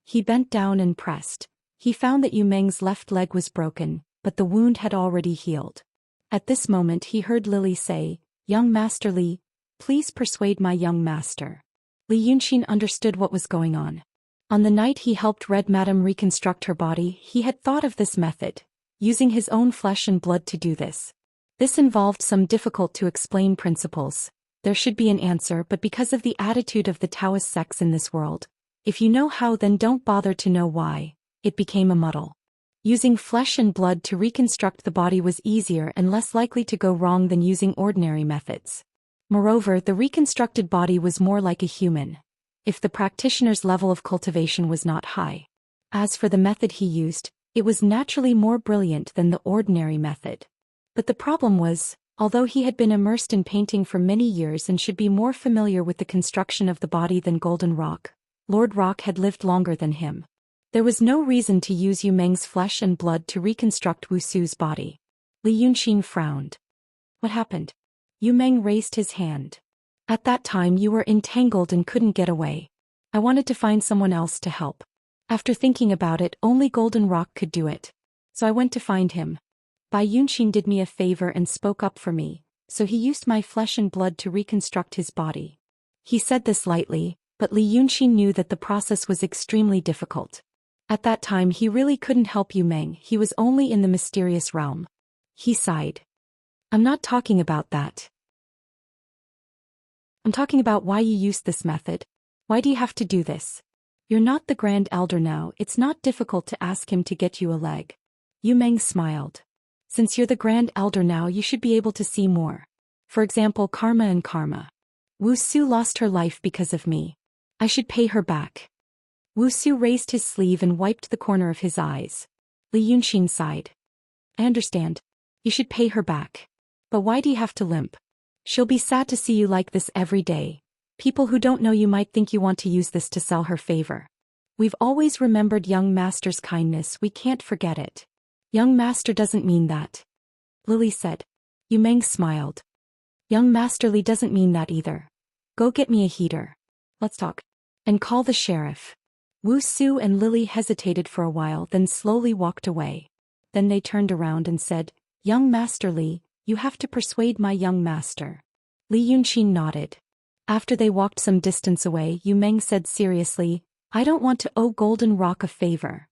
He bent down and pressed. He found that Yu Meng's left leg was broken, but the wound had already healed. At this moment he heard Lily say, "Young Master Li, please persuade my young master." Li Yunxin understood what was going on. On the night he helped Red Madam reconstruct her body, he had thought of this method, using his own flesh and blood to do this. This involved some difficult-to-explain principles. There should be an answer, but because of the attitude of the Taoist sects in this world, if you know how then don't bother to know why, it became a muddle. Using flesh and blood to reconstruct the body was easier and less likely to go wrong than using ordinary methods. Moreover, the reconstructed body was more like a human, if the practitioner's level of cultivation was not high. As for the method he used, it was naturally more brilliant than the ordinary method. But the problem was, although he had been immersed in painting for many years and should be more familiar with the construction of the body than Golden Rock, Lord Rock had lived longer than him. There was no reason to use Yu Meng's flesh and blood to reconstruct Wuxia's body. Li Yunxin frowned. "What happened?" Yu Meng raised his hand. "At that time you were entangled and couldn't get away. I wanted to find someone else to help. After thinking about it, only Golden Rock could do it. So I went to find him. Bai Yunxin did me a favor and spoke up for me, so he used my flesh and blood to reconstruct his body." He said this lightly, but Li Yunxin knew that the process was extremely difficult. At that time he really couldn't help Yu Meng, he was only in the mysterious realm. He sighed. "I'm not talking about that. I'm talking about why you used this method. Why do you have to do this? You're not the Grand Elder now, it's not difficult to ask him to get you a leg." Yu Meng smiled. "Since you're the Grand Elder now, you should be able to see more. For example, karma and karma. Wuxia lost her life because of me. I should pay her back." Wuxia raised his sleeve and wiped the corner of his eyes. Li Yunxin sighed. "I understand. You should pay her back. But why do you have to limp? She'll be sad to see you like this every day. People who don't know you might think you want to use this to sell her favor. We've always remembered young master's kindness, we can't forget it." "Young master doesn't mean that," Lily said. Yu Meng smiled. "Young Master Li doesn't mean that either. Go get me a heater. Let's talk. And call the sheriff." Wuxia and Lily hesitated for a while, then slowly walked away. Then they turned around and said, "Young Master Li, you have to persuade my young master." Li Yunxin nodded. After they walked some distance away, Yu Meng said seriously, "I don't want to owe Golden Rock a favor."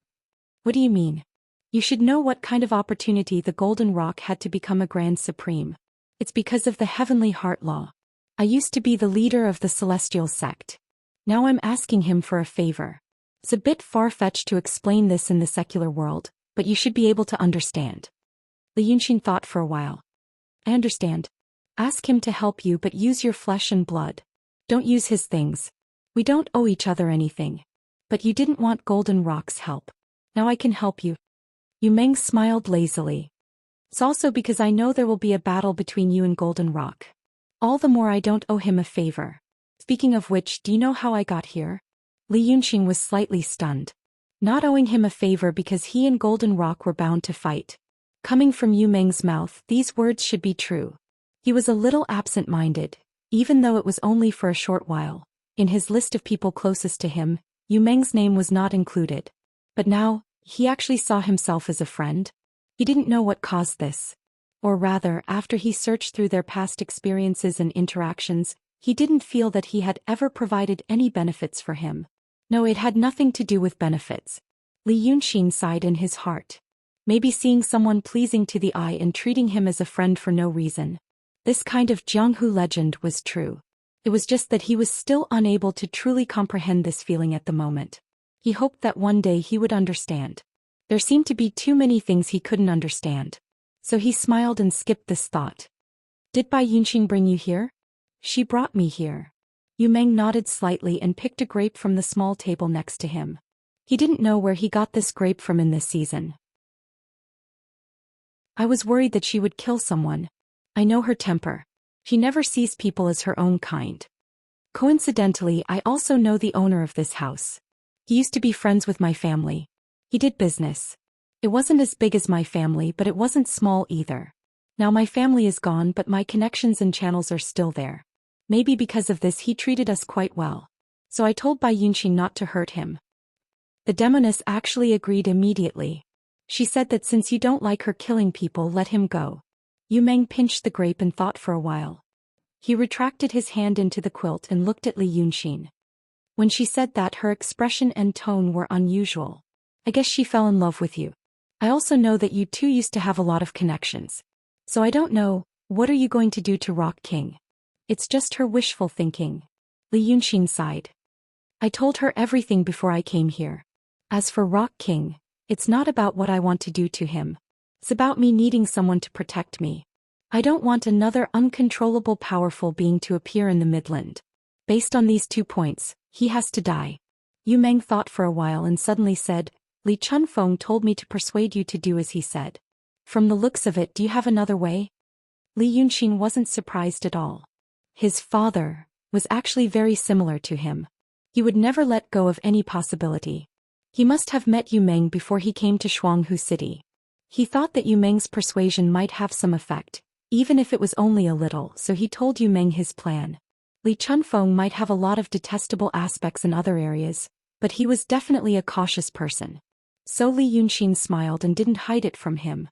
"What do you mean?" "You should know what kind of opportunity the Golden Rock had to become a Grand Supreme. It's because of the Heavenly Heart Law. I used to be the leader of the Celestial Sect. Now I'm asking him for a favor. It's a bit far-fetched to explain this in the secular world, but you should be able to understand." Li Yunxin thought for a while. "I understand. Ask him to help you, but use your flesh and blood. Don't use his things. We don't owe each other anything. But you didn't want Golden Rock's help. Now I can help you." Yu Meng smiled lazily. "It's also because I know there will be a battle between you and Golden Rock. All the more I don't owe him a favor. Speaking of which, do you know how I got here?" Li Yunxin was slightly stunned. Not owing him a favor because he and Golden Rock were bound to fight. Coming from Yu Meng's mouth, these words should be true. He was a little absent-minded. Even though it was only for a short while, in his list of people closest to him, Yu Meng's name was not included. But now, he actually saw himself as a friend. He didn't know what caused this. Or rather, after he searched through their past experiences and interactions, he didn't feel that he had ever provided any benefits for him. No, it had nothing to do with benefits. Li Yunxin sighed in his heart. Maybe seeing someone pleasing to the eye and treating him as a friend for no reason. This kind of Jianghu legend was true. It was just that he was still unable to truly comprehend this feeling at the moment. He hoped that one day he would understand. There seemed to be too many things he couldn't understand. So he smiled and skipped this thought. Did Bai Yunxin bring you here? She brought me here. Yu Meng nodded slightly and picked a grape from the small table next to him. He didn't know where he got this grape from in this season. I was worried that she would kill someone. I know her temper. She never sees people as her own kind. Coincidentally, I also know the owner of this house. He used to be friends with my family. He did business. It wasn't as big as my family, but it wasn't small either. Now my family is gone, but my connections and channels are still there. Maybe because of this he treated us quite well. So I told Bai Yunxin not to hurt him. The demoness actually agreed immediately. She said that since you don't like her killing people, let him go. Yu Meng pinched the grape and thought for a while. He retracted his hand into the quilt and looked at Li Yunxin. When she said that, her expression and tone were unusual. I guess she fell in love with you. I also know that you two used to have a lot of connections. So I don't know, what are you going to do to Rock King? It's just her wishful thinking. Li Yunxin sighed. I told her everything before I came here. As for Rock King, it's not about what I want to do to him. It's about me needing someone to protect me. I don't want another uncontrollable powerful being to appear in the Midland. Based on these 2 points, he has to die. Yu Meng thought for a while and suddenly said, Li Chunfeng told me to persuade you to do as he said. From the looks of it, do you have another way? Li Yunxin wasn't surprised at all. His father was actually very similar to him. He would never let go of any possibility. He must have met Yu Meng before he came to Shuanghu City. He thought that Yu Meng's persuasion might have some effect, even if it was only a little, so he told Yu Meng his plan. Li Chunfeng might have a lot of detestable aspects in other areas, but he was definitely a cautious person. So Li Yunxin smiled and didn't hide it from him.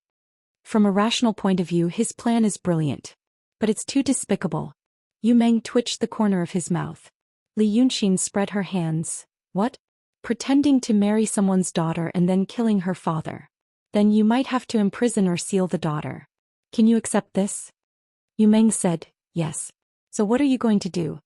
From a rational point of view, his plan is brilliant. But it's too despicable. Yu Meng twitched the corner of his mouth. Li Yunxin spread her hands. What? Pretending to marry someone's daughter and then killing her father. Then you might have to imprison or seal the daughter. Can you accept this? Yu Meng said, yes. So what are you going to do?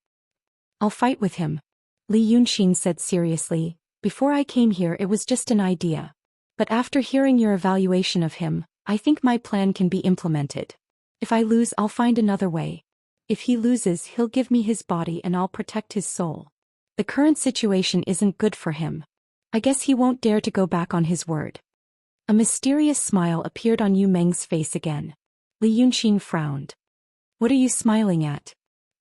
I'll fight with him. Li Yunxin said seriously, before I came here it was just an idea. But after hearing your evaluation of him, I think my plan can be implemented. If I lose, I'll find another way. If he loses, he'll give me his body and I'll protect his soul. The current situation isn't good for him. I guess he won't dare to go back on his word. A mysterious smile appeared on Yu Meng's face again. Li Yunxin frowned. What are you smiling at?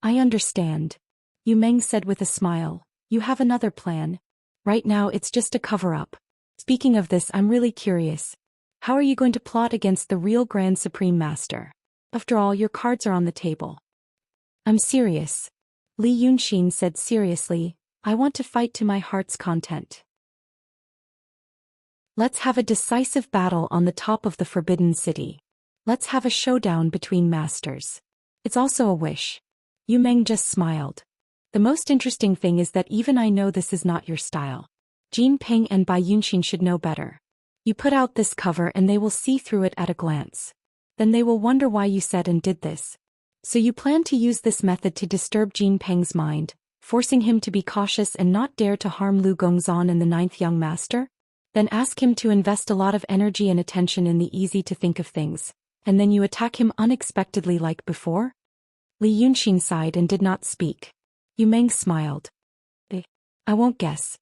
I understand. Yu Meng said with a smile. You have another plan? Right now it's just a cover-up. Speaking of this, I'm really curious. How are you going to plot against the real Grand Supreme Master? After all, your cards are on the table. I'm serious. Li Yunxin said seriously. I want to fight to my heart's content. Let's have a decisive battle on the top of the Forbidden City. Let's have a showdown between masters. It's also a wish. Yu Meng just smiled. The most interesting thing is that even I know this is not your style. Jin Peng and Bai Yunxin should know better. You put out this cover and they will see through it at a glance. Then they will wonder why you said and did this. So you plan to use this method to disturb Jin Peng's mind, forcing him to be cautious and not dare to harm Lu Gongzan and the 9th young master? Then ask him to invest a lot of energy and attention in the easy to think of things, and then you attack him unexpectedly like before? Li Yunxin sighed and did not speak. Yu Meng smiled. I won't guess.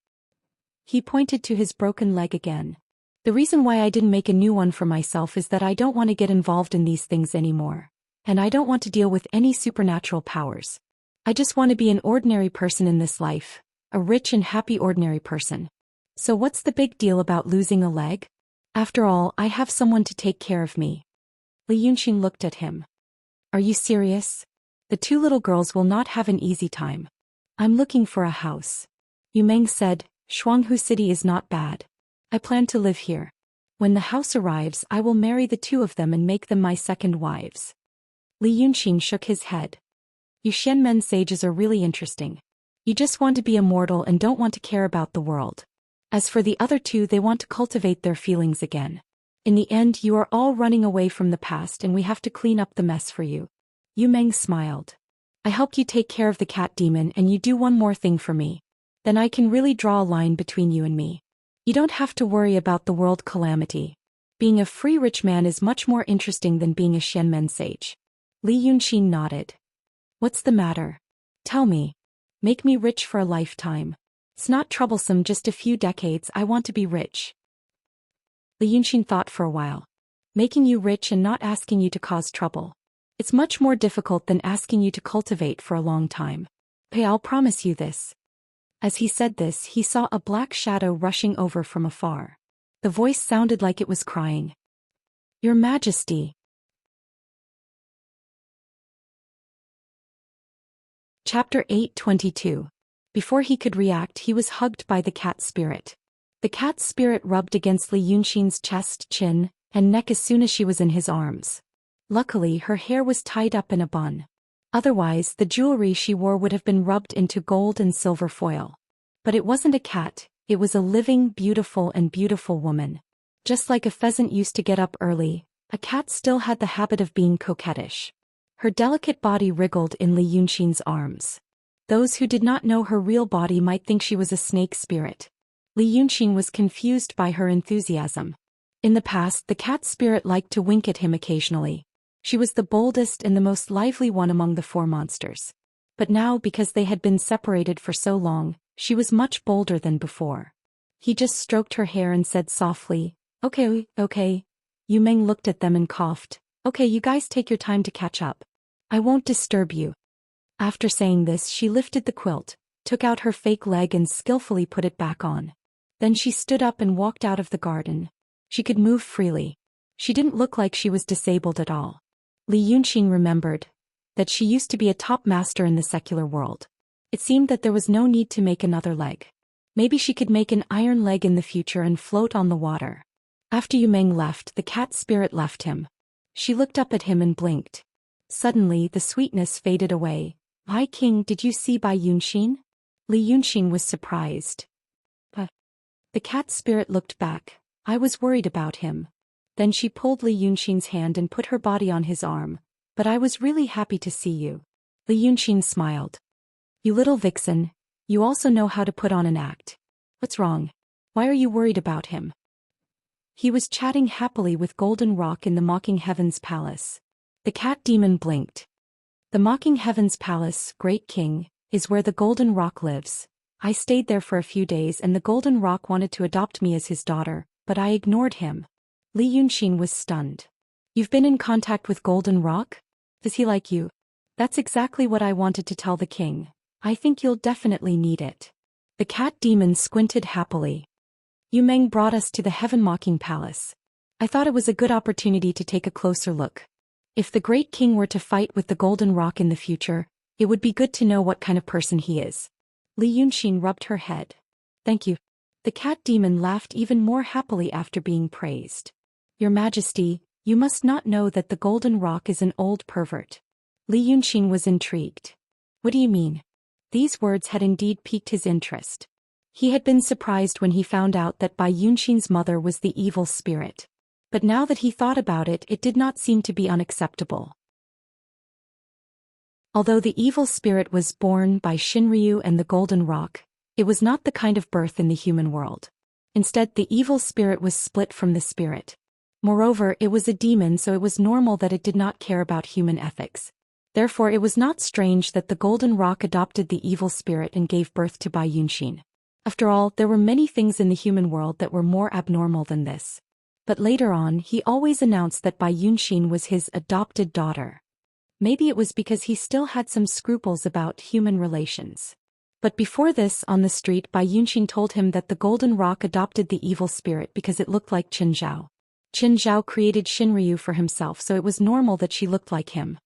He pointed to his broken leg again. The reason why I didn't make a new one for myself is that I don't want to get involved in these things anymore. And I don't want to deal with any supernatural powers. I just want to be an ordinary person in this life, a rich and happy ordinary person. So what's the big deal about losing a leg? After all, I have someone to take care of me. Li Yunxin looked at him. Are you serious? The two little girls will not have an easy time. I'm looking for a house. Yu Meng said, Shuanghu City is not bad. I plan to live here. When the house arrives, I will marry the two of them and make them my second wives. Li Yunxin shook his head. You Xianmen sages are really interesting. You just want to be immortal and don't want to care about the world. As for the other two, they want to cultivate their feelings again. In the end, you are all running away from the past and we have to clean up the mess for you. Yu Meng smiled. I helped you take care of the cat demon and you do one more thing for me. Then I can really draw a line between you and me. You don't have to worry about the world calamity. Being a free rich man is much more interesting than being a Xianmen sage. Li Yunxin nodded. What's the matter? Tell me. Make me rich for a lifetime. It's not troublesome, just a few decades. I want to be rich. Li Yunxin thought for a while. Making you rich and not asking you to cause trouble. It's much more difficult than asking you to cultivate for a long time. Hey, I'll promise you this. As he said this, he saw a black shadow rushing over from afar. The voice sounded like it was crying. Your Majesty. Chapter 8:22. Before he could react, he was hugged by the cat spirit. The cat spirit rubbed against Li Yunxin's chest, chin, and neck as soon as she was in his arms. Luckily, her hair was tied up in a bun. Otherwise, the jewelry she wore would have been rubbed into gold and silver foil. But it wasn't a cat, it was a living, beautiful woman. Just like a pheasant used to get up early, a cat still had the habit of being coquettish. Her delicate body wriggled in Li Yunxin's arms. Those who did not know her real body might think she was a snake spirit. Li Yunxin was confused by her enthusiasm. In the past, the cat spirit liked to wink at him occasionally. She was the boldest and the most lively one among the four monsters. But now, because they had been separated for so long, she was much bolder than before. He just stroked her hair and said softly, Okay. Yu Meng looked at them and coughed. Okay, you guys take your time to catch up. I won't disturb you. After saying this, she lifted the quilt, took out her fake leg and skillfully put it back on. Then she stood up and walked out of the garden. She could move freely. She didn't look like she was disabled at all. Li Yunxin remembered that she used to be a top master in the secular world. It seemed that there was no need to make another leg. Maybe she could make an iron leg in the future and float on the water. After Yu Meng left, the cat spirit left him. She looked up at him and blinked. Suddenly, the sweetness faded away. Why, King, did you see Bai Yunxin? Li Yunxin was surprised. The cat spirit looked back. I was worried about him. Then she pulled Li Yunxin's hand and put her body on his arm. But I was really happy to see you. Li Yunxin smiled. You little vixen, you also know how to put on an act. What's wrong? Why are you worried about him? He was chatting happily with Golden Rock in the Mocking Heavens Palace. The cat demon blinked. The Mocking Heavens Palace, Great King, is where the Golden Rock lives. I stayed there for a few days and the Golden Rock wanted to adopt me as his daughter, but I ignored him. Li Yunxin was stunned. You've been in contact with Golden Rock? Does he like you? That's exactly what I wanted to tell the king. I think you'll definitely need it. The cat demon squinted happily. Yu Meng brought us to the Heaven Mocking Palace. I thought it was a good opportunity to take a closer look. If the Great King were to fight with the Golden Rock in the future, it would be good to know what kind of person he is. Li Yunxin rubbed her head. Thank you. The cat demon laughed even more happily after being praised. Your Majesty, you must not know that the Golden Rock is an old pervert. Li Yunxin was intrigued. What do you mean? These words had indeed piqued his interest. He had been surprised when he found out that Bai Yunxin's mother was the evil spirit. But now that he thought about it, it did not seem to be unacceptable. Although the evil spirit was born by Shinryu and the Golden Rock, it was not the kind of birth in the human world. Instead, the evil spirit was split from the spirit. Moreover, it was a demon, so it was normal that it did not care about human ethics. Therefore, it was not strange that the Golden Rock adopted the evil spirit and gave birth to Bai Yunxin. After all, there were many things in the human world that were more abnormal than this. But later on, he always announced that Bai Yunxin was his adopted daughter. Maybe it was because he still had some scruples about human relations. But before this, on the street, Bai Yunxin told him that the Golden Rock adopted the evil spirit because it looked like Qin Zhao. Qin Zhao created Shinryu for himself, so it was normal that she looked like him.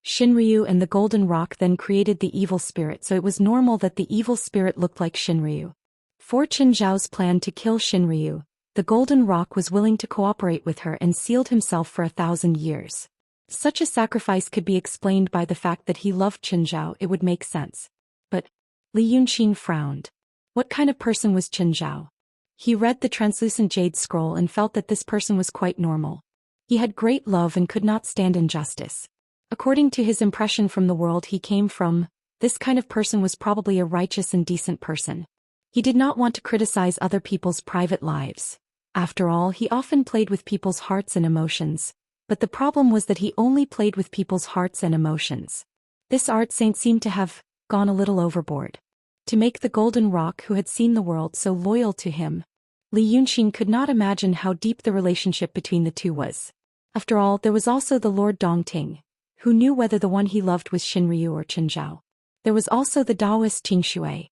Shinryu and the golden rock then created the evil spirit, so it was normal that the evil spirit looked like Shinryu. For Qin Zhao's plan to kill Shinryu, the golden rock was willing to cooperate with her and sealed himself for 1,000 years. Such a sacrifice could be explained by the fact that he loved Qin Zhao. It would make sense. But Li Yunqin frowned. What kind of person was Qin Zhao? He read the translucent jade scroll and felt that this person was quite normal. He had great love and could not stand injustice. According to his impression from the world he came from, this kind of person was probably a righteous and decent person. He did not want to criticize other people's private lives. After all, he often played with people's hearts and emotions. But the problem was that he only played with people's hearts and emotions. This art saint seemed to have gone a little overboard. To make the golden rock who had seen the world so loyal to him, Li Yunqin could not imagine how deep the relationship between the two was. After all, there was also the Lord Dongting, who knew whether the one he loved was Shinryu or Qin Zhao. There was also the Taoist Qingshui.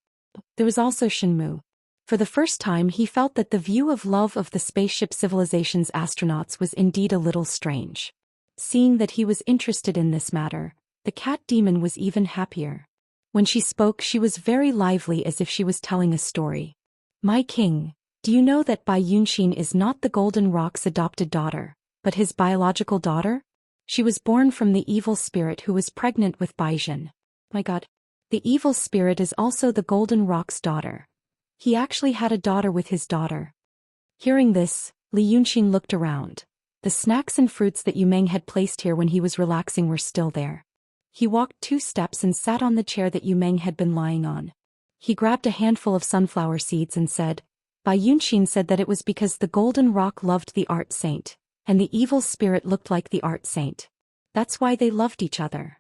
There was also Shenmu. For the first time he felt that the view of love of the spaceship civilization's astronauts was indeed a little strange. Seeing that he was interested in this matter, the cat demon was even happier. When she spoke she was very lively, as if she was telling a story. My king, do you know that Bai Yunqin is not the Golden Rock's adopted daughter, but his biological daughter? She was born from the evil spirit who was pregnant with Baizhen. My god. The evil spirit is also the Golden Rock's daughter. He actually had a daughter with his daughter. Hearing this, Li Yunqin looked around. The snacks and fruits that Yu Meng had placed here when he was relaxing were still there. He walked 2 steps and sat on the chair that Yu Meng had been lying on. He grabbed a handful of sunflower seeds and said, Bai Yunqin said that it was because the golden rock loved the art saint, and the evil spirit looked like the art saint. That's why they loved each other.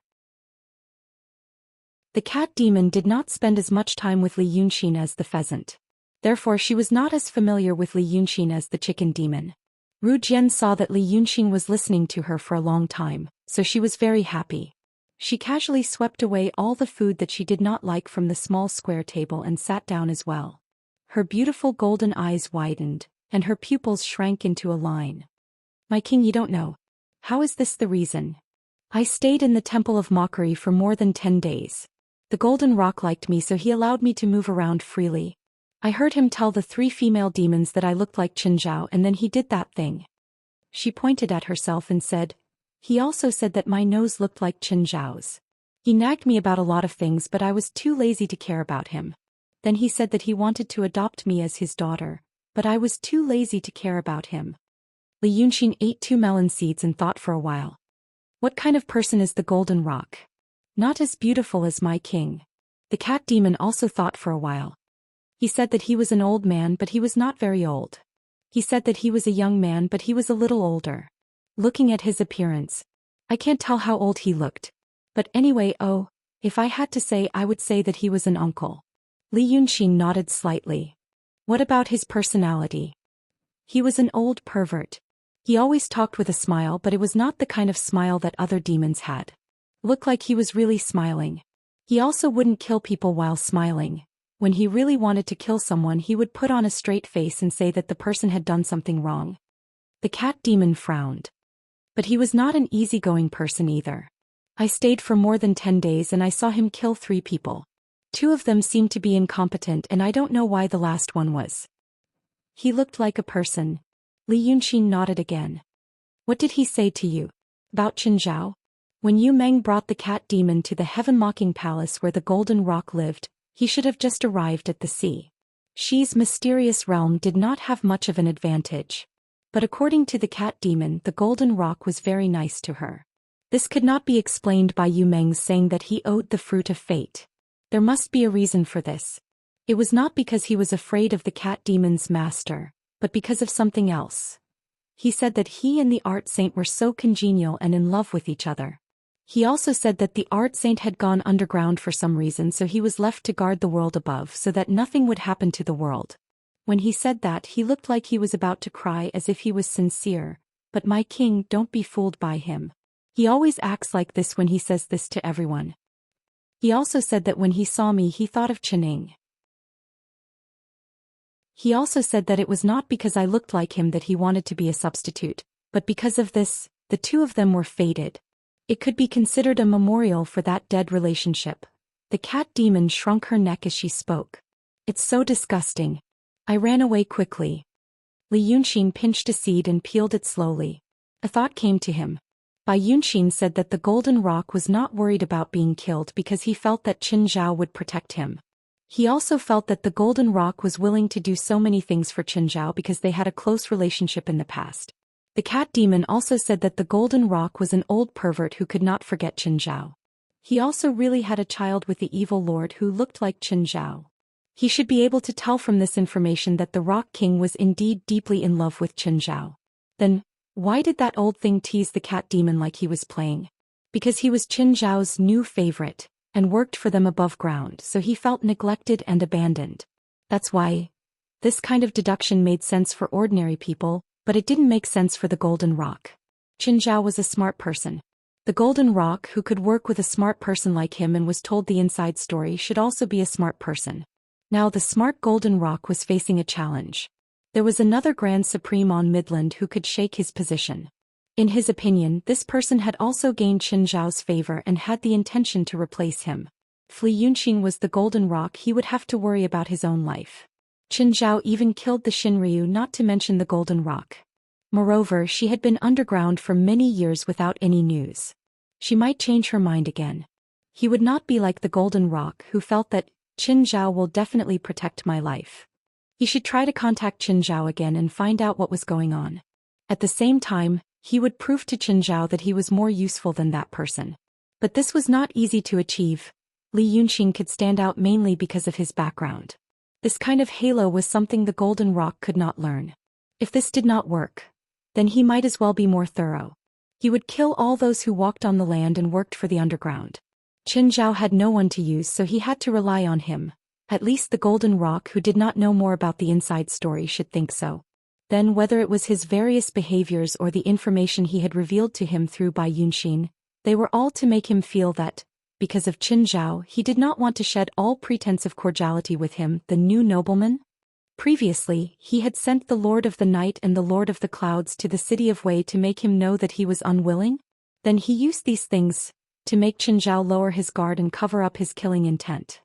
The cat demon did not spend as much time with Li Yunqin as the pheasant. Therefore she was not as familiar with Li Yunqin as the chicken demon. Ru Jian saw that Li Yunqin was listening to her for a long time, so she was very happy. She casually swept away all the food that she did not like from the small square table and sat down as well. Her beautiful golden eyes widened, and her pupils shrank into a line. My king, you don't know. How is this the reason? I stayed in the Temple of Mockery for more than 10 days. The golden rock liked me, so he allowed me to move around freely. I heard him tell the 3 female demons that I looked like Qin Zhao, and then he did that thing. She pointed at herself and said, he also said that my nose looked like Qin Zhao's. He nagged me about a lot of things, but I was too lazy to care about him. Then he said that he wanted to adopt me as his daughter, but I was too lazy to care about him. Li Yunqin ate 2 melon seeds and thought for a while. What kind of person is the golden rock? Not as beautiful as my king. The cat demon also thought for a while. He said that he was an old man, but he was not very old. He said that he was a young man, but he was a little older. Looking at his appearance, I can't tell how old he looked. But anyway, if I had to say, I would say that he was an uncle. Li Yunqin nodded slightly. What about his personality? He was an old pervert. He always talked with a smile, but it was not the kind of smile that other demons had. Looked like he was really smiling. He also wouldn't kill people while smiling. When he really wanted to kill someone, he would put on a straight face and say that the person had done something wrong. The cat demon frowned. But he was not an easygoing person either. I stayed for more than 10 days and I saw him kill 3 people. 2 of them seemed to be incompetent, and I don't know why the last one was. He looked like a person. Li Yunqin nodded again. What did he say to you? About Qin Zhao? When Yu Meng brought the cat demon to the heaven-mocking palace where the golden rock lived, he should have just arrived at the sea. Xi's mysterious realm did not have much of an advantage. But according to the cat demon, the golden rock was very nice to her. This could not be explained by Yu Meng's saying that he owed the fruit of fate. There must be a reason for this. It was not because he was afraid of the cat demon's master, but because of something else. He said that he and the art saint were so congenial and in love with each other. He also said that the art saint had gone underground for some reason, so he was left to guard the world above so that nothing would happen to the world. When he said that, he looked like he was about to cry, as if he was sincere. But my king, don't be fooled by him. He always acts like this when he says this to everyone. He also said that when he saw me he thought of Chening. He also said that it was not because I looked like him that he wanted to be a substitute, but because of this. The 2 of them were fated. It could be considered a memorial for that dead relationship. The cat demon shrunk her neck as she spoke. It's so disgusting. I ran away quickly. Li Yunxin pinched a seed and peeled it slowly. A thought came to him. Bai Yunxin said that the golden rock was not worried about being killed because he felt that Qin Zhao would protect him. He also felt that the golden rock was willing to do so many things for Qin Zhao because they had a close relationship in the past. The cat demon also said that the golden rock was an old pervert who could not forget Qin Zhao. He also really had a child with the evil lord who looked like Qin Zhao. He should be able to tell from this information that the Rock King was indeed deeply in love with Qin Zhao. Then, why did that old thing tease the cat demon like he was playing? Because he was Qin Zhao's new favorite, and worked for them above ground, so he felt neglected and abandoned. That's why. This kind of deduction made sense for ordinary people, but it didn't make sense for the Golden Rock. Qin Zhao was a smart person. The Golden Rock who could work with a smart person like him and was told the inside story should also be a smart person. Now the smart Golden Rock was facing a challenge. There was another Grand Supreme on Midland who could shake his position. In his opinion, this person had also gained Qin Zhao's favor and had the intention to replace him. If Li Yunxin was the Golden Rock, he would have to worry about his own life. Qin Zhao even killed the Shinryu, not to mention the Golden Rock. Moreover, she had been underground for many years without any news. She might change her mind again. He would not be like the Golden Rock who felt that Qin Zhao will definitely protect my life. He should try to contact Qin Zhao again and find out what was going on. At the same time, he would prove to Qin Zhao that he was more useful than that person. But this was not easy to achieve. Li Yunxin could stand out mainly because of his background. This kind of halo was something the Golden Rock could not learn. If this did not work, then he might as well be more thorough. He would kill all those who walked on the land and worked for the underground. Qin Zhao had no one to use, so he had to rely on him. At least the Golden Rock who did not know more about the inside story should think so. Then whether it was his various behaviors or the information he had revealed to him through Bai Yunxin, they were all to make him feel that, because of Qin Zhao, he did not want to shed all pretense of cordiality with him, the new nobleman. Previously, he had sent the Lord of the Night and the Lord of the Clouds to the city of Wei to make him know that he was unwilling. Then he used these things to make Qin Zhao lower his guard and cover up his killing intent.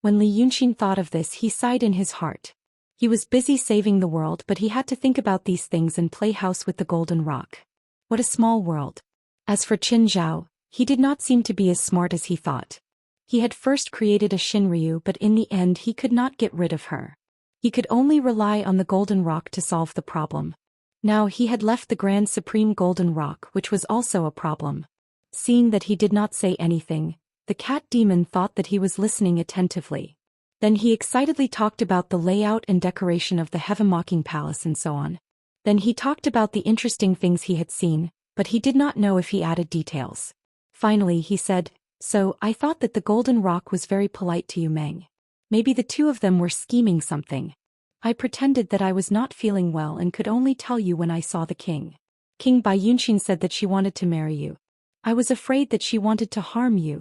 When Li Yunxin thought of this, he sighed in his heart. He was busy saving the world, but he had to think about these things and play house with the Golden Rock. What a small world. As for Qin Zhao, he did not seem to be as smart as he thought. He had first created a Shinryu, but in the end he could not get rid of her. He could only rely on the Golden Rock to solve the problem. Now he had left the Grand Supreme Golden Rock, which was also a problem. Seeing that he did not say anything, the cat demon thought that he was listening attentively. Then he excitedly talked about the layout and decoration of the Heaven-Mocking Palace and so on. Then he talked about the interesting things he had seen, but he did not know if he added details. Finally he said, "So, I thought that the Golden Rock was very polite to you, Meng. Maybe the two of them were scheming something. I pretended that I was not feeling well and could only tell you when I saw the king. King Bai Yunxin said that she wanted to marry you. I was afraid that she wanted to harm you."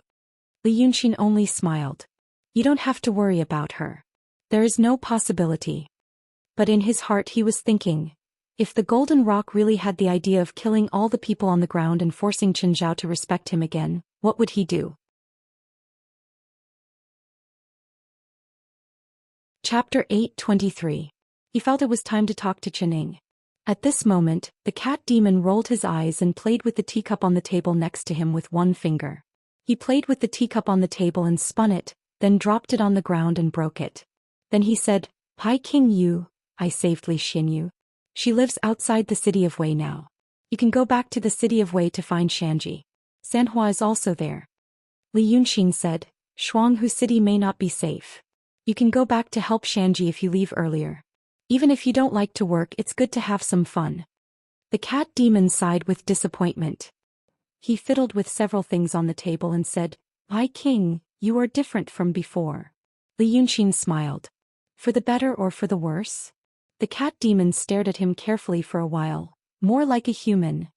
Li Yunxin only smiled. "You don't have to worry about her. There is no possibility." But in his heart he was thinking, if the Golden Rock really had the idea of killing all the people on the ground and forcing Qin Zhao to respect him again, what would he do? Chapter 8:23. He felt it was time to talk to Qining. At this moment, the cat demon rolled his eyes and played with the teacup on the table next to him with one finger. He played with the teacup on the table and spun it, then dropped it on the ground and broke it. Then he said, "Hi King Yu, I saved Li Xinyu. She lives outside the city of Wei now. You can go back to the city of Wei to find Xianxia. Sanhua is also there." Li Yunxin said, "Shuanghu City may not be safe. You can go back to help Xianxia if you leave earlier. Even if you don't like to work, it's good to have some fun." The cat demon sighed with disappointment. He fiddled with several things on the table and said, "Hi King, you are different from before." Li Yunxin smiled. "For the better or for the worse?" The cat demon stared at him carefully for a while. "More like a human."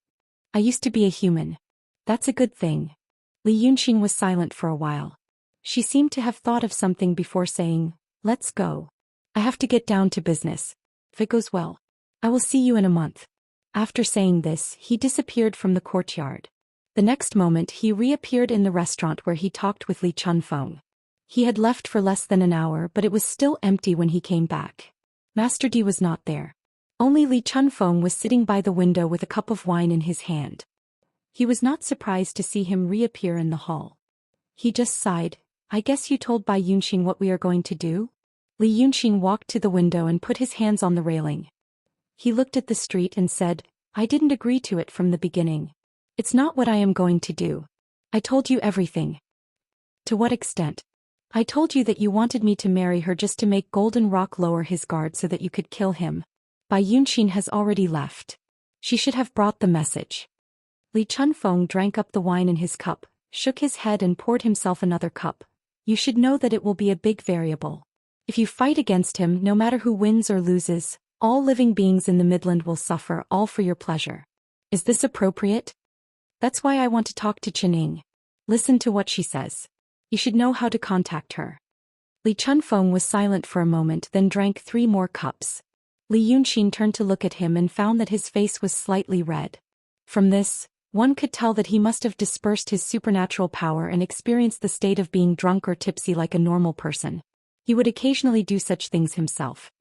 "I used to be a human. That's a good thing." Li Yunxin was silent for a while. She seemed to have thought of something before saying, "Let's go. I have to get down to business. If it goes well, I will see you in a month." After saying this, he disappeared from the courtyard. The next moment he reappeared in the restaurant where he talked with Li Chunfeng. He had left for less than an hour, but it was still empty when he came back. Master Di was not there. Only Li Chunfeng was sitting by the window with a cup of wine in his hand. He was not surprised to see him reappear in the hall. He just sighed. I guess you told Bai Yunxing what we are going to do? Li Yunxing walked to the window and put his hands on the railing. He looked at the street and said, I didn't agree to it from the beginning. It's not what I am going to do. I told you everything. To what extent? I told you that you wanted me to marry her just to make Golden Rock lower his guard so that you could kill him. Bai Yunxin has already left. She should have brought the message. Li Chunfeng drank up the wine in his cup, shook his head and poured himself another cup. You should know that it will be a big variable. If you fight against him, no matter who wins or loses, all living beings in the Midland will suffer, all for your pleasure. Is this appropriate? That's why I want to talk to Chining. Listen to what she says. You should know how to contact her. Li Chunfeng was silent for a moment, then drank 3 more cups. Li Yunxin turned to look at him and found that his face was slightly red. From this, one could tell that he must have dispersed his supernatural power and experienced the state of being drunk or tipsy like a normal person. He would occasionally do such things himself.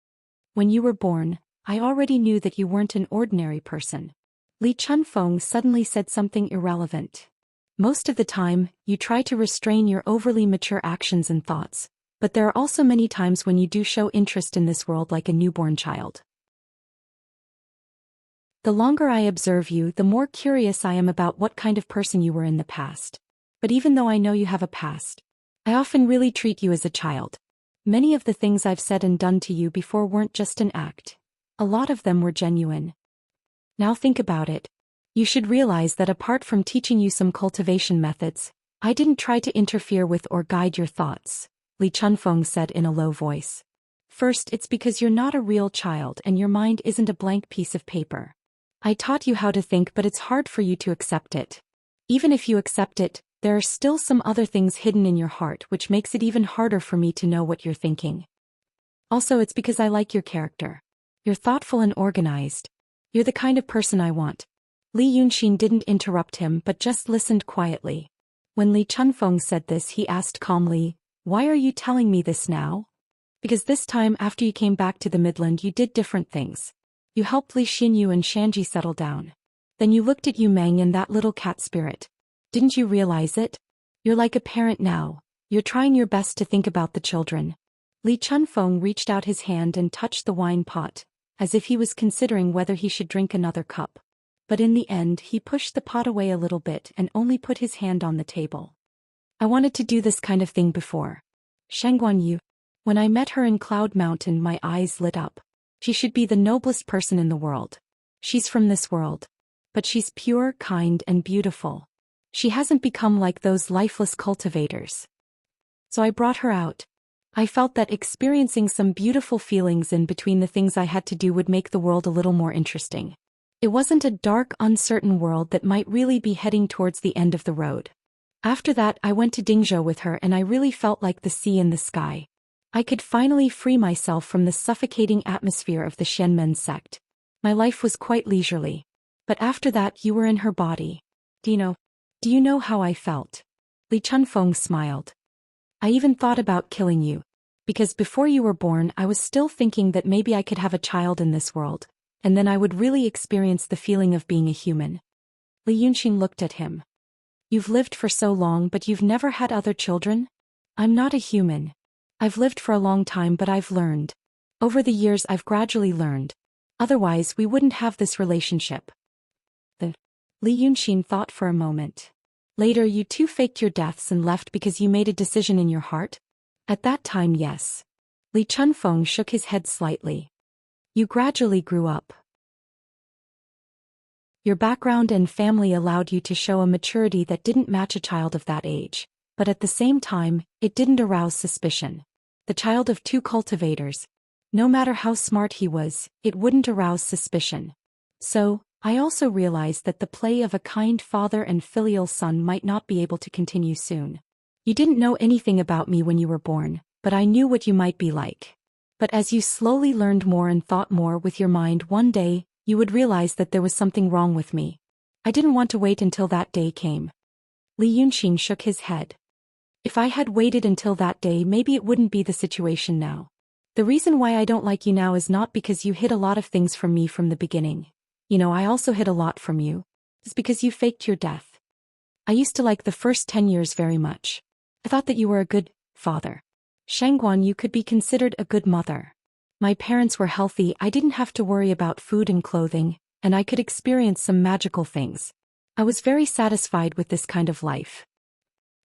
When you were born, I already knew that you weren't an ordinary person. Li Chunfeng suddenly said something irrelevant. Most of the time, you try to restrain your overly mature actions and thoughts, but there are also many times when you do show interest in this world like a newborn child. The longer I observe you, the more curious I am about what kind of person you were in the past. But even though I know you have a past, I often really treat you as a child. Many of the things I've said and done to you before weren't just an act. A lot of them were genuine. Now think about it. You should realize that apart from teaching you some cultivation methods, I didn't try to interfere with or guide your thoughts, Li Chunfeng said in a low voice. First, it's because you're not a real child and your mind isn't a blank piece of paper. I taught you how to think, but it's hard for you to accept it. Even if you accept it, there are still some other things hidden in your heart which makes it even harder for me to know what you're thinking. Also, it's because I like your character. You're thoughtful and organized. You're the kind of person I want. Li Yunxin didn't interrupt him but just listened quietly. When Li Chunfeng said this, he asked calmly, Why are you telling me this now? Because this time after you came back to the Midland you did different things. You helped Li Xinyu and Shanji settle down. Then you looked at Yu Meng and that little cat spirit. Didn't you realize it? You're like a parent now. You're trying your best to think about the children. Li Chunfeng reached out his hand and touched the wine pot, as if he was considering whether he should drink another cup. But in the end he pushed the pot away a little bit and only put his hand on the table. I wanted to do this kind of thing before. Shangguan Yu. When I met her in Cloud Mountain my eyes lit up. She should be the noblest person in the world. She's from this world. But she's pure, kind, and beautiful. She hasn't become like those lifeless cultivators. So I brought her out. I felt that experiencing some beautiful feelings in between the things I had to do would make the world a little more interesting. It wasn't a dark, uncertain world that might really be heading towards the end of the road. After that I went to Dingzhou with her and I really felt like the sea in the sky. I could finally free myself from the suffocating atmosphere of the Xianmen sect. My life was quite leisurely. But after that you were in her body. Do you know how I felt? Li Chunfeng smiled. I even thought about killing you. Because before you were born I was still thinking that maybe I could have a child in this world, and then I would really experience the feeling of being a human. Li Yunxin looked at him. You've lived for so long but you've never had other children? I'm not a human. I've lived for a long time but I've learned. Over the years I've gradually learned. Otherwise we wouldn't have this relationship. Li Yunxin thought for a moment. Later you two faked your deaths and left because you made a decision in your heart? At that time, yes. Li Chunfeng shook his head slightly. You gradually grew up. Your background and family allowed you to show a maturity that didn't match a child of that age, but at the same time, it didn't arouse suspicion. The child of 2 cultivators. No matter how smart he was, it wouldn't arouse suspicion. So, I also realized that the play of a kind father and filial son might not be able to continue soon. You didn't know anything about me when you were born, but I knew what you might be like. But as you slowly learned more and thought more with your mind, one day, you would realize that there was something wrong with me. I didn't want to wait until that day came. Li Yunxin shook his head. If I had waited until that day, maybe it wouldn't be the situation now. The reason why I don't like you now is not because you hid a lot of things from me from the beginning. You know, I also hid a lot from you. It's because you faked your death. I used to like the first 10 years very much. I thought that you were a good father. Shangguan, you could be considered a good mother. My parents were healthy, I didn't have to worry about food and clothing, and I could experience some magical things. I was very satisfied with this kind of life.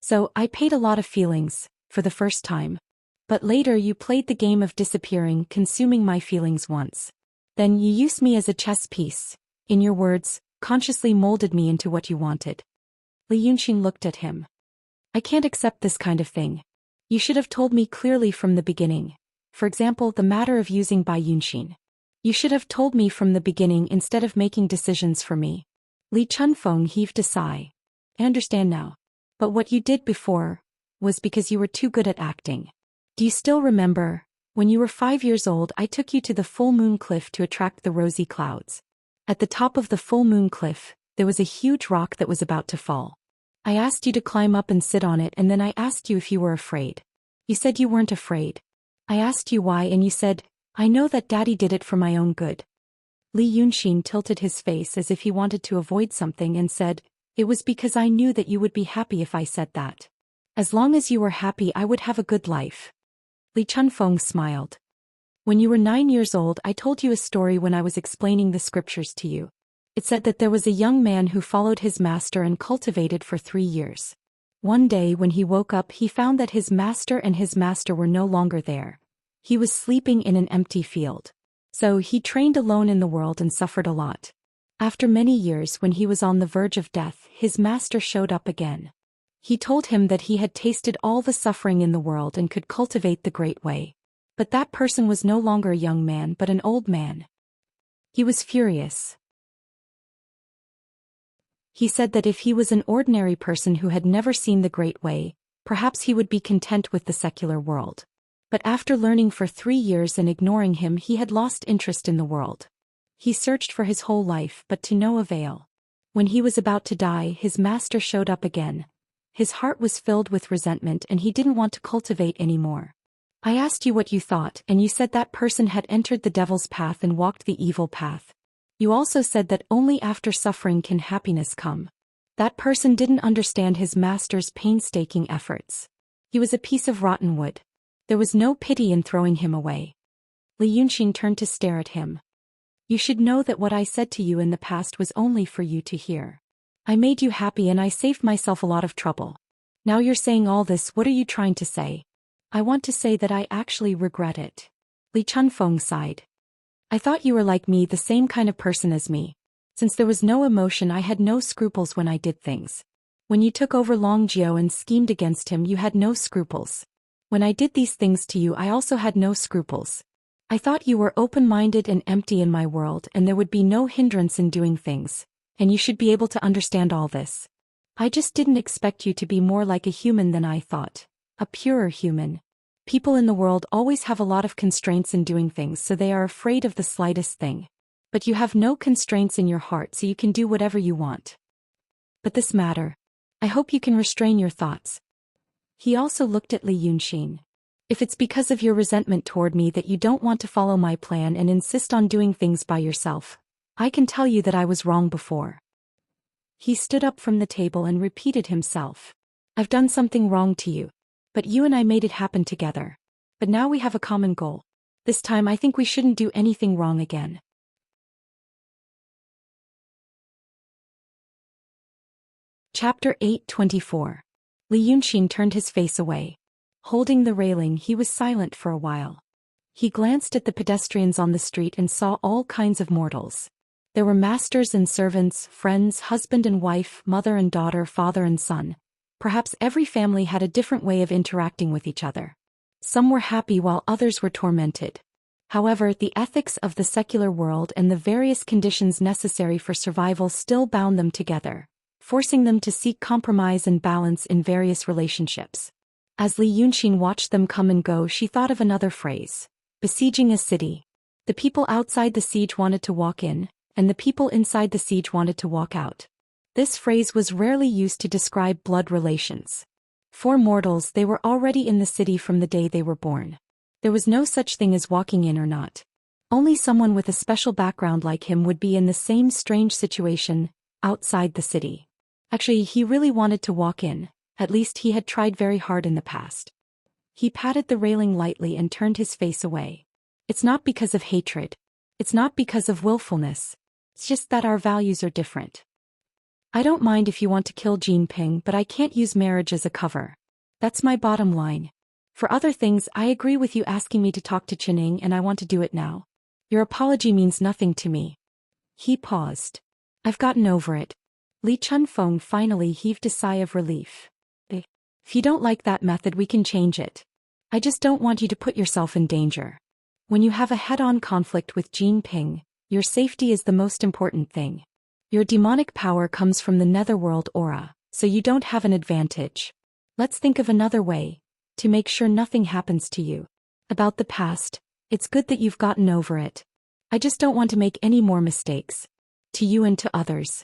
So, I paid a lot of feelings, for the first time. But later you played the game of disappearing, consuming my feelings once. Then you used me as a chess piece. In your words, consciously molded me into what you wanted. Li Yunxin looked at him. I can't accept this kind of thing. You should have told me clearly from the beginning. For example, the matter of using Bai Yunxin. You should have told me from the beginning instead of making decisions for me. Li Chunfeng heaved a sigh. I understand now. But what you did before was because you were too good at acting. Do you still remember? When you were 5 years old, I took you to the full moon cliff to attract the rosy clouds. At the top of the full moon cliff, there was a huge rock that was about to fall. I asked you to climb up and sit on it, and then I asked you if you were afraid. You said you weren't afraid. I asked you why, and you said, I know that Daddy did it for my own good. Li Yunxin tilted his face as if he wanted to avoid something and said, it was because I knew that you would be happy if I said that. As long as you were happy, I would have a good life. Li Chunfeng smiled. When you were 9 years old, I told you a story when I was explaining the scriptures to you. It said that there was a young man who followed his master and cultivated for 3 years. One day when he woke up, he found that his master were no longer there. He was sleeping in an empty field. So he trained alone in the world and suffered a lot. After many years, when he was on the verge of death, his master showed up again. He told him that he had tasted all the suffering in the world and could cultivate the great way. But that person was no longer a young man but an old man. He was furious. He said that if he was an ordinary person who had never seen the great way, perhaps he would be content with the secular world. But after learning for 3 years and ignoring him, he had lost interest in the world. He searched for his whole life, but to no avail. When he was about to die, his master showed up again. His heart was filled with resentment and he didn't want to cultivate anymore. I asked you what you thought, and you said that person had entered the devil's path and walked the evil path. You also said that only after suffering can happiness come. That person didn't understand his master's painstaking efforts. He was a piece of rotten wood. There was no pity in throwing him away. Li Yunxin turned to stare at him. You should know that what I said to you in the past was only for you to hear. I made you happy and I saved myself a lot of trouble. Now you're saying all this, what are you trying to say? I want to say that I actually regret it. Li Chunfeng sighed. I thought you were like me, the same kind of person as me. Since there was no emotion, I had no scruples when I did things. When you took over Longjiao and schemed against him, you had no scruples. When I did these things to you, I also had no scruples. I thought you were open-minded and empty in my world, and there would be no hindrance in doing things, and you should be able to understand all this. I just didn't expect you to be more like a human than I thought. A purer human. People in the world always have a lot of constraints in doing things, so they are afraid of the slightest thing. But you have no constraints in your heart, so you can do whatever you want. But this matter. I hope you can restrain your thoughts. He also looked at Li Yunxin. If it's because of your resentment toward me that you don't want to follow my plan and insist on doing things by yourself, I can tell you that I was wrong before. He stood up from the table and repeated himself. I've done something wrong to you. But you and I made it happen together. But now we have a common goal. This time I think we shouldn't do anything wrong again. Chapter 8:24. Li Yunxin turned his face away. Holding the railing, he was silent for a while. He glanced at the pedestrians on the street and saw all kinds of mortals. There were masters and servants, friends, husband and wife, mother and daughter, father and son. Perhaps every family had a different way of interacting with each other. Some were happy while others were tormented. However, the ethics of the secular world and the various conditions necessary for survival still bound them together, forcing them to seek compromise and balance in various relationships. As Li Yunxin watched them come and go, she thought of another phrase. Besieging a city. The people outside the siege wanted to walk in, and the people inside the siege wanted to walk out. This phrase was rarely used to describe blood relations. For mortals, they were already in the city from the day they were born. There was no such thing as walking in or not. Only someone with a special background like him would be in the same strange situation, outside the city. Actually, he really wanted to walk in, at least he had tried very hard in the past. He patted the railing lightly and turned his face away. It's not because of hatred. It's not because of willfulness. It's just that our values are different. I don't mind if you want to kill Jinping, but I can't use marriage as a cover. That's my bottom line. For other things, I agree with you asking me to talk to Qining, and I want to do it now. Your apology means nothing to me. He paused. I've gotten over it. Li Chunfeng finally heaved a sigh of relief. If you don't like that method, we can change it. I just don't want you to put yourself in danger. When you have a head-on conflict with Jinping, your safety is the most important thing. Your demonic power comes from the netherworld aura, so you don't have an advantage. Let's think of another way, to make sure nothing happens to you. About the past, it's good that you've gotten over it. I just don't want to make any more mistakes. To you and to others.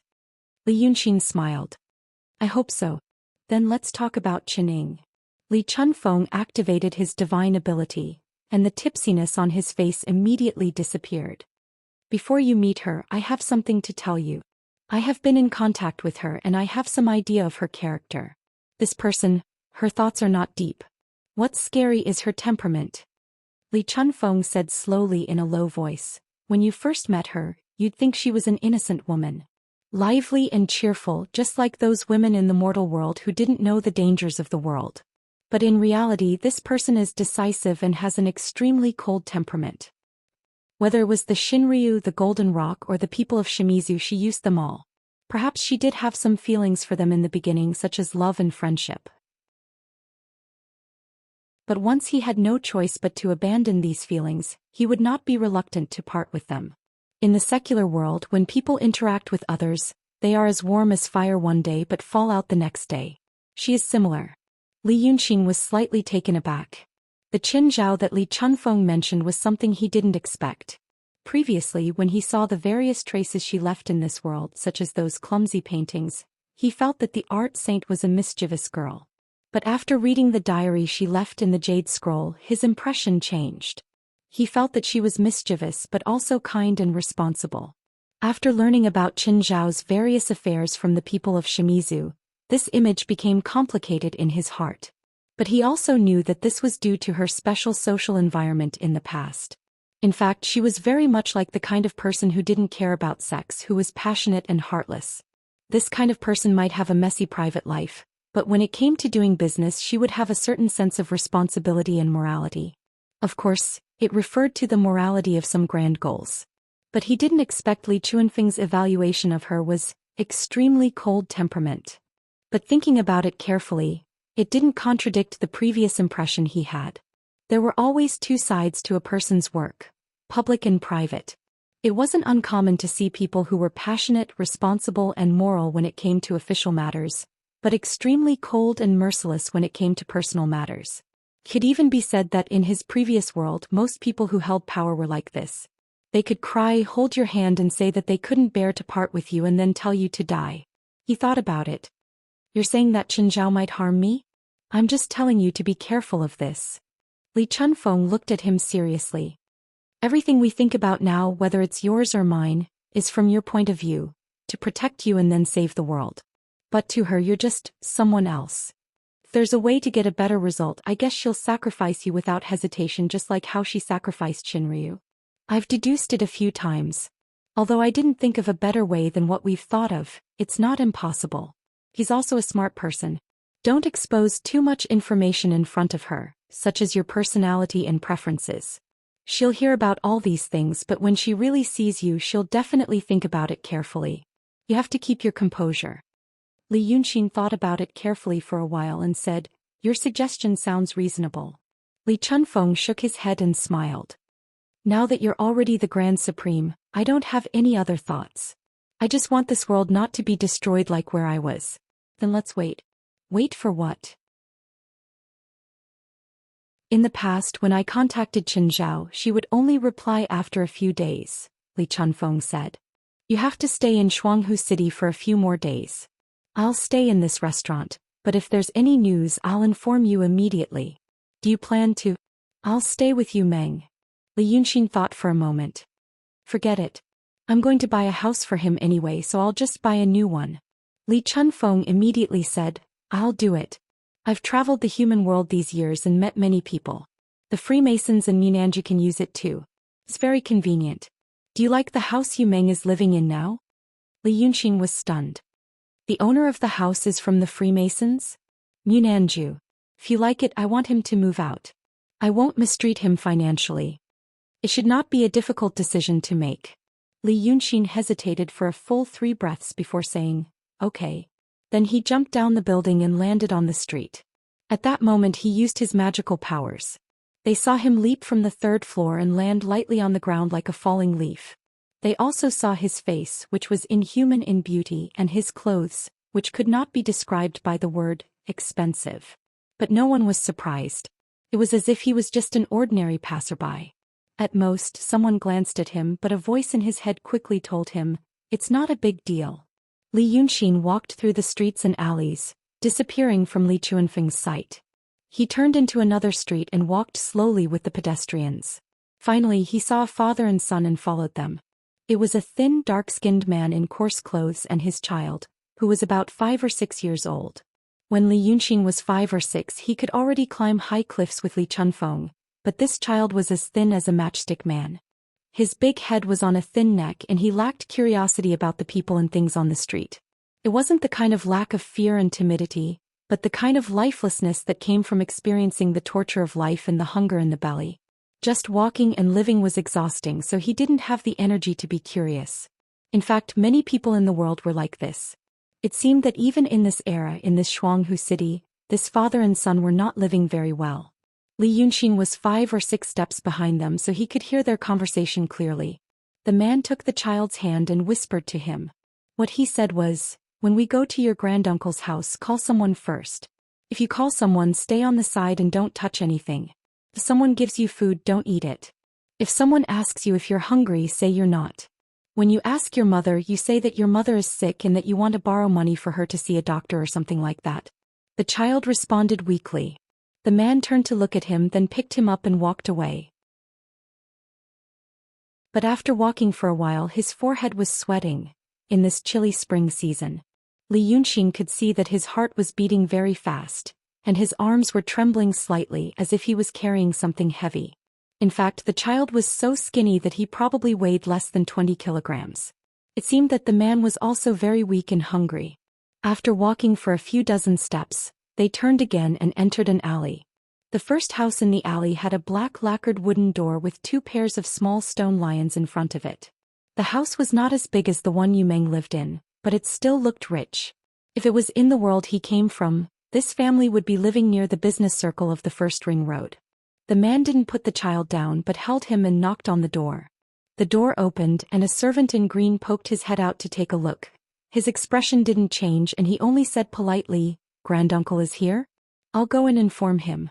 Li Yunxin smiled. I hope so. Then let's talk about Qining. Li Chunfeng activated his divine ability, and the tipsiness on his face immediately disappeared. Before you meet her, I have something to tell you. I have been in contact with her and I have some idea of her character. This person, her thoughts are not deep. What's scary is her temperament. Li Chunfeng said slowly in a low voice. When you first met her, you'd think she was an innocent woman. Lively and cheerful, just like those women in the mortal world who didn't know the dangers of the world. But in reality, this person is decisive and has an extremely cold temperament. Whether it was the Shinryu, the Golden Rock, or the people of Shimizu, she used them all. Perhaps she did have some feelings for them in the beginning, such as love and friendship. But once he had no choice but to abandon these feelings, he would not be reluctant to part with them. In the secular world, when people interact with others, they are as warm as fire one day but fall out the next day. She is similar. Li Yunxin was slightly taken aback. The Qin Zhao that Li Chunfeng mentioned was something he didn't expect. Previously, when he saw the various traces she left in this world, such as those clumsy paintings, he felt that the art saint was a mischievous girl. But after reading the diary she left in the Jade Scroll, his impression changed. He felt that she was mischievous but also kind and responsible. After learning about Qin Zhao's various affairs from the people of Shimizu, this image became complicated in his heart. But he also knew that this was due to her special social environment in the past. In fact, she was very much like the kind of person who didn't care about sex, who was passionate and heartless. This kind of person might have a messy private life, but when it came to doing business she would have a certain sense of responsibility and morality. Of course, it referred to the morality of some grand goals. But he didn't expect Li Chunfeng's evaluation of her was extremely cold temperament. But thinking about it carefully, it didn't contradict the previous impression he had. There were always two sides to a person's work, public and private. It wasn't uncommon to see people who were passionate, responsible, and moral when it came to official matters, but extremely cold and merciless when it came to personal matters. It could even be said that in his previous world most people who held power were like this. They could cry, hold your hand and say that they couldn't bear to part with you and then tell you to die. He thought about it. You're saying that Qin Zhao might harm me? I'm just telling you to be careful of this. Li Chunfeng looked at him seriously. Everything we think about now, whether it's yours or mine, is from your point of view, to protect you and then save the world. But to her you're just someone else. If there's a way to get a better result, I guess she'll sacrifice you without hesitation, just like how she sacrificed Shinryu. I've deduced it a few times. Although I didn't think of a better way than what we've thought of, it's not impossible. He's also a smart person. Don't expose too much information in front of her, such as your personality and preferences. She'll hear about all these things, but when she really sees you she'll definitely think about it carefully. You have to keep your composure. Li Yunxin thought about it carefully for a while and said, your suggestion sounds reasonable. Li Chunfeng shook his head and smiled. Now that you're already the Grand Supreme, I don't have any other thoughts. I just want this world not to be destroyed like where I was. Then let's wait. Wait for what? In the past, when I contacted Qin Zhao, she would only reply after a few days, Li Chunfeng said. You have to stay in Shuanghu City for a few more days. I'll stay in this restaurant, but if there's any news I'll inform you immediately. Do you plan to? I'll stay with you, Meng. Li Yunxin thought for a moment. Forget it. I'm going to buy a house for him anyway, so I'll just buy a new one. Li Chunfeng immediately said, I'll do it. I've traveled the human world these years and met many people. The Freemasons and Munanju can use it too. It's very convenient. Do you like the house Yu Meng is living in now? Li Yunxin was stunned. The owner of the house is from the Freemasons? Munanju. If you like it, I want him to move out. I won't mistreat him financially. It should not be a difficult decision to make. Li Yunxin hesitated for a full 3 breaths before saying, okay. Then he jumped down the building and landed on the street. At that moment he used his magical powers. They saw him leap from the 3rd floor and land lightly on the ground like a falling leaf. They also saw his face, which was inhuman in beauty, and his clothes, which could not be described by the word expensive. But no one was surprised. It was as if he was just an ordinary passerby. At most, someone glanced at him, but a voice in his head quickly told him, it's not a big deal. Li Yunxin walked through the streets and alleys, disappearing from Li Chuanfeng's sight. He turned into another street and walked slowly with the pedestrians. Finally he saw a father and son and followed them. It was a thin, dark-skinned man in coarse clothes and his child, who was about 5 or 6 years old. When Li Yunxin was 5 or 6 he could already climb high cliffs with Li Chunfeng, but this child was as thin as a matchstick man. His big head was on a thin neck and he lacked curiosity about the people and things on the street. It wasn't the kind of lack of fear and timidity, but the kind of lifelessness that came from experiencing the torture of life and the hunger in the belly. Just walking and living was exhausting, so he didn't have the energy to be curious. In fact, many people in the world were like this. It seemed that even in this era, in this Shuanghu city, this father and son were not living very well. Li Yunxin was 5 or 6 steps behind them, so he could hear their conversation clearly. The man took the child's hand and whispered to him. What he said was, when we go to your granduncle's house, call someone first. If you call someone, stay on the side and don't touch anything. If someone gives you food, don't eat it. If someone asks you if you're hungry, say you're not. When you ask your mother, you say that your mother is sick and that you want to borrow money for her to see a doctor or something like that. The child responded weakly. The man turned to look at him, then picked him up and walked away. But after walking for a while, his forehead was sweating. In this chilly spring season, Li Yunxin could see that his heart was beating very fast, and his arms were trembling slightly as if he was carrying something heavy. In fact, the child was so skinny that he probably weighed less than 20 kilograms. It seemed that the man was also very weak and hungry. After walking for a few dozen steps, they turned again and entered an alley. The first house in the alley had a black lacquered wooden door with 2 pairs of small stone lions in front of it. The house was not as big as the one Yu Meng lived in, but it still looked rich. If it was in the world he came from, this family would be living near the business circle of the first ring road. The man didn't put the child down but held him and knocked on the door. The door opened and a servant in green poked his head out to take a look. His expression didn't change and he only said politely, "Granduncle is here? I'll go and inform him."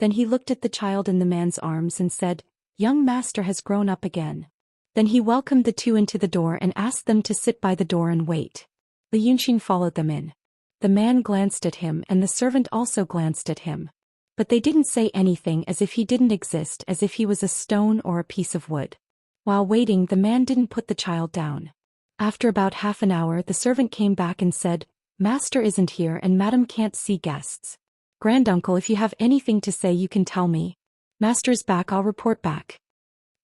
Then he looked at the child in the man's arms and said, "Young master has grown up again." Then he welcomed the 2 into the door and asked them to sit by the door and wait. Li Yunxin followed them in. The man glanced at him and the servant also glanced at him. But they didn't say anything, as if he didn't exist, as if he was a stone or a piece of wood. While waiting, the man didn't put the child down. After about half an hour, the servant came back and said, "Master isn't here and madam can't see guests. Granduncle, if you have anything to say you can tell me. Master's back, I'll report back."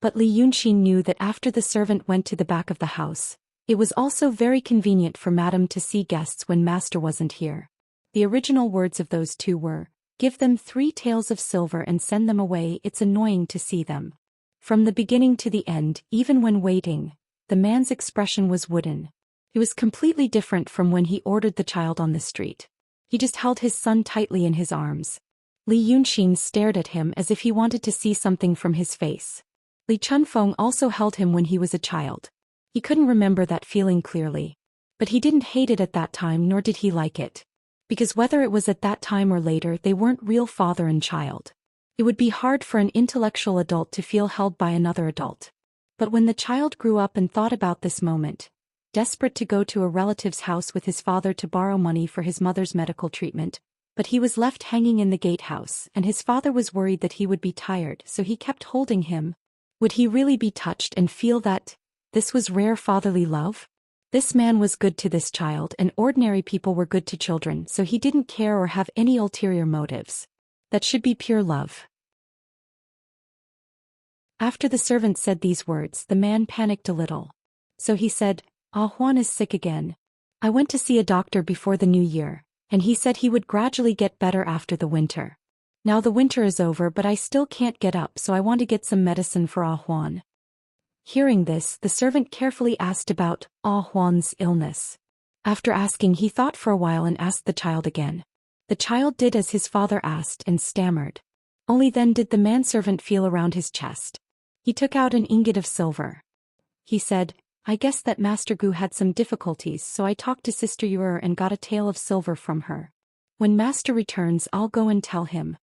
But Li Yunxin knew that after the servant went to the back of the house, it was also very convenient for madam to see guests when master wasn't here. The original words of those 2 were, "Give them 3 taels of silver and send them away, it's annoying to see them." From the beginning to the end, even when waiting, the man's expression was wooden. It was completely different from when he ordered the child on the street. He just held his son tightly in his arms. Li Yunxin stared at him as if he wanted to see something from his face. Li Chunfeng also held him when he was a child. He couldn't remember that feeling clearly. But he didn't hate it at that time, nor did he like it. Because whether it was at that time or later, they weren't real father and child. It would be hard for an intellectual adult to feel held by another adult. But when the child grew up and thought about this moment, desperate to go to a relative's house with his father to borrow money for his mother's medical treatment, but he was left hanging in the gatehouse and his father was worried that he would be tired, so he kept holding him. Would he really be touched and feel that this was rare fatherly love? This man was good to this child and ordinary people were good to children, so he didn't care or have any ulterior motives. That should be pure love. After the servant said these words, the man panicked a little. So he said, "Ah, Juan is sick again. I went to see a doctor before the new year, and he said he would gradually get better after the winter. Now the winter is over but I still can't get up, so I want to get some medicine for Ah Juan." Hearing this, the servant carefully asked about Ah Juan's illness. After asking, he thought for a while and asked the child again. The child did as his father asked and stammered. Only then did the manservant feel around his chest. He took out an ingot of silver. He said, "I guess that Master Gu had some difficulties, so I talked to Sister Yu and got a tael of silver from her. When Master returns, I'll go and tell him."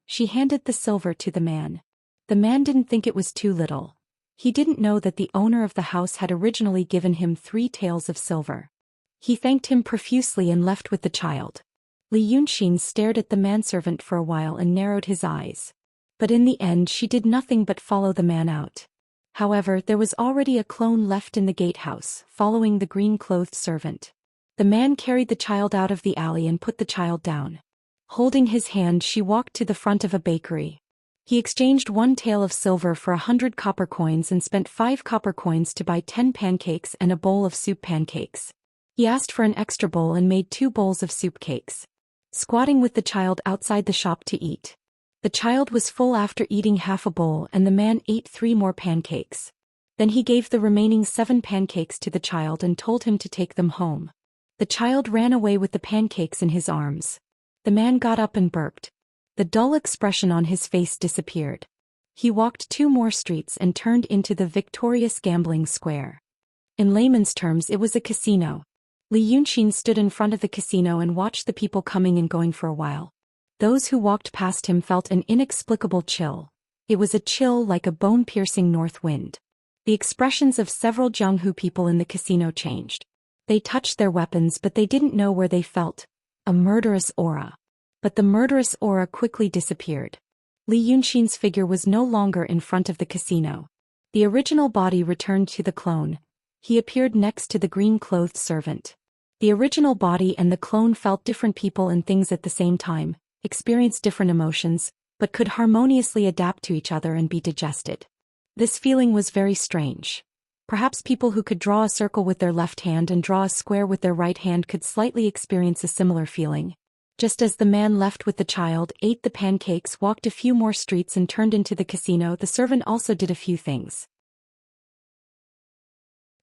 She handed the silver to the man. The man didn't think it was too little. He didn't know that the owner of the house had originally given him 3 taels of silver. He thanked him profusely and left with the child. Li Yunxin stared at the manservant for a while and narrowed his eyes. But in the end she did nothing but follow the man out. However, there was already a clone left in the gatehouse, following the green-clothed servant. The man carried the child out of the alley and put the child down. Holding his hand, she walked to the front of a bakery. He exchanged 1 tael of silver for 100 copper coins and spent 5 copper coins to buy 10 pancakes and a bowl of soup pancakes. He asked for an extra bowl and made 2 bowls of soup cakes. Squatting with the child outside the shop to eat. The child was full after eating half a bowl and the man ate 3 more pancakes. Then he gave the remaining 7 pancakes to the child and told him to take them home. The child ran away with the pancakes in his arms. The man got up and burped. The dull expression on his face disappeared. He walked 2 more streets and turned into the victorious gambling square. In layman's terms, it was a casino. Li Yunxin stood in front of the casino and watched the people coming and going for a while. Those who walked past him felt an inexplicable chill. It was a chill like a bone-piercing north wind. The expressions of several Jianghu people in the casino changed. They touched their weapons but they didn't know where they felt a murderous aura. But the murderous aura quickly disappeared. Li Yunxin's figure was no longer in front of the casino. The original body returned to the clone. He appeared next to the green-clothed servant. The original body and the clone felt different people and things at the same time, experienced different emotions, but could harmoniously adapt to each other and be digested. This feeling was very strange. Perhaps people who could draw a circle with their left hand and draw a square with their right hand could slightly experience a similar feeling. Just as the man left with the child, ate the pancakes, walked a few more streets and turned into the casino, the servant also did a few things.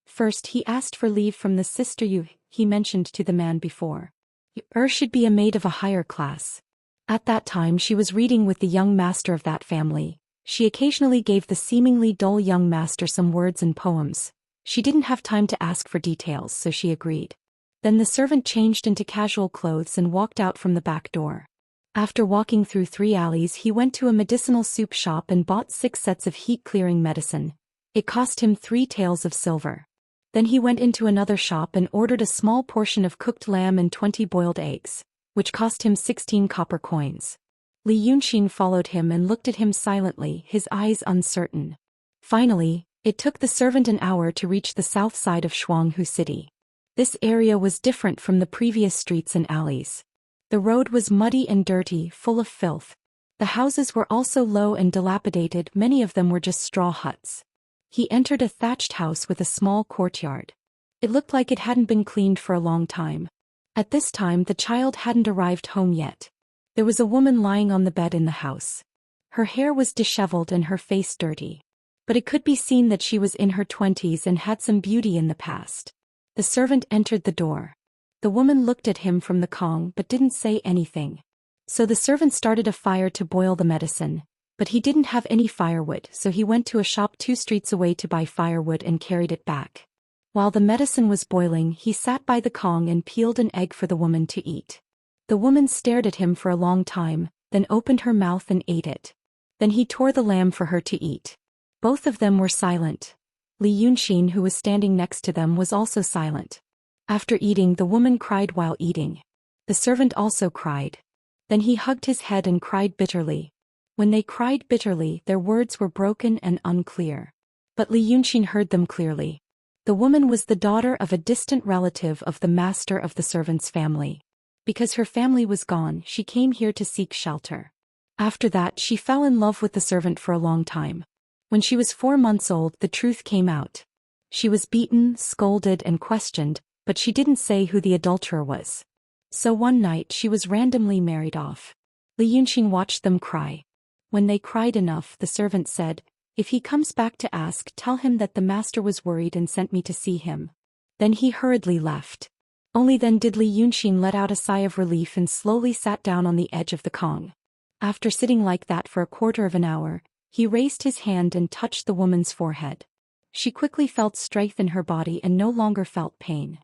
First, he asked for leave from the Sister Yu he mentioned to the man before. Yu should be a maid of a higher class. At that time she was reading with the young master of that family. She occasionally gave the seemingly dull young master some words and poems. She didn't have time to ask for details, so she agreed. Then the servant changed into casual clothes and walked out from the back door. After walking through 3 alleys, he went to a medicinal soup shop and bought 6 sets of heat-clearing medicine. It cost him 3 taels of silver. Then he went into another shop and ordered a small portion of cooked lamb and 20 boiled eggs, which cost him 16 copper coins. Li Yunxin followed him and looked at him silently, his eyes uncertain. Finally, it took the servant an hour to reach the south side of Shuanghu City. This area was different from the previous streets and alleys. The road was muddy and dirty, full of filth. The houses were also low and dilapidated, many of them were just straw huts. He entered a thatched house with a small courtyard. It looked like it hadn't been cleaned for a long time. At this time the child hadn't arrived home yet. There was a woman lying on the bed in the house. Her hair was disheveled and her face dirty. But it could be seen that she was in her 20s and had some beauty in the past. The servant entered the door. The woman looked at him from the Kong but didn't say anything. So the servant started a fire to boil the medicine. But he didn't have any firewood, so he went to a shop 2 streets away to buy firewood and carried it back. While the medicine was boiling, he sat by the Kong and peeled an egg for the woman to eat. The woman stared at him for a long time, then opened her mouth and ate it. Then he tore the lamb for her to eat. Both of them were silent. Li Yunxin, who was standing next to them, was also silent. After eating, the woman cried while eating. The servant also cried. Then he hugged his head and cried bitterly. When they cried bitterly, their words were broken and unclear. But Li Yunxin heard them clearly. The woman was the daughter of a distant relative of the master of the servant's family. Because her family was gone, she came here to seek shelter. After that, she fell in love with the servant for a long time. When she was 4 months old, the truth came out. She was beaten, scolded, and questioned, but she didn't say who the adulterer was. So one night she was randomly married off. Li Yunxin watched them cry. When they cried enough, the servant said, "If he comes back to ask, tell him that the master was worried and sent me to see him." Then he hurriedly left. Only then did Li Yunxin let out a sigh of relief and slowly sat down on the edge of the Kong. After sitting like that for a quarter of an hour, he raised his hand and touched the woman's forehead. She quickly felt strength in her body and no longer felt pain.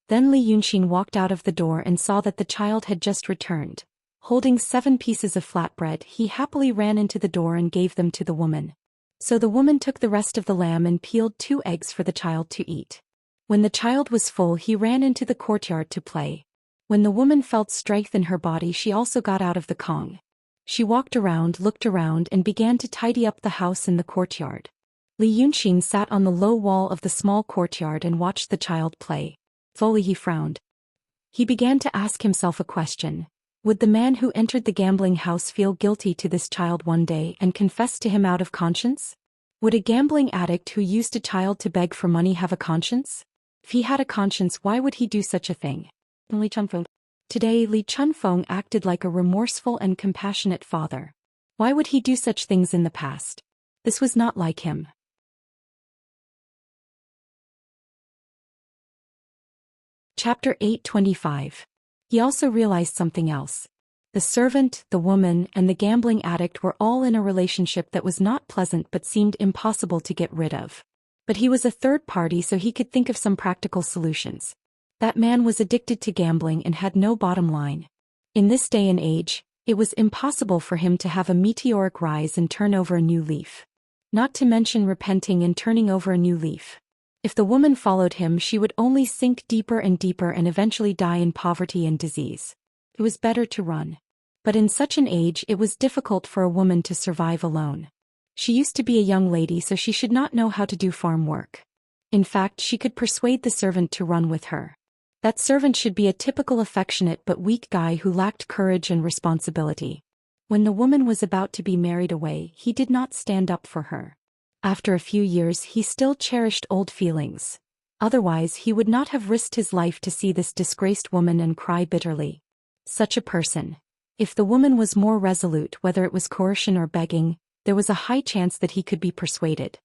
Then Li Yunxin walked out of the door and saw that the child had just returned. Holding 7 pieces of flatbread, he happily ran into the door and gave them to the woman. So the woman took the rest of the lamb and peeled 2 eggs for the child to eat. When the child was full, he ran into the courtyard to play. When the woman felt strength in her body, she also got out of the Kong. She walked around, looked around, and began to tidy up the house in the courtyard. Li Yunxin sat on the low wall of the small courtyard and watched the child play. Slowly he frowned. He began to ask himself a question. Would the man who entered the gambling house feel guilty to this child one day and confess to him out of conscience? Would a gambling addict who used a child to beg for money have a conscience? If he had a conscience, why would he do such a thing? Today, Li Chunfeng acted like a remorseful and compassionate father. Why would he do such things in the past? This was not like him. Chapter 8:25. He also realized something else. The servant, the woman, and the gambling addict were all in a relationship that was not pleasant but seemed impossible to get rid of. But he was a third party, so he could think of some practical solutions. That man was addicted to gambling and had no bottom line. In this day and age, it was impossible for him to have a meteoric rise and turn over a new leaf. Not to mention repenting and turning over a new leaf. If the woman followed him, she would only sink deeper and deeper and eventually die in poverty and disease. It was better to run. But in such an age, it was difficult for a woman to survive alone. She used to be a young lady, so she should not know how to do farm work. In fact, she could persuade the servant to run with her. That servant should be a typical affectionate but weak guy who lacked courage and responsibility. When the woman was about to be married away, he did not stand up for her. After a few years, he still cherished old feelings. Otherwise, he would not have risked his life to see this disgraced woman and cry bitterly. Such a person. If the woman was more resolute, whether it was coercion or begging, there was a high chance that he could be persuaded.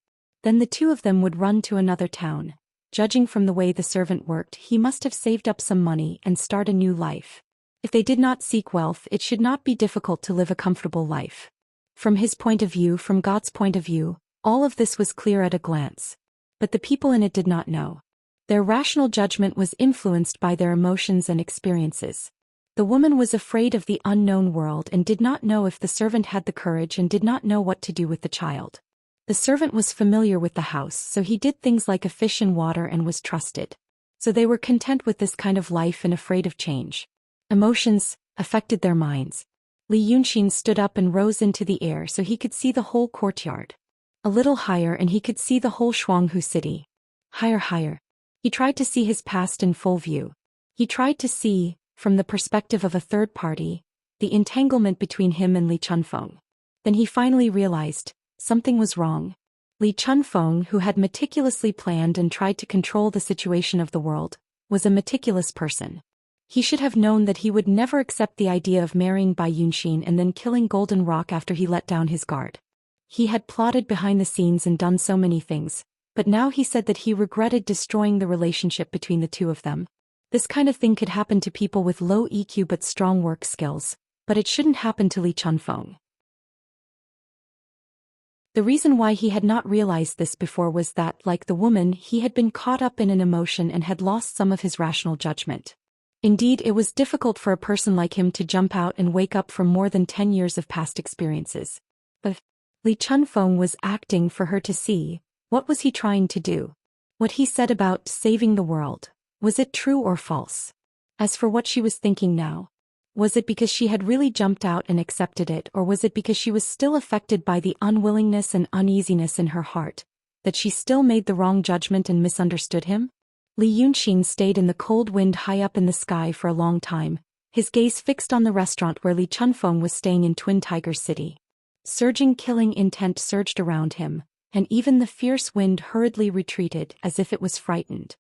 Then the two of them would run to another town. Judging from the way the servant worked, he must have saved up some money and start a new life. If they did not seek wealth, it should not be difficult to live a comfortable life. From his point of view, from God's point of view, all of this was clear at a glance. But the people in it did not know. Their rational judgment was influenced by their emotions and experiences. The woman was afraid of the unknown world and did not know if the servant had the courage and did not know what to do with the child. The servant was familiar with the house, so he did things like a fish in water and was trusted. So they were content with this kind of life and afraid of change. Emotions affected their minds. Li Yunxin stood up and rose into the air so he could see the whole courtyard. A little higher and he could see the whole Shuanghu city. Higher, higher. He tried to see his past in full view. He tried to see, from the perspective of a third party, the entanglement between him and Li Chunfeng. Then he finally realized, something was wrong. Li Chunfeng, who had meticulously planned and tried to control the situation of the world, was a meticulous person. He should have known that he would never accept the idea of marrying Bai Yunxin and then killing Golden Rock after he let down his guard. He had plotted behind the scenes and done so many things, but now he said that he regretted destroying the relationship between the two of them. This kind of thing could happen to people with low EQ but strong work skills, but it shouldn't happen to Li Chunfeng. The reason why he had not realized this before was that, like the woman, he had been caught up in an emotion and had lost some of his rational judgment. Indeed, it was difficult for a person like him to jump out and wake up from more than 10 years of past experiences. But Li Chunfeng was acting for her to see. What was he trying to do? What he said about saving the world, was it true or false? As for what she was thinking now, was it because she had really jumped out and accepted it, or was it because she was still affected by the unwillingness and uneasiness in her heart, that she still made the wrong judgment and misunderstood him? Li Yunxin stayed in the cold wind high up in the sky for a long time, his gaze fixed on the restaurant where Li Chunfeng was staying in Twin Tiger City. Surging killing intent surged around him, and even the fierce wind hurriedly retreated as if it was frightened.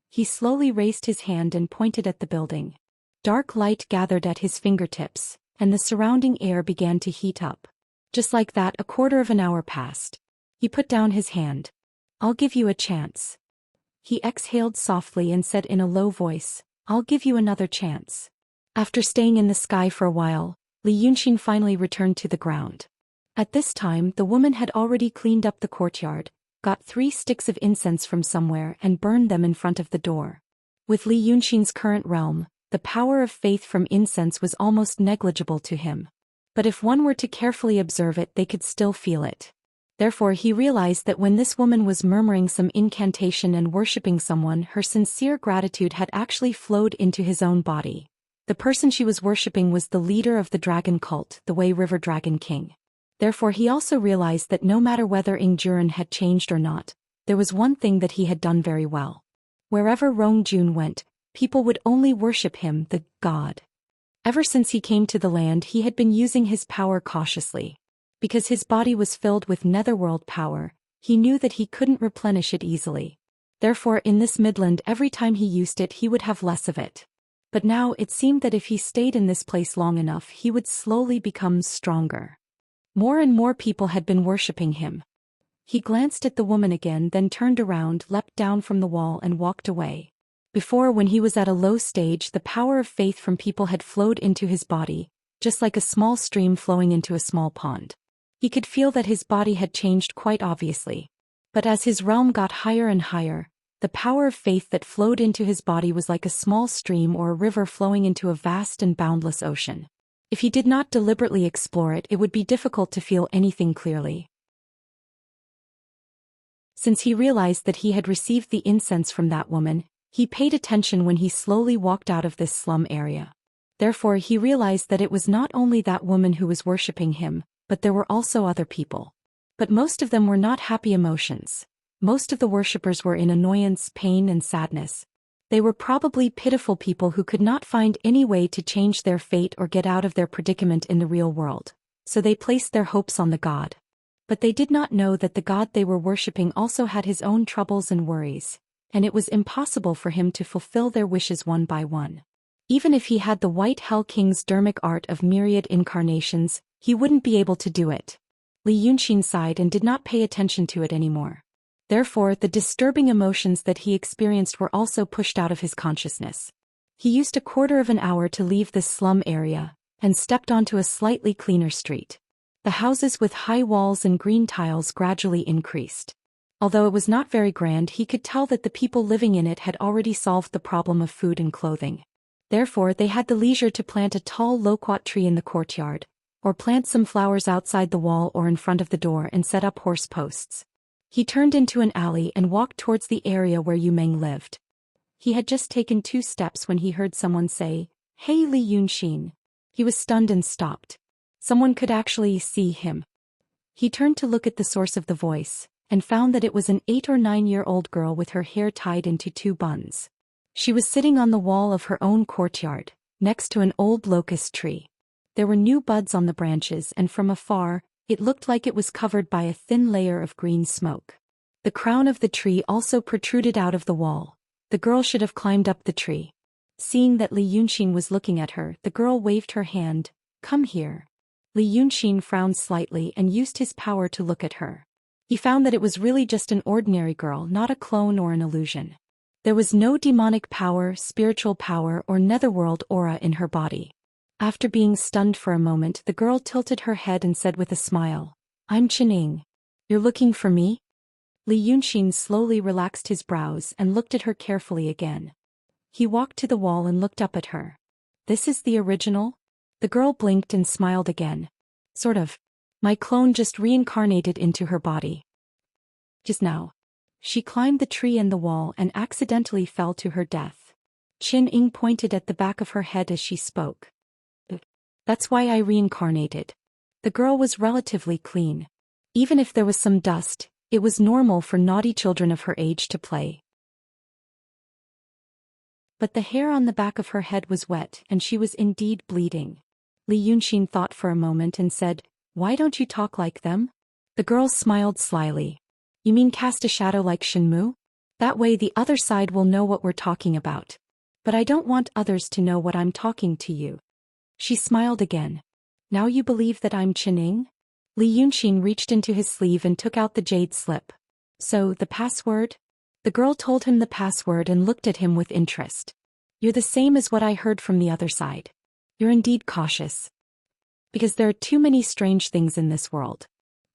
He slowly raised his hand and pointed at the building. Dark light gathered at his fingertips, and the surrounding air began to heat up. Just like that, a quarter of an hour passed. He put down his hand. "I'll give you a chance." He exhaled softly and said in a low voice, "I'll give you another chance." After staying in the sky for a while, Li Yunxin finally returned to the ground. At this time, the woman had already cleaned up the courtyard, got 3 sticks of incense from somewhere and burned them in front of the door. With Li Yunxin's current realm, the power of faith from incense was almost negligible to him. But if one were to carefully observe it, they could still feel it. Therefore he realized that when this woman was murmuring some incantation and worshipping someone, her sincere gratitude had actually flowed into his own body. The person she was worshipping was the leader of the dragon cult, the Wei River Dragon King. Therefore he also realized that no matter whether Ingjuren had changed or not, there was one thing that he had done very well. Wherever Rongjun went, people would only worship him, the god. Ever since he came to the land, he had been using his power cautiously. Because his body was filled with netherworld power, he knew that he couldn't replenish it easily. Therefore in this midland, every time he used it, he would have less of it. But now it seemed that if he stayed in this place long enough, he would slowly become stronger. More and more people had been worshipping him. He glanced at the woman again, then turned around, leapt down from the wall and walked away. Before, when he was at a low stage, the power of faith from people had flowed into his body, just like a small stream flowing into a small pond. He could feel that his body had changed quite obviously. But as his realm got higher and higher, the power of faith that flowed into his body was like a small stream or a river flowing into a vast and boundless ocean. If he did not deliberately explore it, it would be difficult to feel anything clearly. Since he realized that he had received the incense from that woman, he paid attention when he slowly walked out of this slum area. Therefore he realized that it was not only that woman who was worshipping him, but there were also other people. But most of them were not happy emotions. Most of the worshippers were in annoyance, pain, and sadness. They were probably pitiful people who could not find any way to change their fate or get out of their predicament in the real world, so they placed their hopes on the god. But they did not know that the god they were worshipping also had his own troubles and worries, and it was impossible for him to fulfill their wishes one by one. Even if he had the White Hell King's dermic art of myriad incarnations, he wouldn't be able to do it. Li Yunxin sighed and did not pay attention to it anymore. Therefore, the disturbing emotions that he experienced were also pushed out of his consciousness. He used a quarter of an hour to leave this slum area, and stepped onto a slightly cleaner street. The houses with high walls and green tiles gradually increased. Although it was not very grand, he could tell that the people living in it had already solved the problem of food and clothing. Therefore, they had the leisure to plant a tall loquat tree in the courtyard, or plant some flowers outside the wall or in front of the door and set up horse posts. He turned into an alley and walked towards the area where Yu Meng lived. He had just taken 2 steps when he heard someone say, "Hey Li Yunxin." He was stunned and stopped. Someone could actually see him. He turned to look at the source of the voice, and found that it was an 8 or 9-year-old girl with her hair tied into 2 buns. She was sitting on the wall of her own courtyard, next to an old locust tree. There were new buds on the branches, and from afar, it looked like it was covered by a thin layer of green smoke. The crown of the tree also protruded out of the wall. The girl should have climbed up the tree. Seeing that Li Yunxin was looking at her, the girl waved her hand, "Come here." Li Yunxin frowned slightly and used his power to look at her. He found that it was really just an ordinary girl, not a clone or an illusion. There was no demonic power, spiritual power, or netherworld aura in her body. After being stunned for a moment, the girl tilted her head and said with a smile, "I'm Chening. You're looking for me?" Li Yunxin slowly relaxed his brows and looked at her carefully again. He walked to the wall and looked up at her. "This is the original?" The girl blinked and smiled again. "Sort of." My clone just reincarnated into her body. Just now. She climbed the tree and the wall and accidentally fell to her death. Qin Ying pointed at the back of her head as she spoke. That's why I reincarnated. The girl was relatively clean. Even if there was some dust, it was normal for naughty children of her age to play. But the hair on the back of her head was wet and she was indeed bleeding. Li Yunxin thought for a moment and said, "Why don't you talk like them?" The girl smiled slyly. "You mean cast a shadow like Shenmu? That way the other side will know what we're talking about. But I don't want others to know what I'm talking to you." She smiled again. "Now you believe that I'm Qining?" Li Yunxin reached into his sleeve and took out the jade slip. "So, the password?" The girl told him the password and looked at him with interest. "You're the same as what I heard from the other side. You're indeed cautious. Because there are too many strange things in this world."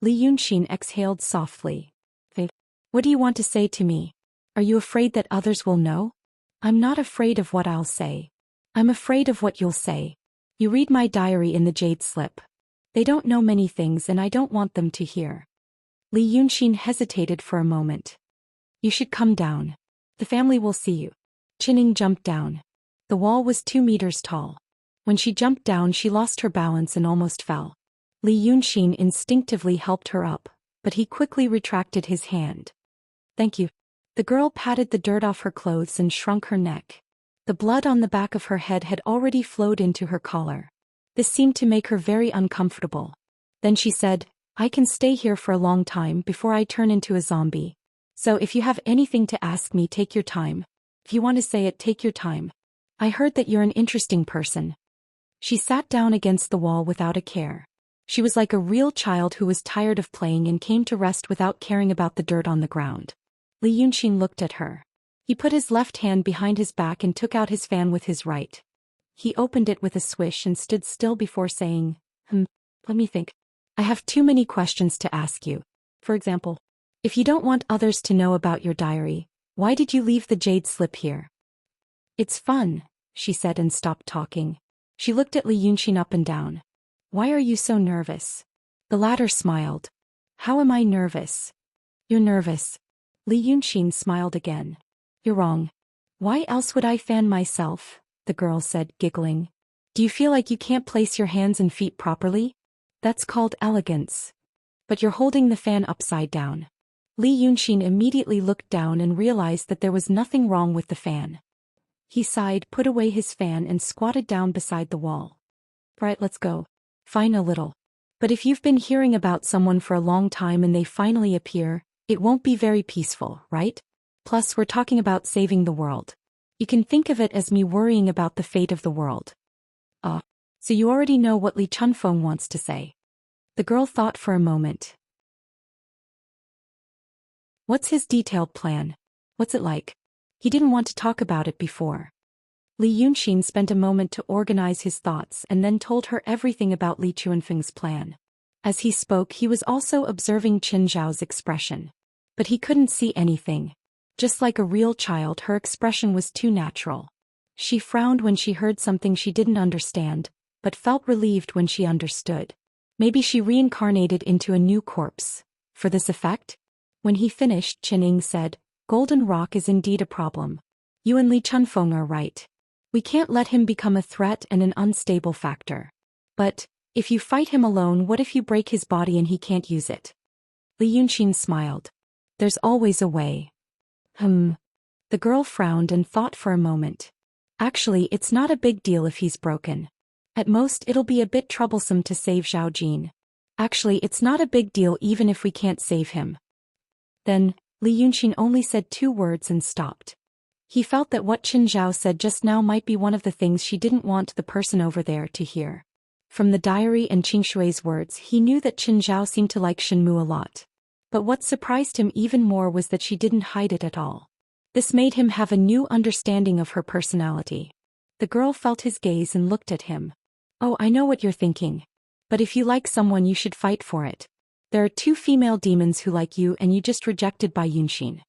Li Yunxin exhaled softly. "What do you want to say to me? Are you afraid that others will know?" "I'm not afraid of what I'll say. I'm afraid of what you'll say. You read my diary in the jade slip. They don't know many things and I don't want them to hear." Li Yunxin hesitated for a moment. "You should come down. The family will see you." Qining jumped down. The wall was 2 meters tall. When she jumped down she lost her balance and almost fell. Li Yunxin instinctively helped her up, but he quickly retracted his hand. "Thank you." The girl patted the dirt off her clothes and shrunk her neck. The blood on the back of her head had already flowed into her collar. This seemed to make her very uncomfortable. Then she said, "I can stay here for a long time before I turn into a zombie. So if you have anything to ask me, take your time. If you want to say it, take your time. I heard that you're an interesting person." She sat down against the wall without a care. She was like a real child who was tired of playing and came to rest without caring about the dirt on the ground. Li Yunxin looked at her. He put his left hand behind his back and took out his fan with his right. He opened it with a swish and stood still before saying, let me think. I have too many questions to ask you. For example, if you don't want others to know about your diary, why did you leave the jade slip here?" "It's fun," she said and stopped talking. She looked at Li Yunxin up and down. "Why are you so nervous?" The latter smiled. "How am I nervous?" "You're nervous." Li Yunxin smiled again. "You're wrong. Why else would I fan myself?" the girl said, giggling. "Do you feel like you can't place your hands and feet properly? That's called elegance. But you're holding the fan upside down." Li Yunxin immediately looked down and realized that there was nothing wrong with the fan. He sighed, put away his fan and squatted down beside the wall. "Right, let's go." "Fine, a little. But if you've been hearing about someone for a long time and they finally appear, it won't be very peaceful, right? Plus, we're talking about saving the world. You can think of it as me worrying about the fate of the world." So you already know what Li Chunfeng wants to say." The girl thought for a moment. "What's his detailed plan? What's it like?" He didn't want to talk about it before. Li Yunxin spent a moment to organize his thoughts and then told her everything about Li Chunfeng's plan. As he spoke, he was also observing Qin Zhao's expression. But he couldn't see anything. Just like a real child, her expression was too natural. She frowned when she heard something she didn't understand, but felt relieved when she understood. Maybe she reincarnated into a new corpse. For this effect? When he finished, Qining said, "Golden Rock is indeed a problem. You and Li Chunfeng are right. We can't let him become a threat and an unstable factor. But, if you fight him alone, what if you break his body and he can't use it?" Li Yunxin smiled. "There's always a way." The girl frowned and thought for a moment. "Actually, it's not a big deal if he's broken. At most, it'll be a bit troublesome to save Zhao Jin. Actually, it's not a big deal even if we can't save him." Then, Li Yunxin only said 2 words and stopped. He felt that what Qin Zhao said just now might be one of the things she didn't want the person over there to hear. From the diary and Qing Shui's words, he knew that Qin Zhao seemed to like Shenmu a lot. But what surprised him even more was that she didn't hide it at all. This made him have a new understanding of her personality. The girl felt his gaze and looked at him. "Oh, I know what you're thinking. But if you like someone, you should fight for it. There are 2 female demons who like you and you just rejected by Yunxin.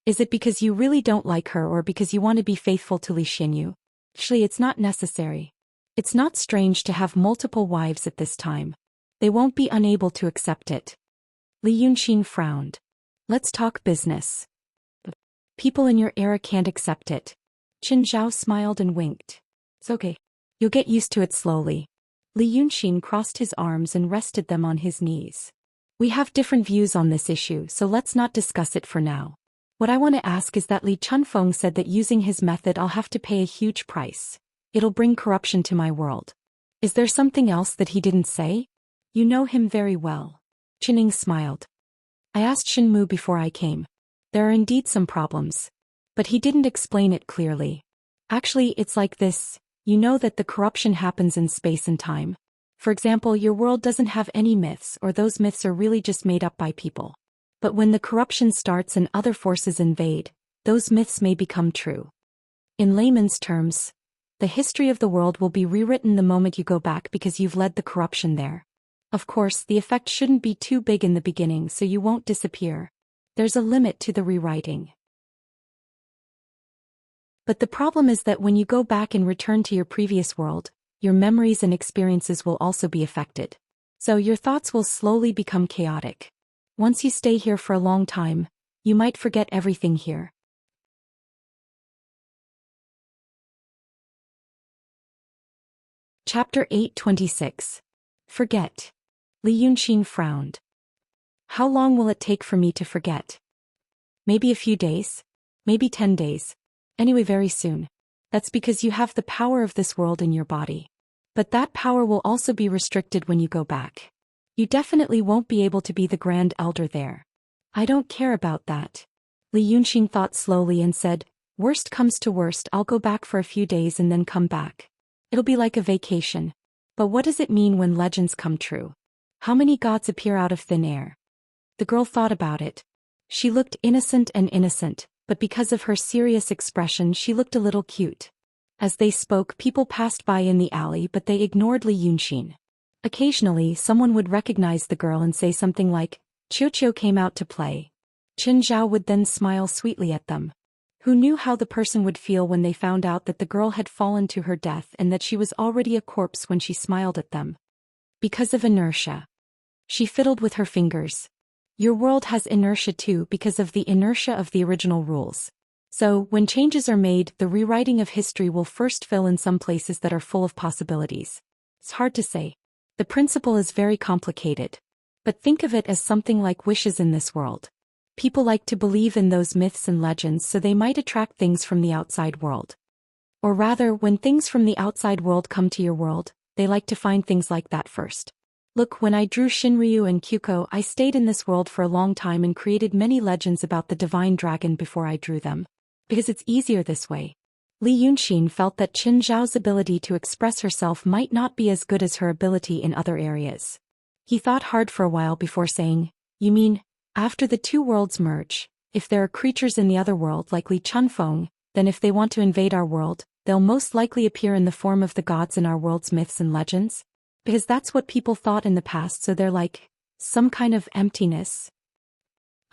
Is it because you really don't like her or because you want to be faithful to Li Xinyu? Actually, it's not necessary. It's not strange to have multiple wives at this time. They won't be unable to accept it. Li Yunxin frowned. Let's talk business. People in your era can't accept it. Qin Zhao smiled and winked. It's okay. You'll get used to it slowly. Li Yunxin crossed his arms and rested them on his knees. We have different views on this issue, so let's not discuss it for now. What I want to ask is that Li Chunfeng said that using his method I'll have to pay a huge price. It'll bring corruption to my world. Is there something else that he didn't say? You know him very well. Qining smiled. I asked Shinmu before I came. There are indeed some problems. But he didn't explain it clearly. Actually, it's like this. You know that the corruption happens in space and time. For example, your world doesn't have any myths, or those myths are really just made up by people. But when the corruption starts and other forces invade, those myths may become true. In layman's terms, the history of the world will be rewritten the moment you go back because you've led the corruption there. Of course, the effect shouldn't be too big in the beginning so you won't disappear. There's a limit to the rewriting. But the problem is that when you go back and return to your previous world, your memories and experiences will also be affected. So your thoughts will slowly become chaotic. Once you stay here for a long time, you might forget everything here. Chapter 8:26. Forget. Li Yunxin frowned. How long will it take for me to forget? Maybe a few days? Maybe 10 days. Anyway, very soon. That's because you have the power of this world in your body. But that power will also be restricted when you go back. You definitely won't be able to be the Grand Elder there. I don't care about that. Li Yunxin thought slowly and said, worst comes to worst, I'll go back for a few days and then come back. It'll be like a vacation. But what does it mean when legends come true? How many gods appear out of thin air? The girl thought about it. She looked innocent, but because of her serious expression she looked a little cute. As they spoke, people passed by in the alley, but they ignored Li Yunxin. Occasionally, someone would recognize the girl and say something like, Qiu came out to play. Qin Zhao would then smile sweetly at them. Who knew how the person would feel when they found out that the girl had fallen to her death and that she was already a corpse when she smiled at them? Because of inertia. She fiddled with her fingers. Your world has inertia too because of the inertia of the original rules. So, when changes are made, the rewriting of history will first fill in some places that are full of possibilities. It's hard to say. The principle is very complicated. But think of it as something like wishes in this world. People like to believe in those myths and legends, so they might attract things from the outside world. Or rather, when things from the outside world come to your world, they like to find things like that first. Look, when I drew Shinryu and Kyuko, I stayed in this world for a long time and created many legends about the divine dragon before I drew them. Because it's easier this way. Li Yunxin felt that Qin Zhao's ability to express herself might not be as good as her ability in other areas. He thought hard for a while before saying, you mean, after the two worlds merge, if there are creatures in the other world like Li Chunfeng, then if they want to invade our world, they'll most likely appear in the form of the gods in our world's myths and legends? Because that's what people thought in the past, so they're like, some kind of emptiness?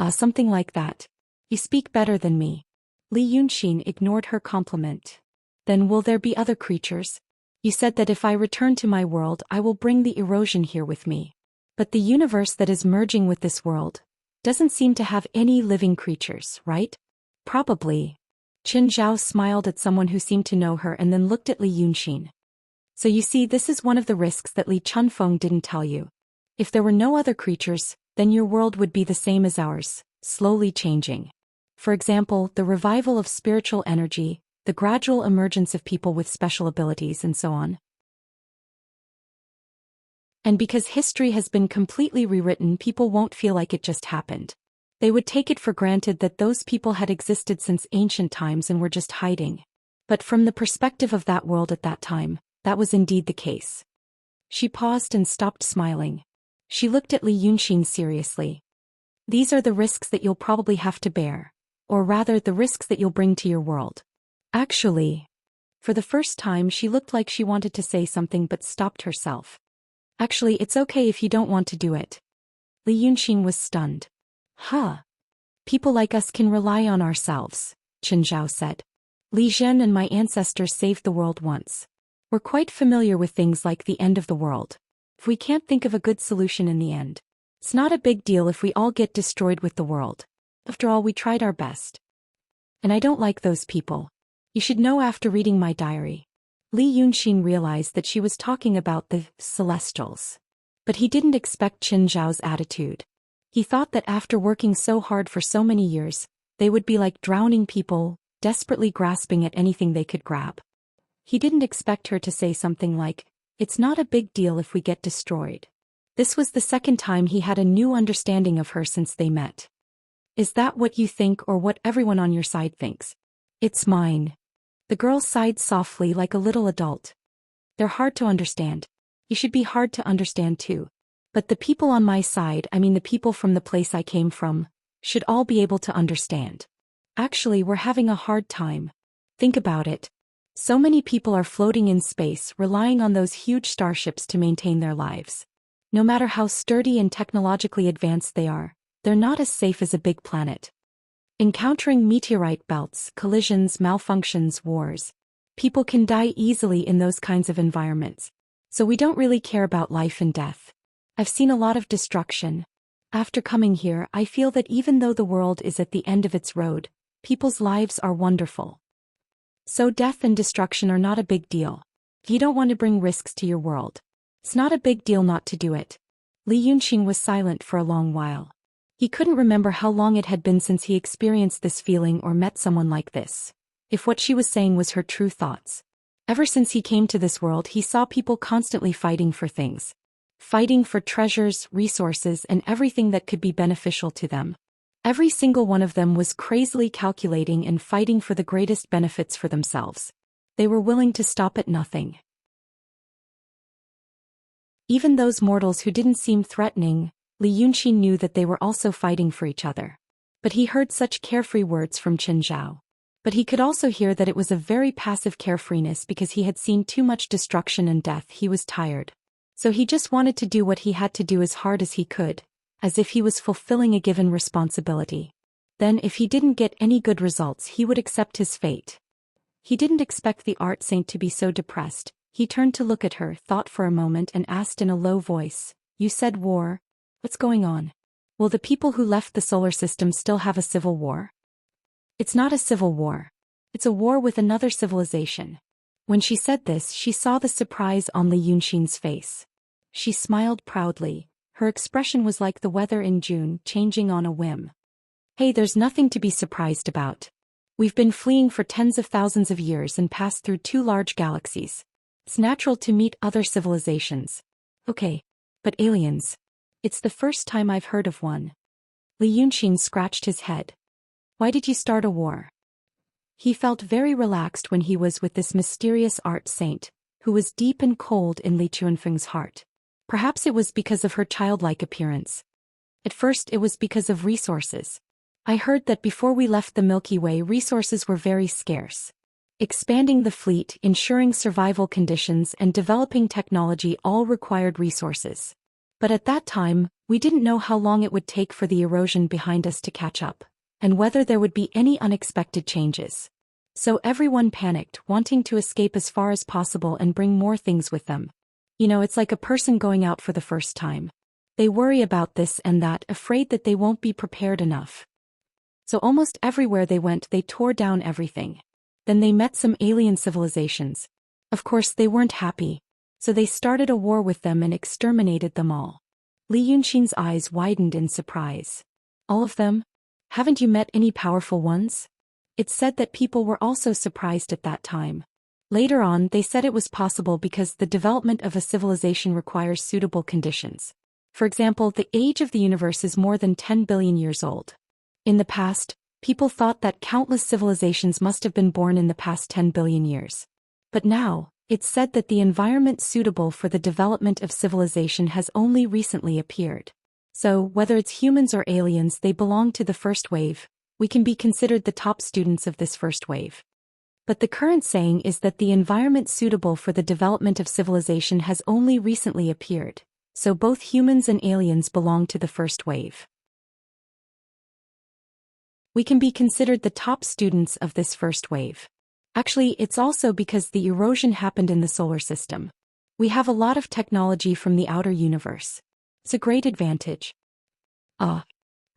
Something like that. You speak better than me. Li Yunxin ignored her compliment. Then will there be other creatures? You said that if I return to my world I will bring the erosion here with me. But the universe that is merging with this world doesn't seem to have any living creatures, right? Probably. Qin Zhao smiled at someone who seemed to know her and then looked at Li Yunxin. So you see, this is one of the risks that Li Chunfeng didn't tell you. If there were no other creatures, then your world would be the same as ours, slowly changing. For example, the revival of spiritual energy, the gradual emergence of people with special abilities, and so on. And because history has been completely rewritten, people won't feel like it just happened. They would take it for granted that those people had existed since ancient times and were just hiding. But from the perspective of that world at that time, that was indeed the case. She paused and stopped smiling. She looked at Li Yunxin seriously. These are the risks that you'll probably have to bear. Or rather, the risks that you'll bring to your world. Actually. For the first time she looked like she wanted to say something but stopped herself. Actually, it's okay if you don't want to do it. Li Yunxin was stunned. Huh. People like us can rely on ourselves, Qin Zhao said. Li Zhen and my ancestors saved the world once. We're quite familiar with things like the end of the world. If we can't think of a good solution in the end, it's not a big deal if we all get destroyed with the world. After all, we tried our best. And I don't like those people. You should know after reading my diary. Li Yunxin realized that she was talking about the Celestials. But he didn't expect Qin Zhao's attitude. He thought that after working so hard for so many years, they would be like drowning people, desperately grasping at anything they could grab. He didn't expect her to say something like, "It's not a big deal if we get destroyed." This was the second time he had a new understanding of her since they met. "Is that what you think or what everyone on your side thinks?" "It's mine." The girl sighed softly like a little adult. "They're hard to understand. You should be hard to understand too. But the people on my side, I mean the people from the place I came from, should all be able to understand. Actually, we're having a hard time. Think about it. So many people are floating in space, relying on those huge starships to maintain their lives. No matter how sturdy and technologically advanced they are, they're not as safe as a big planet. Encountering meteorite belts, collisions, malfunctions, wars. People can die easily in those kinds of environments. So we don't really care about life and death. I've seen a lot of destruction. After coming here, I feel that even though the world is at the end of its road, people's lives are wonderful. So death and destruction are not a big deal. You don't want to bring risks to your world. It's not a big deal not to do it." Li Yunxin was silent for a long while. He couldn't remember how long it had been since he experienced this feeling or met someone like this. If what she was saying was her true thoughts. Ever since he came to this world, he saw people constantly fighting for things. Fighting for treasures, resources, and everything that could be beneficial to them. Every single one of them was crazily calculating and fighting for the greatest benefits for themselves. They were willing to stop at nothing. Even those mortals who didn't seem threatening, Li Yunxin knew that they were also fighting for each other. But he heard such carefree words from Qin Zhao. But he could also hear that it was a very passive carefreeness because he had seen too much destruction and death. He was tired. So he just wanted to do what he had to do as hard as he could, as if he was fulfilling a given responsibility. Then if he didn't get any good results, he would accept his fate. He didn't expect the art saint to be so depressed. He turned to look at her, thought for a moment and asked in a low voice, "You said war? What's going on? Will the people who left the solar system still have a civil war?" "It's not a civil war. It's a war with another civilization." When she said this, she saw the surprise on Li Yunxin's face. She smiled proudly. Her expression was like the weather in June, changing on a whim. "Hey, there's nothing to be surprised about. We've been fleeing for tens of thousands of years and passed through 2 large galaxies. It's natural to meet other civilizations." "Okay. But aliens? It's the first time I've heard of one." Li Yunxin scratched his head. "Why did you start a war?" He felt very relaxed when he was with this mysterious art saint, who was deep and cold in Li Chuanfeng's heart. Perhaps it was because of her childlike appearance. At first it was because of resources. "I heard that before we left the Milky Way, resources were very scarce. Expanding the fleet, ensuring survival conditions, and developing technology all required resources. But at that time, we didn't know how long it would take for the erosion behind us to catch up, and whether there would be any unexpected changes. So everyone panicked, wanting to escape as far as possible and bring more things with them. You know, it's like a person going out for the first time. They worry about this and that, afraid that they won't be prepared enough. So almost everywhere they went, they tore down everything. Then they met some alien civilizations. Of course, they weren't happy. So they started a war with them and exterminated them all." Li Yunxin's eyes widened in surprise. "All of them? Haven't you met any powerful ones?" It's said that people were also surprised at that time. Later on, they said it was possible because the development of a civilization requires suitable conditions. For example, the age of the universe is more than 10 billion years old. In the past, people thought that countless civilizations must have been born in the past 10 billion years. But now, it's said that the environment suitable for the development of civilization has only recently appeared. So, whether it's humans or aliens, they belong to the first wave. We can be considered the top students of this first wave. But the current saying is that the environment suitable for the development of civilization has only recently appeared. So both humans and aliens belong to the first wave. We can be considered the top students of this first wave. Actually, it's also because the erosion happened in the solar system. We have a lot of technology from the outer universe. It's a great advantage. Li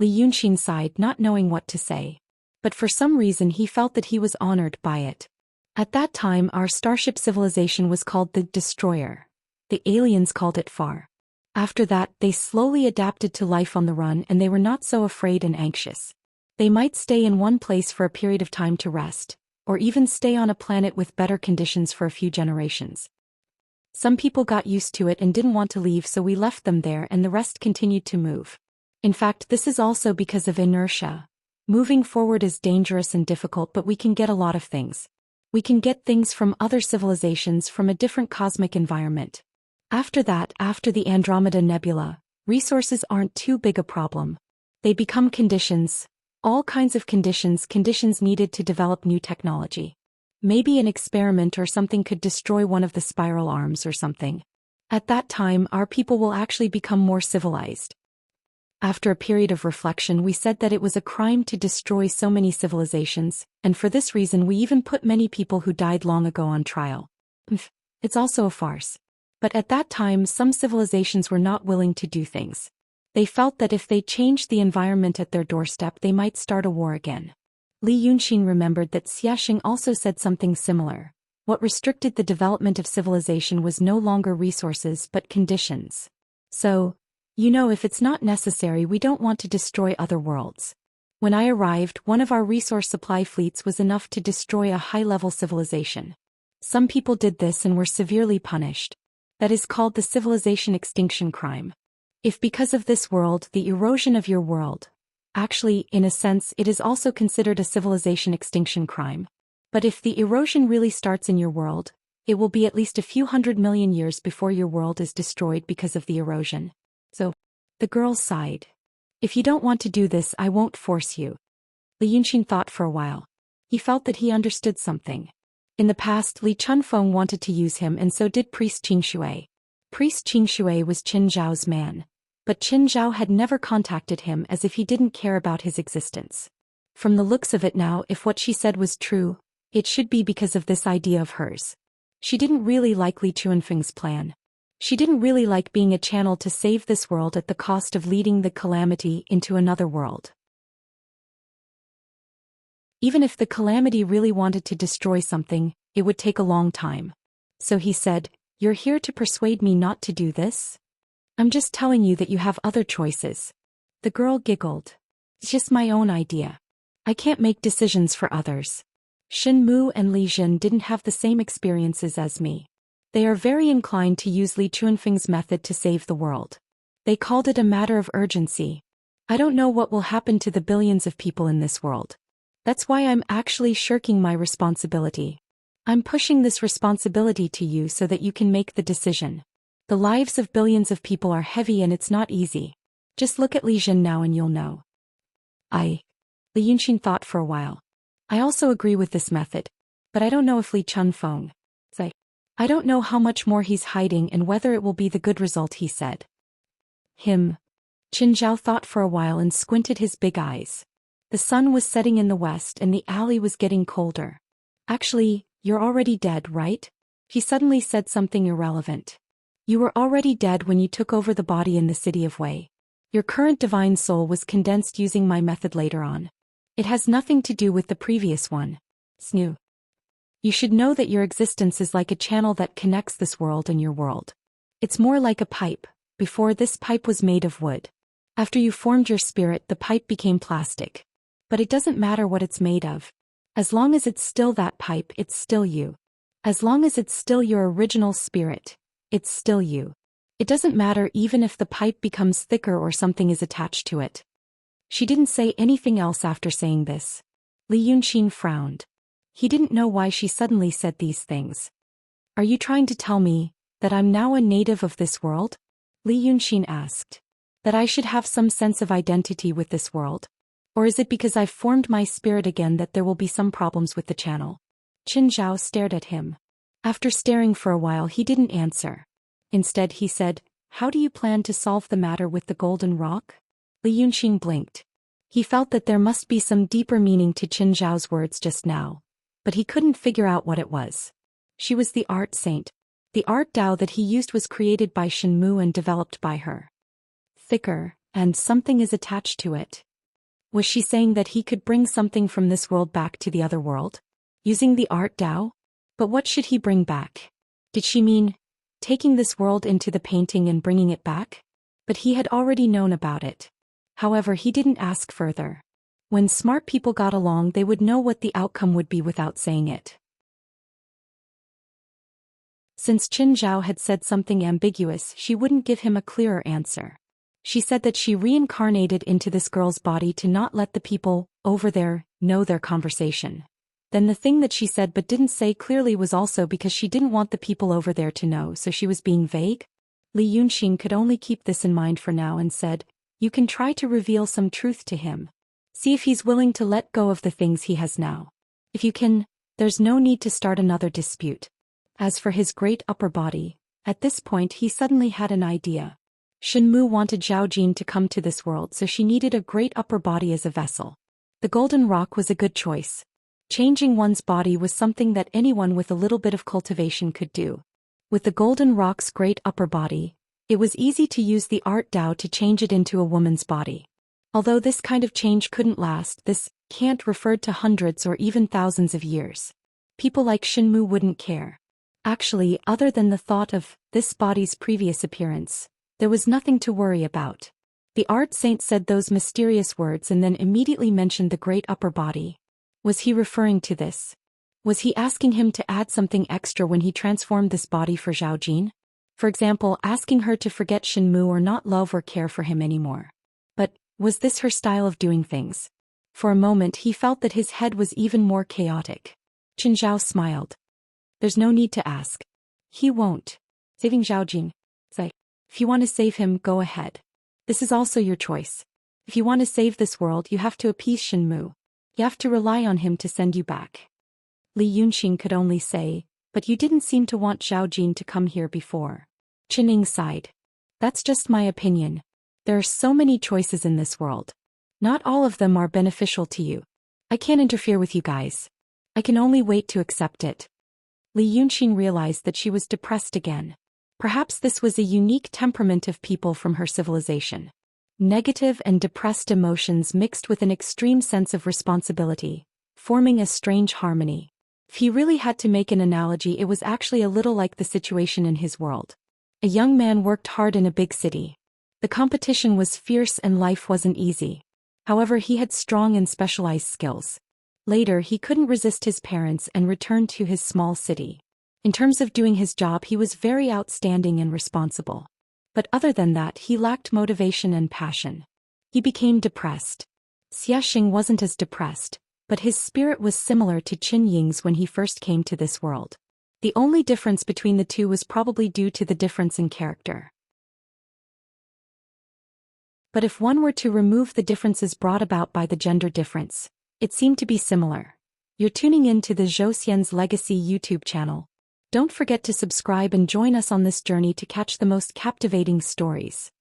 Yunxin sighed, not knowing what to say. But for some reason he felt that he was honored by it. At that time our starship civilization was called the Destroyer. The aliens called it Far. After that, they slowly adapted to life on the run and they were not so afraid and anxious. They might stay in one place for a period of time to rest, or even stay on a planet with better conditions for a few generations. Some people got used to it and didn't want to leave, so we left them there and the rest continued to move. In fact, this is also because of inertia. Moving forward is dangerous and difficult, but we can get a lot of things. We can get things from other civilizations from a different cosmic environment. After that, after the Andromeda Nebula, resources aren't too big a problem. They become conditions, all kinds of conditions needed to develop new technology. Maybe an experiment or something could destroy one of the spiral arms or something. At that time, our people will actually become more civilized. After a period of reflection, we said that it was a crime to destroy so many civilizations, and for this reason we even put many people who died long ago on trial. It's also a farce. But at that time some civilizations were not willing to do things. They felt that if they changed the environment at their doorstep they might start a war again. Li Yunxin remembered that Xiaxing also said something similar. What restricted the development of civilization was no longer resources but conditions. So, if it's not necessary, we don't want to destroy other worlds. When I arrived, one of our resource supply fleets was enough to destroy a high-level civilization. Some people did this and were severely punished. That is called the civilization extinction crime. If because of this world, the erosion of your world, actually, in a sense, it is also considered a civilization extinction crime. But if the erosion really starts in your world, it will be at least a few 100 million years before your world is destroyed because of the erosion. So, the girl sighed. If you don't want to do this, I won't force you. Li Yunxin thought for a while. He felt that he understood something. In the past, Li Chunfeng wanted to use him and so did Priest Qingxue. Priest Qingxue was Qin Zhao's man. But Qin Zhao had never contacted him, as if he didn't care about his existence. From the looks of it now, if what she said was true, it should be because of this idea of hers. She didn't really like Li Chunfeng's plan. She didn't really like being a channel to save this world at the cost of leading the calamity into another world. Even if the calamity really wanted to destroy something, it would take a long time. So he said, "You're here to persuade me not to do this? I'm just telling you that you have other choices." The girl giggled. "It's just my own idea. I can't make decisions for others. Shen Mu and Li Jin didn't have the same experiences as me. They are very inclined to use Li Chunfeng's method to save the world. They called it a matter of urgency. I don't know what will happen to the billions of people in this world. That's why I'm actually shirking my responsibility. I'm pushing this responsibility to you so that you can make the decision. The lives of billions of people are heavy and it's not easy. Just look at Li Jin now and you'll know." Li Yunxin thought for a while. "I also agree with this method. But I don't know if Li Chunfeng. I don't know how much more he's hiding and whether it will be the good result," he said. Qin Zhao thought for a while and squinted his big eyes. The sun was setting in the west and the alley was getting colder. "Actually, you're already dead, right?" He suddenly said something irrelevant. "You were already dead when you took over the body in the city of Wei. Your current divine soul was condensed using my method later on. It has nothing to do with the previous one. It's new. You should know that your existence is like a channel that connects this world and your world. It's more like a pipe. Before, this pipe was made of wood. After you formed your spirit, the pipe became plastic. But it doesn't matter what it's made of. As long as it's still that pipe, it's still you. As long as it's still your original spirit, it's still you. It doesn't matter even if the pipe becomes thicker or something is attached to it." She didn't say anything else after saying this. Li Yunxin frowned. He didn't know why she suddenly said these things. "Are you trying to tell me that I'm now a native of this world?" Li Yunxin asked. "That I should have some sense of identity with this world? Or is it because I've formed my spirit again that there will be some problems with the channel?" Qin Zhao stared at him. After staring for a while, he didn't answer. Instead he said, "How do you plan to solve the matter with the golden rock?" Li Yunxin blinked. He felt that there must be some deeper meaning to Qin Zhao's words just now, but he couldn't figure out what it was. She was the art saint. The art Dao that he used was created by Shenmu and developed by her. Thicker, and something is attached to it. Was she saying that he could bring something from this world back to the other world? Using the art Dao? But what should he bring back? Did she mean taking this world into the painting and bringing it back? But he had already known about it. However, he didn't ask further. When smart people got along, they would know what the outcome would be without saying it. Since Qin Zhao had said something ambiguous, she wouldn't give him a clearer answer. She said that she reincarnated into this girl's body to not let the people over there know their conversation. Then the thing that she said but didn't say clearly was also because she didn't want the people over there to know, so she was being vague. Li Yunxin could only keep this in mind for now and said, "You can try to reveal some truth to him. See if he's willing to let go of the things he has now. If you can, there's no need to start another dispute." As for his great upper body, at this point he suddenly had an idea. Shenmu wanted Zhao Jin to come to this world, so she needed a great upper body as a vessel. The golden rock was a good choice. Changing one's body was something that anyone with a little bit of cultivation could do. With the golden rock's great upper body, it was easy to use the art Dao to change it into a woman's body. Although this kind of change couldn't last, this can't referred to hundreds or even thousands of years. People like Shenmu wouldn't care. Actually, other than the thought of this body's previous appearance, there was nothing to worry about. The art saint said those mysterious words and then immediately mentioned the great upper body. Was he referring to this? Was he asking him to add something extra when he transformed this body for Zhao Jin? For example, asking her to forget Shenmu or not love or care for him anymore. But was this her style of doing things? For a moment he felt that his head was even more chaotic. Qin Zhao smiled. "There's no need to ask. He won't." Saving Zhao Jin. Say, if you want to save him, go ahead. This is also your choice. If you want to save this world, you have to appease Shenmu. You have to rely on him to send you back. Li Yunxin could only say, "But you didn't seem to want Zhao Jin to come here before." Qining sighed. "That's just my opinion. There are so many choices in this world. Not all of them are beneficial to you. I can't interfere with you guys. I can only wait to accept it." Li Yunxin realized that she was depressed again. Perhaps this was a unique temperament of people from her civilization. Negative and depressed emotions mixed with an extreme sense of responsibility, forming a strange harmony. If he really had to make an analogy, it was actually a little like the situation in his world. A young man worked hard in a big city. The competition was fierce and life wasn't easy. However, he had strong and specialized skills. Later, he couldn't resist his parents and returned to his small city. In terms of doing his job, he was very outstanding and responsible. But other than that, he lacked motivation and passion. He became depressed. Xiaxing wasn't as depressed, but his spirit was similar to Qin Ying's when he first came to this world. The only difference between the two was probably due to the difference in character. But if one were to remove the differences brought about by the gender difference, it seemed to be similar. You're tuning in to the Zhou Xian's Legacy YouTube channel. Don't forget to subscribe and join us on this journey to catch the most captivating stories.